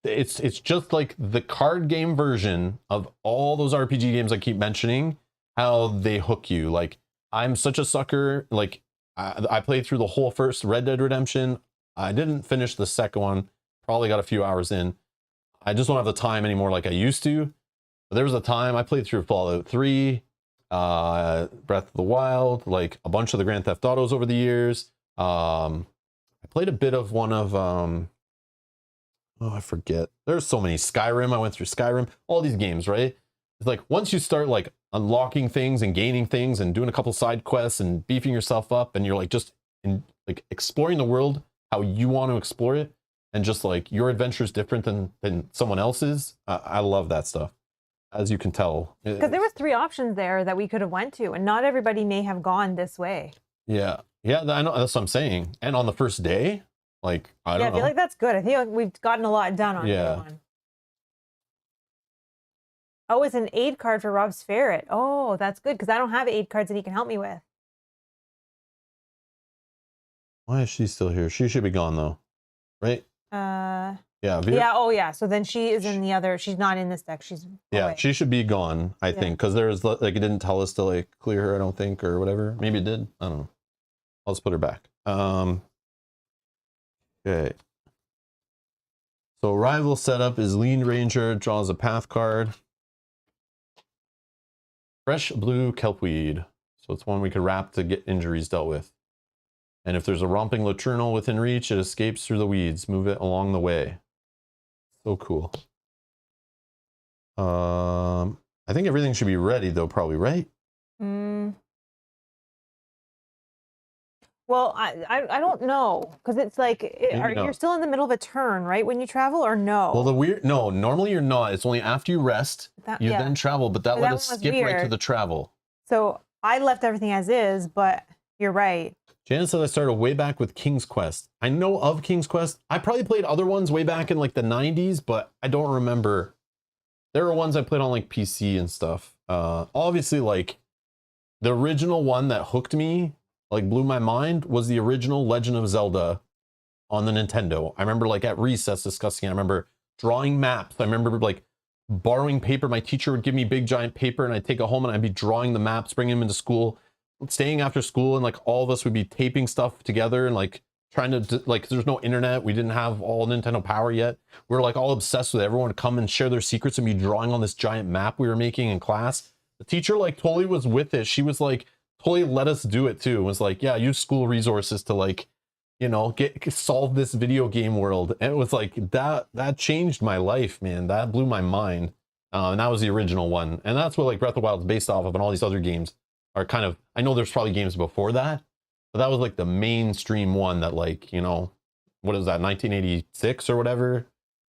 it's just like the card game version of all those RPG games I keep mentioning, how they hook you. Like, I'm such a sucker. Like, I played through the whole first Red Dead Redemption. I didn't finish the second one. Probably got a few hours in. I just don't have the time anymore like I used to. But there was a time I played through Fallout 3, Breath of the Wild, like a bunch of the Grand Theft Autos over the years. I played a bit of one of, oh, I forget. There's so many. Skyrim. I went through Skyrim. All these games, right? It's like once you start like unlocking things and gaining things and doing a couple side quests and beefing yourself up, and you're like just like exploring the world how you want to explore it, and just like your adventure is different than someone else's. I love that stuff, as you can tell. Because there was 3 options there that we could have went to, and not everybody may have gone this way. Yeah, I know, that's what I'm saying. And on the first day, like I don't know. I feel like that's good. I feel like we've gotten a lot done on day 1. Oh, it's an aid card for Rob's ferret. Oh, that's good, because I don't have aid cards that he can help me with. Why is she still here? She should be gone though, right? Yeah. Yeah. Oh, yeah. So then she is in the other. She's not in this deck. She's away. She should be gone. I think because there's like it didn't tell us to like clear her. I don't think, or whatever. Maybe it did. I don't know. I'll just put her back. Okay. So rival setup is Lean Ranger draws a path card. Fresh blue kelpweed. So it's one we could wrap to get injuries dealt with. And if there's a romping laternal within reach, it escapes through the weeds. Move it along the way. So cool. I think everything should be ready though, probably, right? Well, I don't know, because it's like you're still in the middle of a turn, right, when you travel, or no? Well, no, normally you're not. It's only after you rest, you then travel, but that let us skip right to the travel. So I left everything as is, but you're right. Janice said I started way back with King's Quest. I know of King's Quest. I probably played other ones way back in like the 90s, but I don't remember. There are ones I played on like PC and stuff. Obviously, like the original one that hooked me, like blew my mind, was the original Legend of Zelda on the Nintendo. I remember like at recess discussing it. I remember drawing maps. I remember like borrowing paper. My teacher would give me big giant paper and I'd take it home and I'd be drawing the maps, bringing them into school, staying after school, and like all of us would be taping stuff together and like trying to, like, there's no internet. We didn't have all Nintendo Power yet. We were like all obsessed with everyone to come and share their secrets and be drawing on this giant map we were making in class. The teacher like totally was with it. She was like, totally let us do it too. It was like, yeah, use school resources to like, you know, solve this video game world. And it was like, that changed my life, man. That blew my mind. And that was the original one. And that's what like Breath of the Wild is based off of, and all these other games are kind of, I know there's probably games before that, but that was like the mainstream one that like, you know, what is that, 1986 or whatever?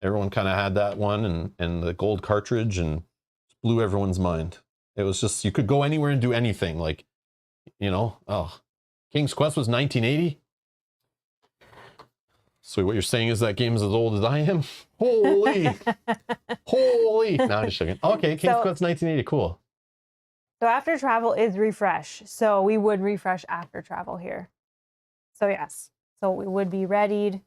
Everyone kind of had that one and the gold cartridge, and blew everyone's mind. It was just, you could go anywhere and do anything. Like, you know, King's Quest was 1980. So what you're saying is that game is as old as I am? Holy, holy. No, I'm just joking. Okay, King's Quest 1980, cool. So after travel is refresh. So we would refresh after travel here. So yes, so we would be readied.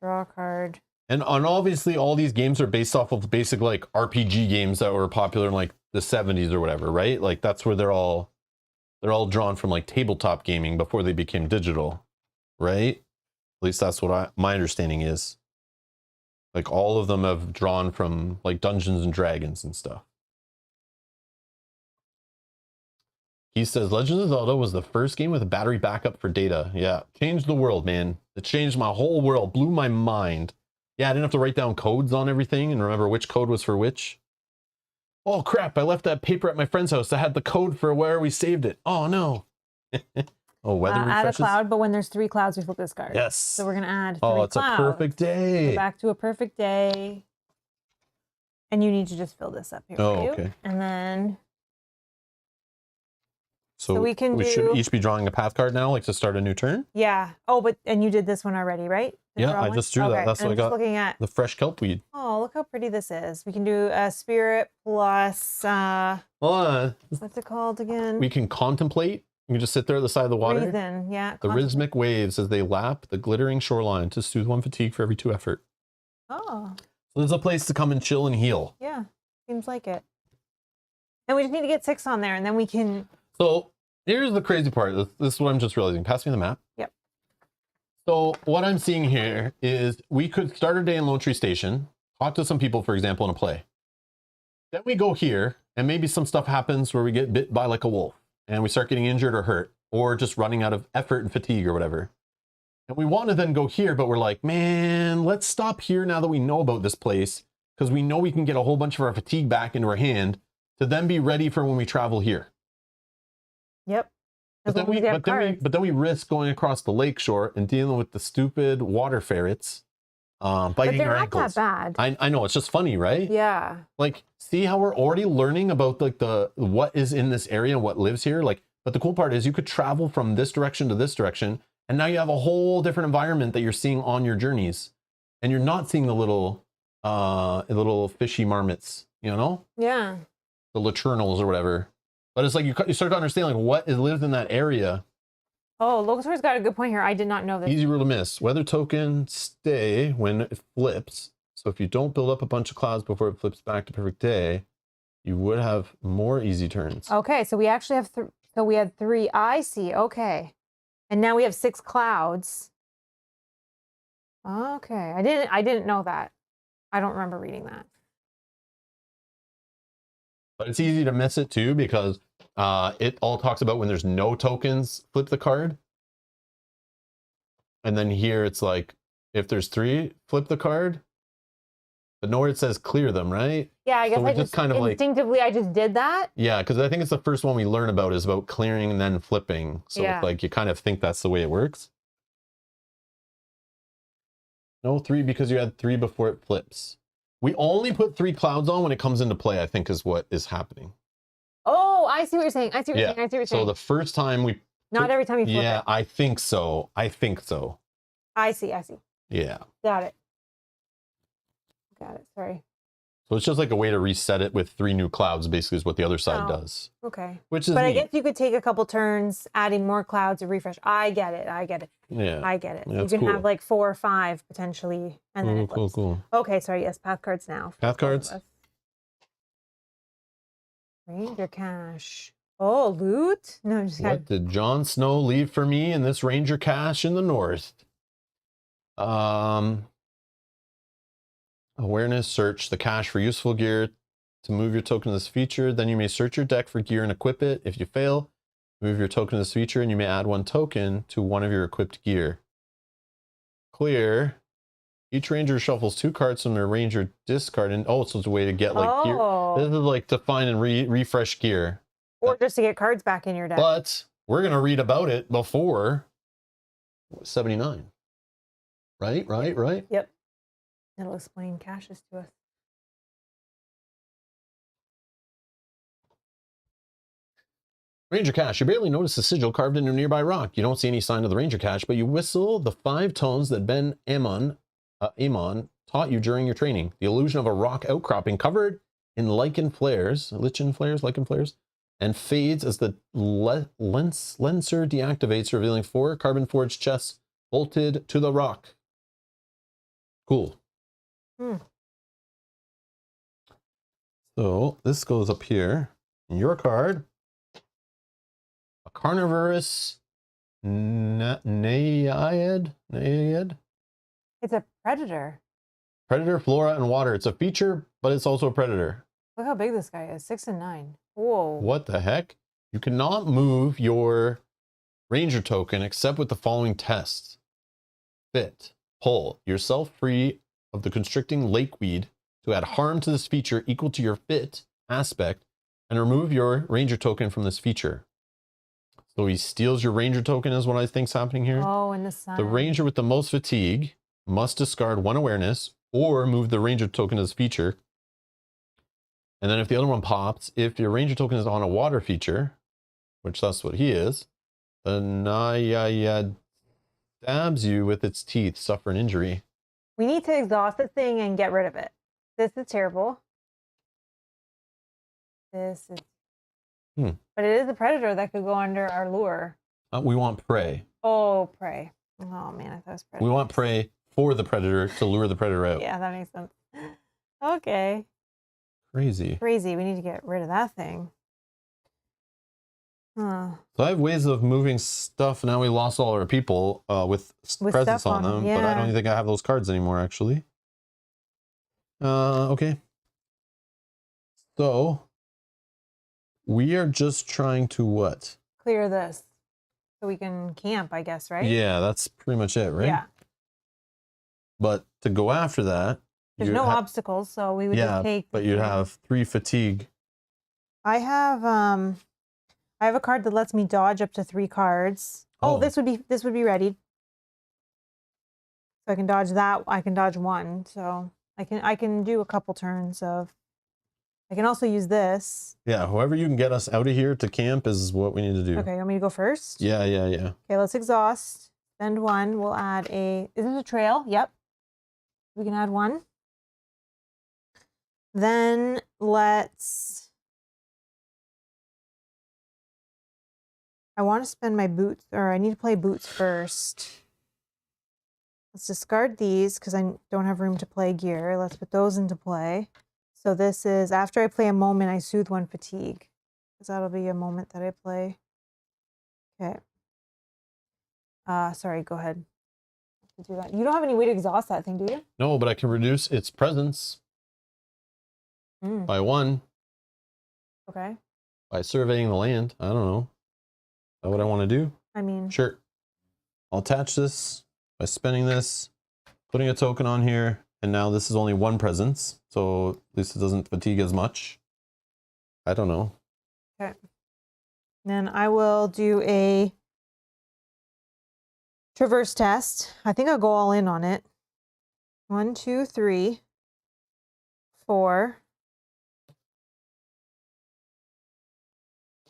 Draw a card. And obviously all these games are based off of basic like RPG games that were popular in like the 70s or whatever, right? Like that's where they're all drawn from, like tabletop gaming before they became digital, right? At least that's what my understanding is. Like all of them have drawn from like Dungeons and Dragons and stuff. He says Legends of Zelda was the first game with a battery backup for data. Yeah, changed the world, man. It changed my whole world, blew my mind. Yeah, I didn't have to write down codes on everything and remember which code was for which. Oh crap, I left that paper at my friend's house that had the code for where we saved it. Oh no. Oh, weather refreshes. Add a cloud, but when there's 3 clouds, we flip this card. Yes. So we're going to add 3 Oh, it's clouds. a perfect day. Go back to a perfect day. And you need to just fill this up here. Oh, okay. And then... So we should each be drawing a path card now, like to start a new turn? Yeah. Oh, and you did this one already, right? Yeah, I just drew that. That's what I got. Looking at the fresh kelpweed. Oh, look how pretty this is. We can do a spirit plus what's it called again? We can contemplate. You can just sit there at the side of the water. Reason, yeah. The rhythmic waves as they lap the glittering shoreline to soothe one fatigue for every 2 effort. Oh. So there's a place to come and chill and heal. Yeah, seems like it. And we just need to get 6 on there, and then we can... So here's the crazy part. This is what I'm just realizing. Pass me the map. Yep. So what I'm seeing here is we could start our day in Lone Tree Station, talk to some people, for example, in a play. Then we go here, and maybe some stuff happens where we get bit by like a wolf, and we start getting injured or hurt, or just running out of effort and fatigue or whatever. And we want to then go here, but we're like, man, let's stop here now that we know about this place because we know we can get a whole bunch of our fatigue back into our hand to then be ready for when we travel here. Yep. But then we risk going across the lakeshore and dealing with the stupid water ferrets biting our ankles. But they're not that bad. I know, it's just funny, right? Yeah. Like, see how we're already learning about like what is in this area and what lives here. Like, but the cool part is you could travel from this direction to this direction, and now you have a whole different environment that you're seeing on your journeys, and you're not seeing the little fishy marmots, you know? Yeah. The laternals or whatever. But it's like you start to understand like what lives in that area. Oh, Locasaur's got a good point here. I did not know this. Easy rule to miss. Weather token stay when it flips. So if you don't build up a bunch of clouds before it flips back to perfect day, you would have more easy turns. Okay, so we actually have so we had 3. I see. Okay, and now we have 6 clouds. Okay, I didn't know that. I don't remember reading that. But it's easy to miss it too because it all talks about when there's no tokens, flip the card. And then here it's like, if there's 3, flip the card. But nowhere it says clear them, right? Yeah, I guess so I just kind of instinctively I just did that. Yeah, because I think it's the first one we learn about is about clearing and then flipping. So it's like you kind of think that's the way it works. No 3 because you had 3 before it flips. We only put 3 clouds on when it comes into play, I think is what is happening. Oh, I see what you're saying. I see what you're saying. I see what you're saying. So the first time we... Not every time you flip it. Yeah, I think so. I see. Yeah. Got it. Sorry. So it's just like a way to reset it with 3 new clouds, basically is what the other side does. Okay. Which is But neat. I guess you could take a couple turns adding more clouds to refresh. I get it. Yeah. I get it. Yeah, you can have like 4 or 5 potentially. And then it flips. Cool. Okay, sorry. Yes, path cards now. Path cards. Ranger cache. Oh, loot? No, I'm just kidding. What did Jon Snow leave for me in this Ranger cache in the north? Awareness, search the cache for useful gear to move your token to this feature. Then you may search your deck for gear and equip it. If you fail, move your token to this feature and you may add 1 token to one of your equipped gear. Clear. Each ranger shuffles 2 cards from their ranger discard. And so it's a way to get like gear. This is like to find and refresh gear. Or just to get cards back in your deck. But we're going to read about it before 79. Right? Yep. It'll explain caches to us. Ranger cache. You barely notice the sigil carved into a nearby rock. You don't see any sign of the ranger cache, but you whistle the 5 tones that Ben Amon taught you during your training. The illusion of a rock outcropping covered in lichen flares, and fades as the lenser deactivates, revealing 4 carbon forged chests bolted to the rock. Cool. So this goes up here. Your card. A carnivorous naiad. It's a predator. Predator, flora, and water. It's a feature, but it's also a predator. Look how big this guy is. 6 and 9. Whoa. What the heck? You cannot move your ranger token except with the following tests. Fit. Pull yourself free of the constricting lakeweed to add harm to this feature equal to your fit aspect and remove your ranger token from this feature. So he steals your ranger token is what I think's happening here. Oh, in the sun. The ranger with the most fatigue must discard 1 awareness or move the ranger token as feature. And then if the other one pops, if your ranger token is on a water feature, which that's what he is, the naiad stabs you with its teeth, suffer an injury. We need to exhaust this thing and get rid of it. This is terrible. This is... But it is a predator that could go under our lure. We want prey. Oh, prey. Oh, man, I thought it was predator. We want prey for the predator to lure the predator out. Yeah, that makes sense. Okay. Crazy. Crazy. We need to get rid of that thing. Huh. So I have ways of moving stuff. Now we lost all our people with presents on them, but I don't even think I have those cards anymore, actually. Okay. So we are just trying to what? Clear this so we can camp, I guess, right? Yeah, that's pretty much it, right? Yeah. But to go after that, There's no obstacles, so we would just take. But you'd have 3 fatigue. I have a card that lets me dodge up to 3 cards. Oh, this would be ready. So I can dodge that. I can dodge 1. So I can do a couple turns of. I can also use this. Yeah, whoever you can get us out of here to camp is what we need to do. Okay, you want me to go first? Yeah. Okay, let's exhaust. Spend 1. We'll add a. Is this a trail? Yep. We can add 1. Then let's. I want to spend my boots, or I need to play boots first. Let's discard these because I don't have room to play gear. Let's put those into play. So this is, after I play a moment, I soothe 1 fatigue. Because that'll be a moment that I play. Okay. Sorry, go ahead. Do that. You don't have any way to exhaust that thing, do you? No, but I can reduce its presence by 1. Okay. By surveying the land. I don't know. Is that what I want to do? I mean... Sure. I'll attach this by spending this, putting a token on here, and now this is only 1 presence, so at least it doesn't fatigue as much. I don't know. Okay. Then I will do a traverse test. I think I'll go all in on it. 1, 2, 3, 4,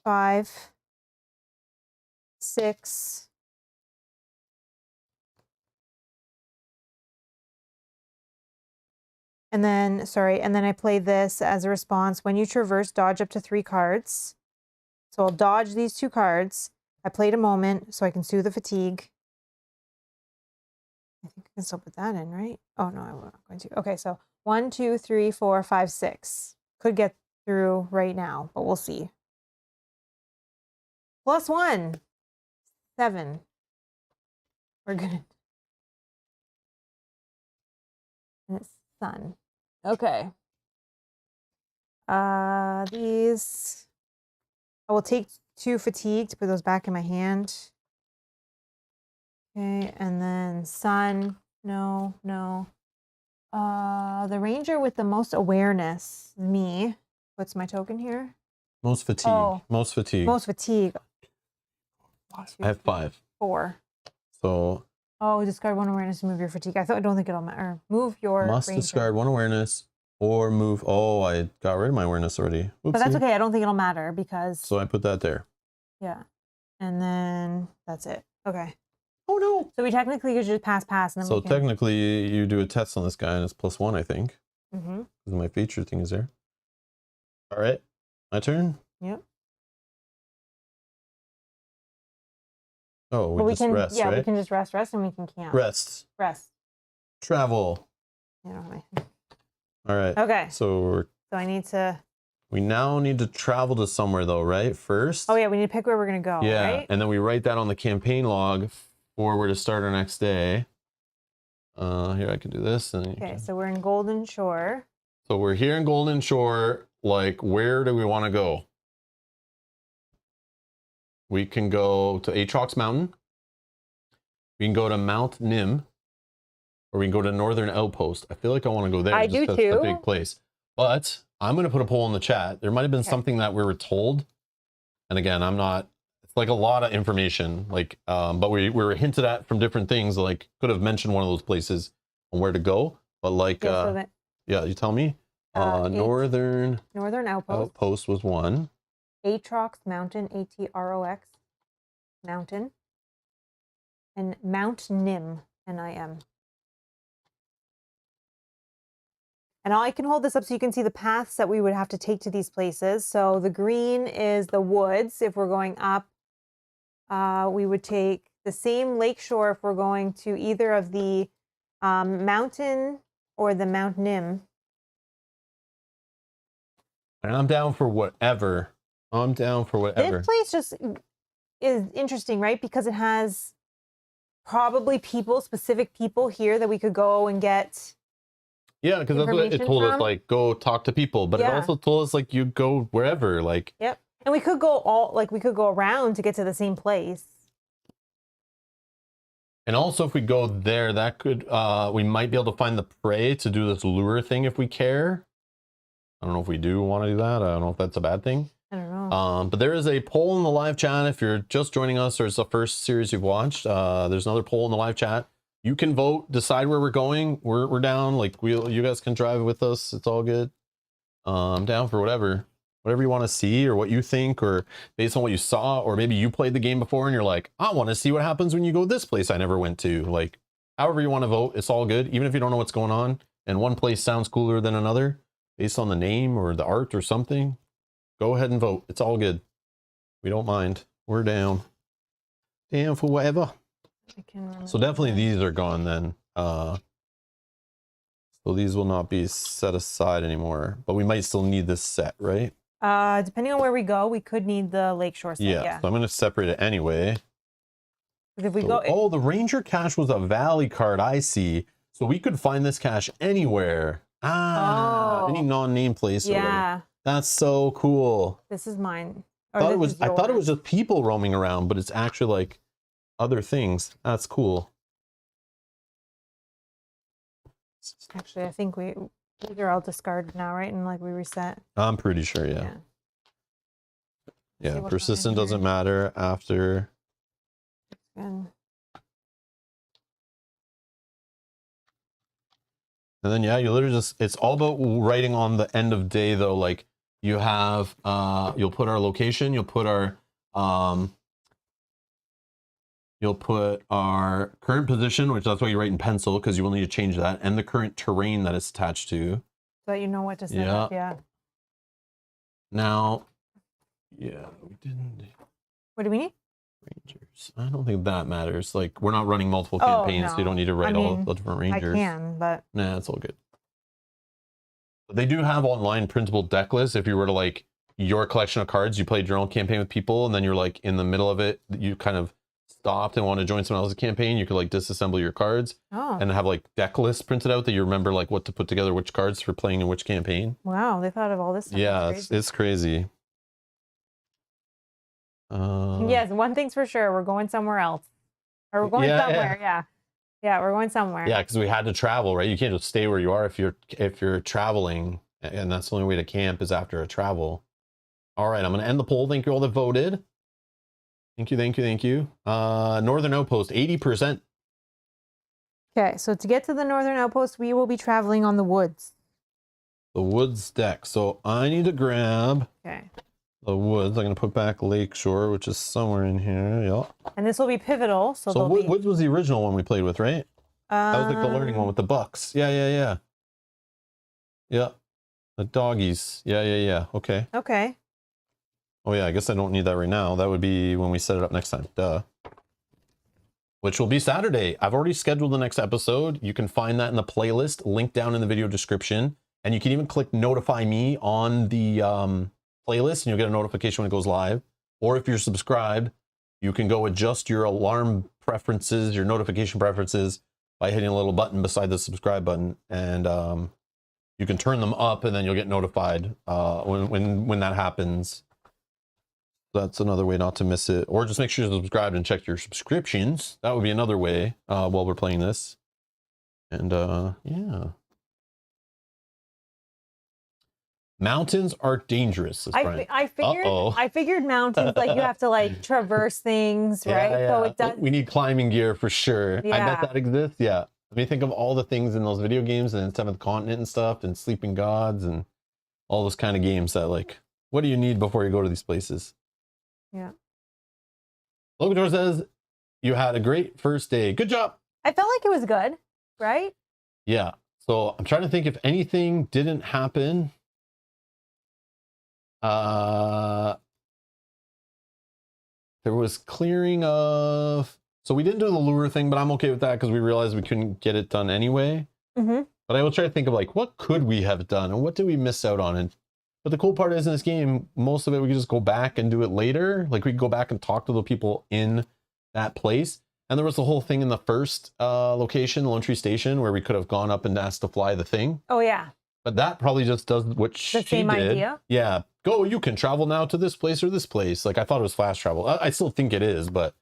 5, 6, and then, and then I play this as a response. When you traverse, dodge up to 3 cards. So I'll dodge these 2 cards. I played a moment so I can soothe the fatigue. I think I can still put that in, right? Oh, no, I'm not going to. Okay, so 1, 2, 3, 4, 5, 6. Could get through right now, but we'll see. +1. 7. We're good. And it's sun. Okay. These. I will take 2 fatigue to put those back in my hand. Okay, and then sun. No. The ranger with the most awareness. Me. What's my token here? Most fatigue. Oh, most fatigue. Most fatigue. 1, 2, I have 5. 4. So. Oh, discard 1 awareness to move your fatigue. I don't think it'll matter. Move your. Must ranger. discard 1 awareness or move. Oh, I got rid of my awareness already. Oopsie. But that's okay. I don't think it'll matter because. So I put that there. Yeah, and then that's it. Okay. Oh no. So we technically could just pass, and then. So technically, you do a test on this guy, and it's +1, I think. Mm-hmm. Because my feature thing is there. All right, my turn. Yep. Oh, we just rest, yeah, right? we can just rest, and we can camp. Rest. Travel. All right. Okay. So I need to. We now need to travel to somewhere, though, right? First. Oh yeah, we need to pick where we're gonna go. Yeah, right? And then we write that on the campaign log for where to start our next day. Here I can do this. And okay, so we're in Golden Shore. So we're here in Golden Shore. Like, where do we want to go? We can go to Atrox Mountain. We can go to Mount Nim. Or we can go to Northern Outpost. I feel like I want to go there. I do too. It's a big place. But I'm going to put a poll in the chat. There might have been something that we were told. And again, I'm not, it's like a lot of information. Like, but we were hinted at from different things. Like, could have mentioned one of those places and where to go. But like, yeah, you tell me. Northern Outpost was 1. Atrox Mountain, Atrox Mountain. And Mount Nim, Nim. And I can hold this up so you can see the paths that we would have to take to these places. So the green is the woods. If we're going up, we would take the same lakeshore if we're going to either of the mountain or the Mount Nim. And I'm down for whatever. I'm down for whatever. This place just is interesting, right? Because it has probably specific people here that we could go and get. Yeah, because that's what it told us, like, go talk to people. But it also told us, like, you go wherever, like. Yep. And we could go around to get to the same place. And also, if we go there, that could, we might be able to find the prey to do this lure thing if we care. I don't know if we do want to do that. I don't know if that's a bad thing. I don't know. But there is a poll in the live chat. If you're just joining us or it's the first series you've watched, there's another poll in the live chat. You can vote, decide where we're going. We're down. Like, you guys can drive with us. It's all good. I'm down for whatever you want to see or what you think, or based on what you saw, or maybe you played the game before and you're like, I want to see what happens when you go this place I never went to. Like, however you want to vote, it's all good. Even if you don't know what's going on and one place sounds cooler than another based on the name or the art or something, go ahead and vote. It's all good. We don't mind. We're down. Down for whatever. So definitely these are gone then. So these will not be set aside anymore, but we might still need this set, right? Depending on where we go, we could need the lakeshore set. Yeah. So I'm going to separate it anyway. If we go, oh, the Ranger cache was a Valley card. I see. So we could find this cache anywhere. Any non-name place. Yeah. That's so cool. This is mine. I thought it was just people roaming around, but it's actually like other things. That's cool. Actually, I think these are all discarded now, right? And like we reset. I'm pretty sure, yeah. Yeah, persistent doesn't matter after. And then yeah, you literally just, it's all about writing on the end of day though. Like you have, you'll put our location, you'll put our current position, which that's why you write in pencil, because you will need to change that, and the current terrain that it's attached to. So you know what to set up, yeah. Now, yeah, we didn't. What do we need? Rangers. I don't think that matters. Like, we're not running multiple campaigns, so you don't need to write all the different Rangers. I can, but... Nah, it's all good. But they do have online printable deck lists. If you were to, like, your collection of cards, you played your own campaign with people, and then you're, like, in the middle of it, you kind of stopped and want to join someone else's campaign, you could like disassemble your cards and have like deck lists printed out that you remember like what to put together, which cards for playing in which campaign. Wow, they thought of all this stuff. Yeah, it's crazy. Yes, one thing's for sure, we're going somewhere else. Or we're going somewhere, yeah, we're going somewhere. Yeah, because we had to travel, right? You can't just stay where you are if you're traveling, and that's the only way to camp is after a travel. All right, I'm gonna end the poll. Thank you all that voted. Thank you. Northern Outpost, 80%. Okay, so to get to the Northern Outpost, we will be traveling on the woods. The woods deck. So I need to grab the woods. I'm going to put back Lakeshore, which is somewhere in here. Yep. And this will be pivotal. So woods was the original one we played with, right? That was like the learning one with the bucks. Yeah. Yeah. The doggies. Yeah. Okay. Oh yeah, I guess I don't need that right now. That would be when we set it up next time. Duh. Which will be Saturday. I've already scheduled the next episode. You can find that in the playlist, linked down in the video description. And you can even click notify me on the playlist and you'll get a notification when it goes live. Or if you're subscribed, you can go adjust your alarm preferences, your notification preferences by hitting a little button beside the subscribe button. And you can turn them up and then you'll get notified when that happens. That's another way not to miss it. Or just make sure you're subscribed and check your subscriptions. That would be another way while we're playing this. And yeah. Mountains are dangerous. I figured mountains, like you have to like traverse things, right? Yeah. So it does. We need climbing gear for sure. Yeah. I bet that exists. Yeah. I mean, think of all the things in those video games and Seventh Continent and stuff and Sleeping Gods and all those kind of games that like, what do you need before you go to these places? Yeah. Logan says, you had a great first day. Good job. I felt like it was good, right? Yeah. So I'm trying to think if anything didn't happen. There was clearing of... So we didn't do the lure thing, but I'm okay with that because we realized we couldn't get it done anyway. Mm-hmm. But I will try to think of like, what could we have done and what did we miss out on? But the cool part is in this game, most of it we can just go back and do it later. Like we could go back and talk to the people in that place. And there was the whole thing in the first location, the Lone Tree Station, where we could have gone up and asked to fly the thing. Oh yeah. But that probably just does what she did. The same idea? Yeah. Go, you can travel now to this place or this place. Like I thought it was fast travel. I still think it is, but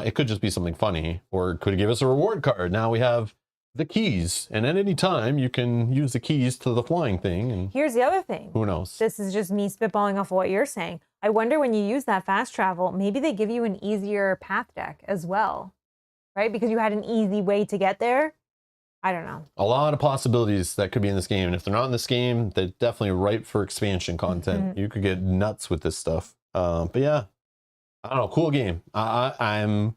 It could just be something funny, or it could give us a reward card. Now we have the keys, and at any time you can use the keys to the flying thing. And here's the other thing. Who knows? This is just me spitballing off of what you're saying. I wonder when you use that fast travel, maybe they give you an easier path deck as well, right? Because you had an easy way to get there. I don't know. A lot of possibilities that could be in this game. And if they're not in this game, they're definitely ripe for expansion content. You could get nuts with this stuff. But yeah, I don't know. Cool game. I'm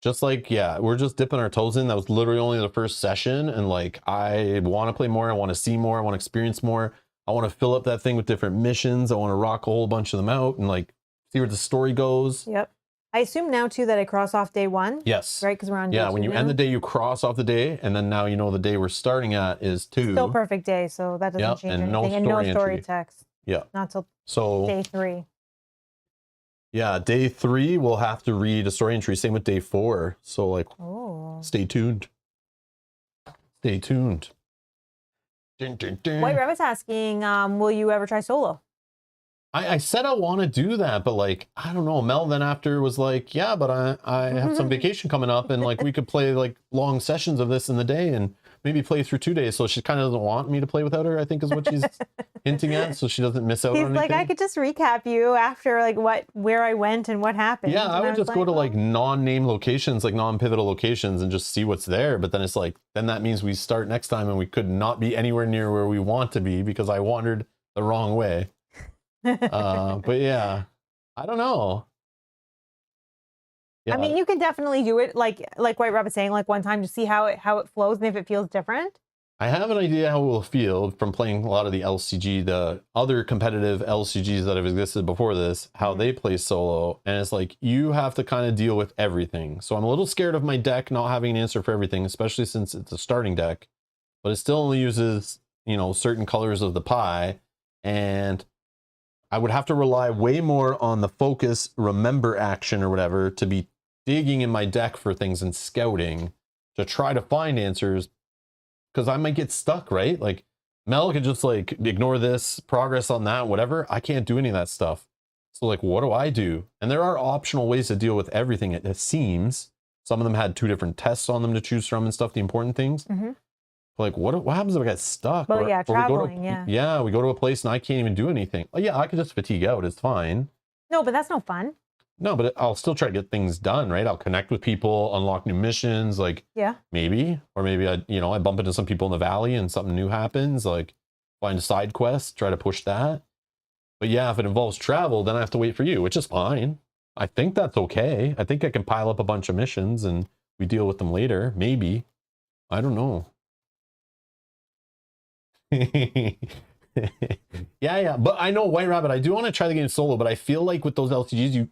just like, yeah, we're just dipping our toes in. That was literally only the first session. And like, I want to play more. I want to see more. I want to experience more. I want to fill up that thing with different missions. I want to rock a whole bunch of them out and like see where the story goes. Yep. I assume now too that I cross off day 1. Yes. Right, because we're on day 2 when you end the day, you cross off the day, and then now you know the day we're starting at is 2. Still perfect day, so that doesn't change anything. And no story text. Yeah. Not till day 3. Yeah, day 3 we'll have to read a story entry. Same with day 4. So like, stay tuned. Stay tuned. Dun, dun, dun. White Rabbit's asking, will you ever try solo? I said I want to do that, but like, I don't know. Mel then after was like, yeah, but I have some vacation coming up, and like we could play like long sessions of this in the day and maybe play through 2 days. So she kind of doesn't want me to play without her, I think is what she's hinting at, so she doesn't miss out on anything. He's like, I could just recap you after like where I went and what happened. Yeah, I would just go to like non-name locations, like non-pivotal locations, and just see what's there. But then it's like, then that means we start next time and we could not be anywhere near where we want to be because I wandered the wrong way. But yeah, I don't know. Yeah. I mean, you can definitely do it like White Rabbit saying, like one time to see how it flows and if it feels different. I have an idea how it will feel from playing a lot of the LCG, the other competitive LCGs that have existed before this, how they play solo. And it's like, you have to kind of deal with everything. So I'm a little scared of my deck not having an answer for everything, especially since it's a starting deck, but it still only uses, you know, certain colors of the pie. And I would have to rely way more on the focus, remember action or whatever to be digging in my deck for things and scouting to try to find answers, because I might get stuck, right? Like Mel could just like ignore this, progress on that, whatever. I can't do any of that stuff. So like, what do I do? And there are optional ways to deal with everything, it seems. Some of them had 2 different tests on them to choose from and stuff, the important things. Like, what happens if I get stuck? Well, yeah, traveling, yeah, we go to a place and I can't even do anything. Well, yeah, I could just fatigue out. It's fine. No, but that's no fun. No, but I'll still try to get things done, right? I'll connect with people, unlock new missions, like maybe. Or maybe I bump into some people in the valley and something new happens, like find a side quest, try to push that. But yeah, if it involves travel, then I have to wait for you, which is fine. I think that's okay. I think I can pile up a bunch of missions and we deal with them later, maybe. I don't know. yeah, but I know White Rabbit, I do want to try the game solo, but I feel like with those LCGs,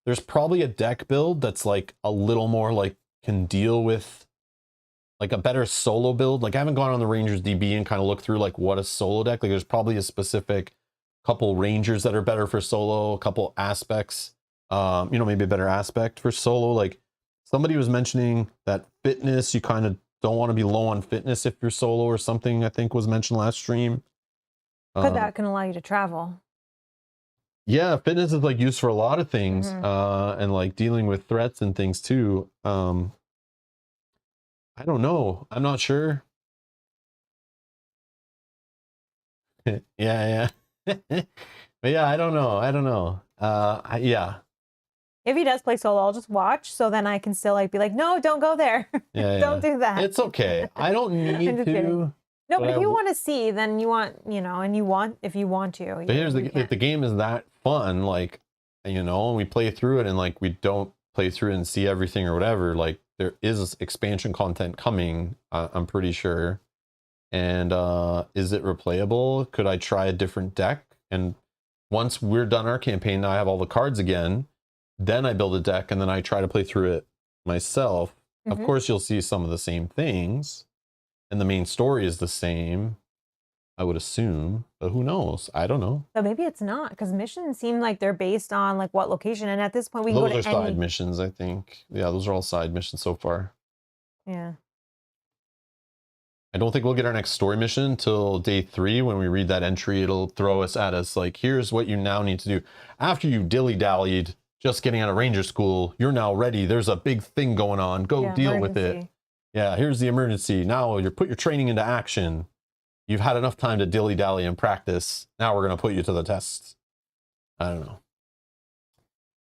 there's probably a deck build that's like a little more like can deal with like a better solo build. Like I haven't gone on the Rangers DB and kind of looked through like what a solo deck, like there's probably a specific couple Rangers that are better for solo, a couple aspects, maybe a better aspect for solo. Like somebody was mentioning that fitness, you kind of don't want to be low on fitness if you're solo or something, I think was mentioned last stream. But that can allow you to travel. Yeah, fitness is like used for a lot of things, and like dealing with threats and things too. I don't know. I'm not sure. yeah. But yeah, I don't know. Yeah. If he does play solo, I'll just watch, so then I can still like be like, no, don't go there. Don't do that. It's okay. I don't need to. Kidding. No, but if you want to see, then you want, if you want to. But here's if the game is that fun, like, and we play through it and like we don't play through it and see everything or whatever, like there is expansion content coming, I'm pretty sure. And is it replayable? Could I try a different deck? And once we're done our campaign, now I have all the cards again. Then I build a deck and then I try to play through it myself. Of course, you'll see some of the same things and the main story is the same, I would assume, but who knows? I don't know. But maybe it's not, because missions seem like they're based on like what location, and at this point we can go to Those are side missions, I think. Yeah, those are all side missions so far. Yeah. I don't think we'll get our next story mission until day 3. When we read that entry, it'll throw us at us like, here's what you now need to do. After you dilly-dallied just getting out of ranger school. You're now ready. There's a big thing going on. Go deal with it. Yeah, here's the emergency. Now you put your training into action. You've had enough time to dilly-dally and practice. Now we're going to put you to the tests. I don't know.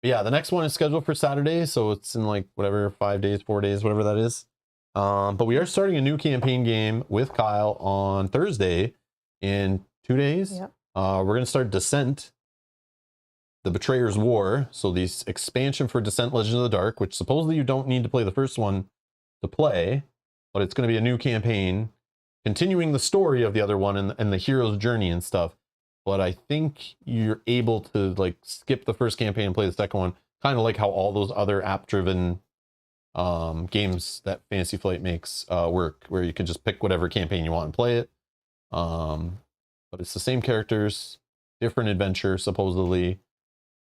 But yeah, the next one is scheduled for Saturday, so it's in like whatever, 5 days, 4 days, whatever that is. But we are starting a new campaign game with Kyle on Thursday in 2 days. Yep. We're going to start Descent, the Betrayer's War. So this expansion for Descent Legends of the Dark, which supposedly you don't need to play the first one to play, but it's going to be a new campaign, continuing the story of the other one and the hero's journey and stuff. But I think you're able to like skip the first campaign and play the second one, kind of like how all those other app-driven games that Fantasy Flight makes work, where you can just pick whatever campaign you want and play it. But it's the same characters, different adventure, supposedly.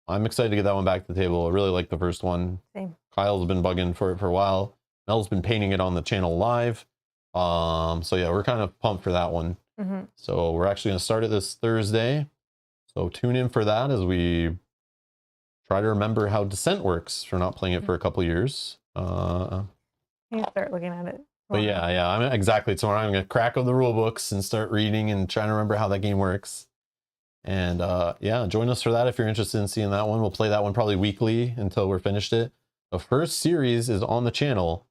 I'm excited to get that one back to the table. I really like the first one. Same. Kyle's been bugging for it for a while. Mel's been painting it on the channel live. So yeah, we're kind of pumped for that one. Mm-hmm. So we're actually going to start it this Thursday. So tune in for that as we try to remember how Descent works for not playing it for a couple years. You start looking at it. But yeah, I'm exactly tomorrow. I'm going to crack open the rule books and start reading and trying to remember how that game works. And yeah, join us for that if you're interested in seeing that one. We'll play that one probably weekly until we're finished it. The first series is on the channel,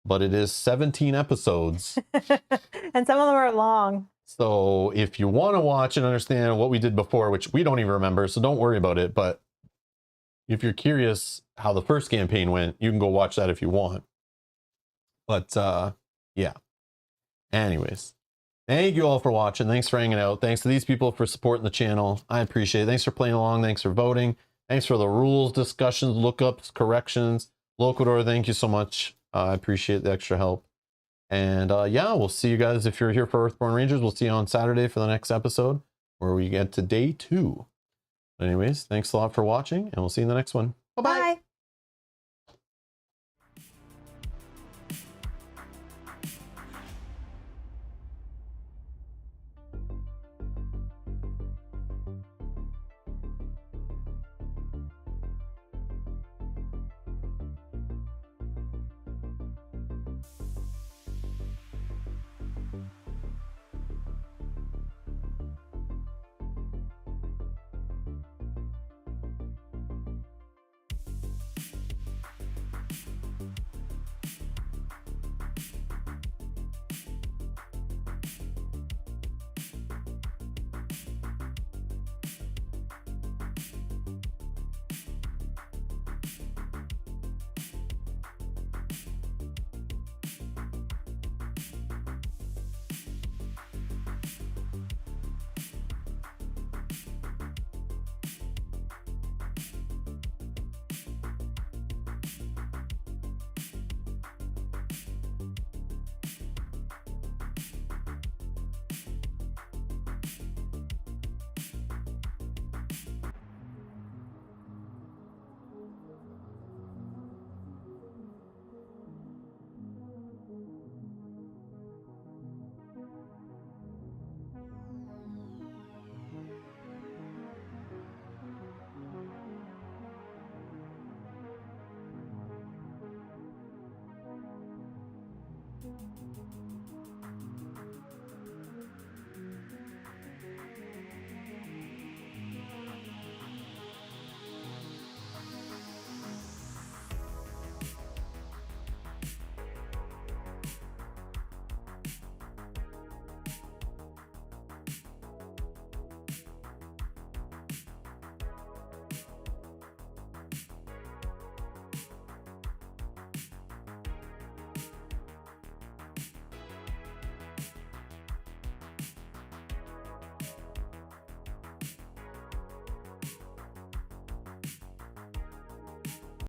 but it is 17 episodes. And some of them are long. So if you want to watch and understand what we did before, which we don't even remember, so don't worry about it. But if you're curious how the first campaign went, you can go watch that if you want. But yeah. Anyways, thank you all for watching. Thanks for hanging out. Thanks to these people for supporting the channel. I appreciate it. Thanks for playing along. Thanks for voting. Thanks for the rules, discussions, lookups, corrections. Locator, thank you so much. I appreciate the extra help. And yeah, we'll see you guys. If you're here for Earthborne Rangers, we'll see you on Saturday for the next episode where we get to day 2. But anyways, thanks a lot for watching, and we'll see you in the next one. Bye-bye. Bye.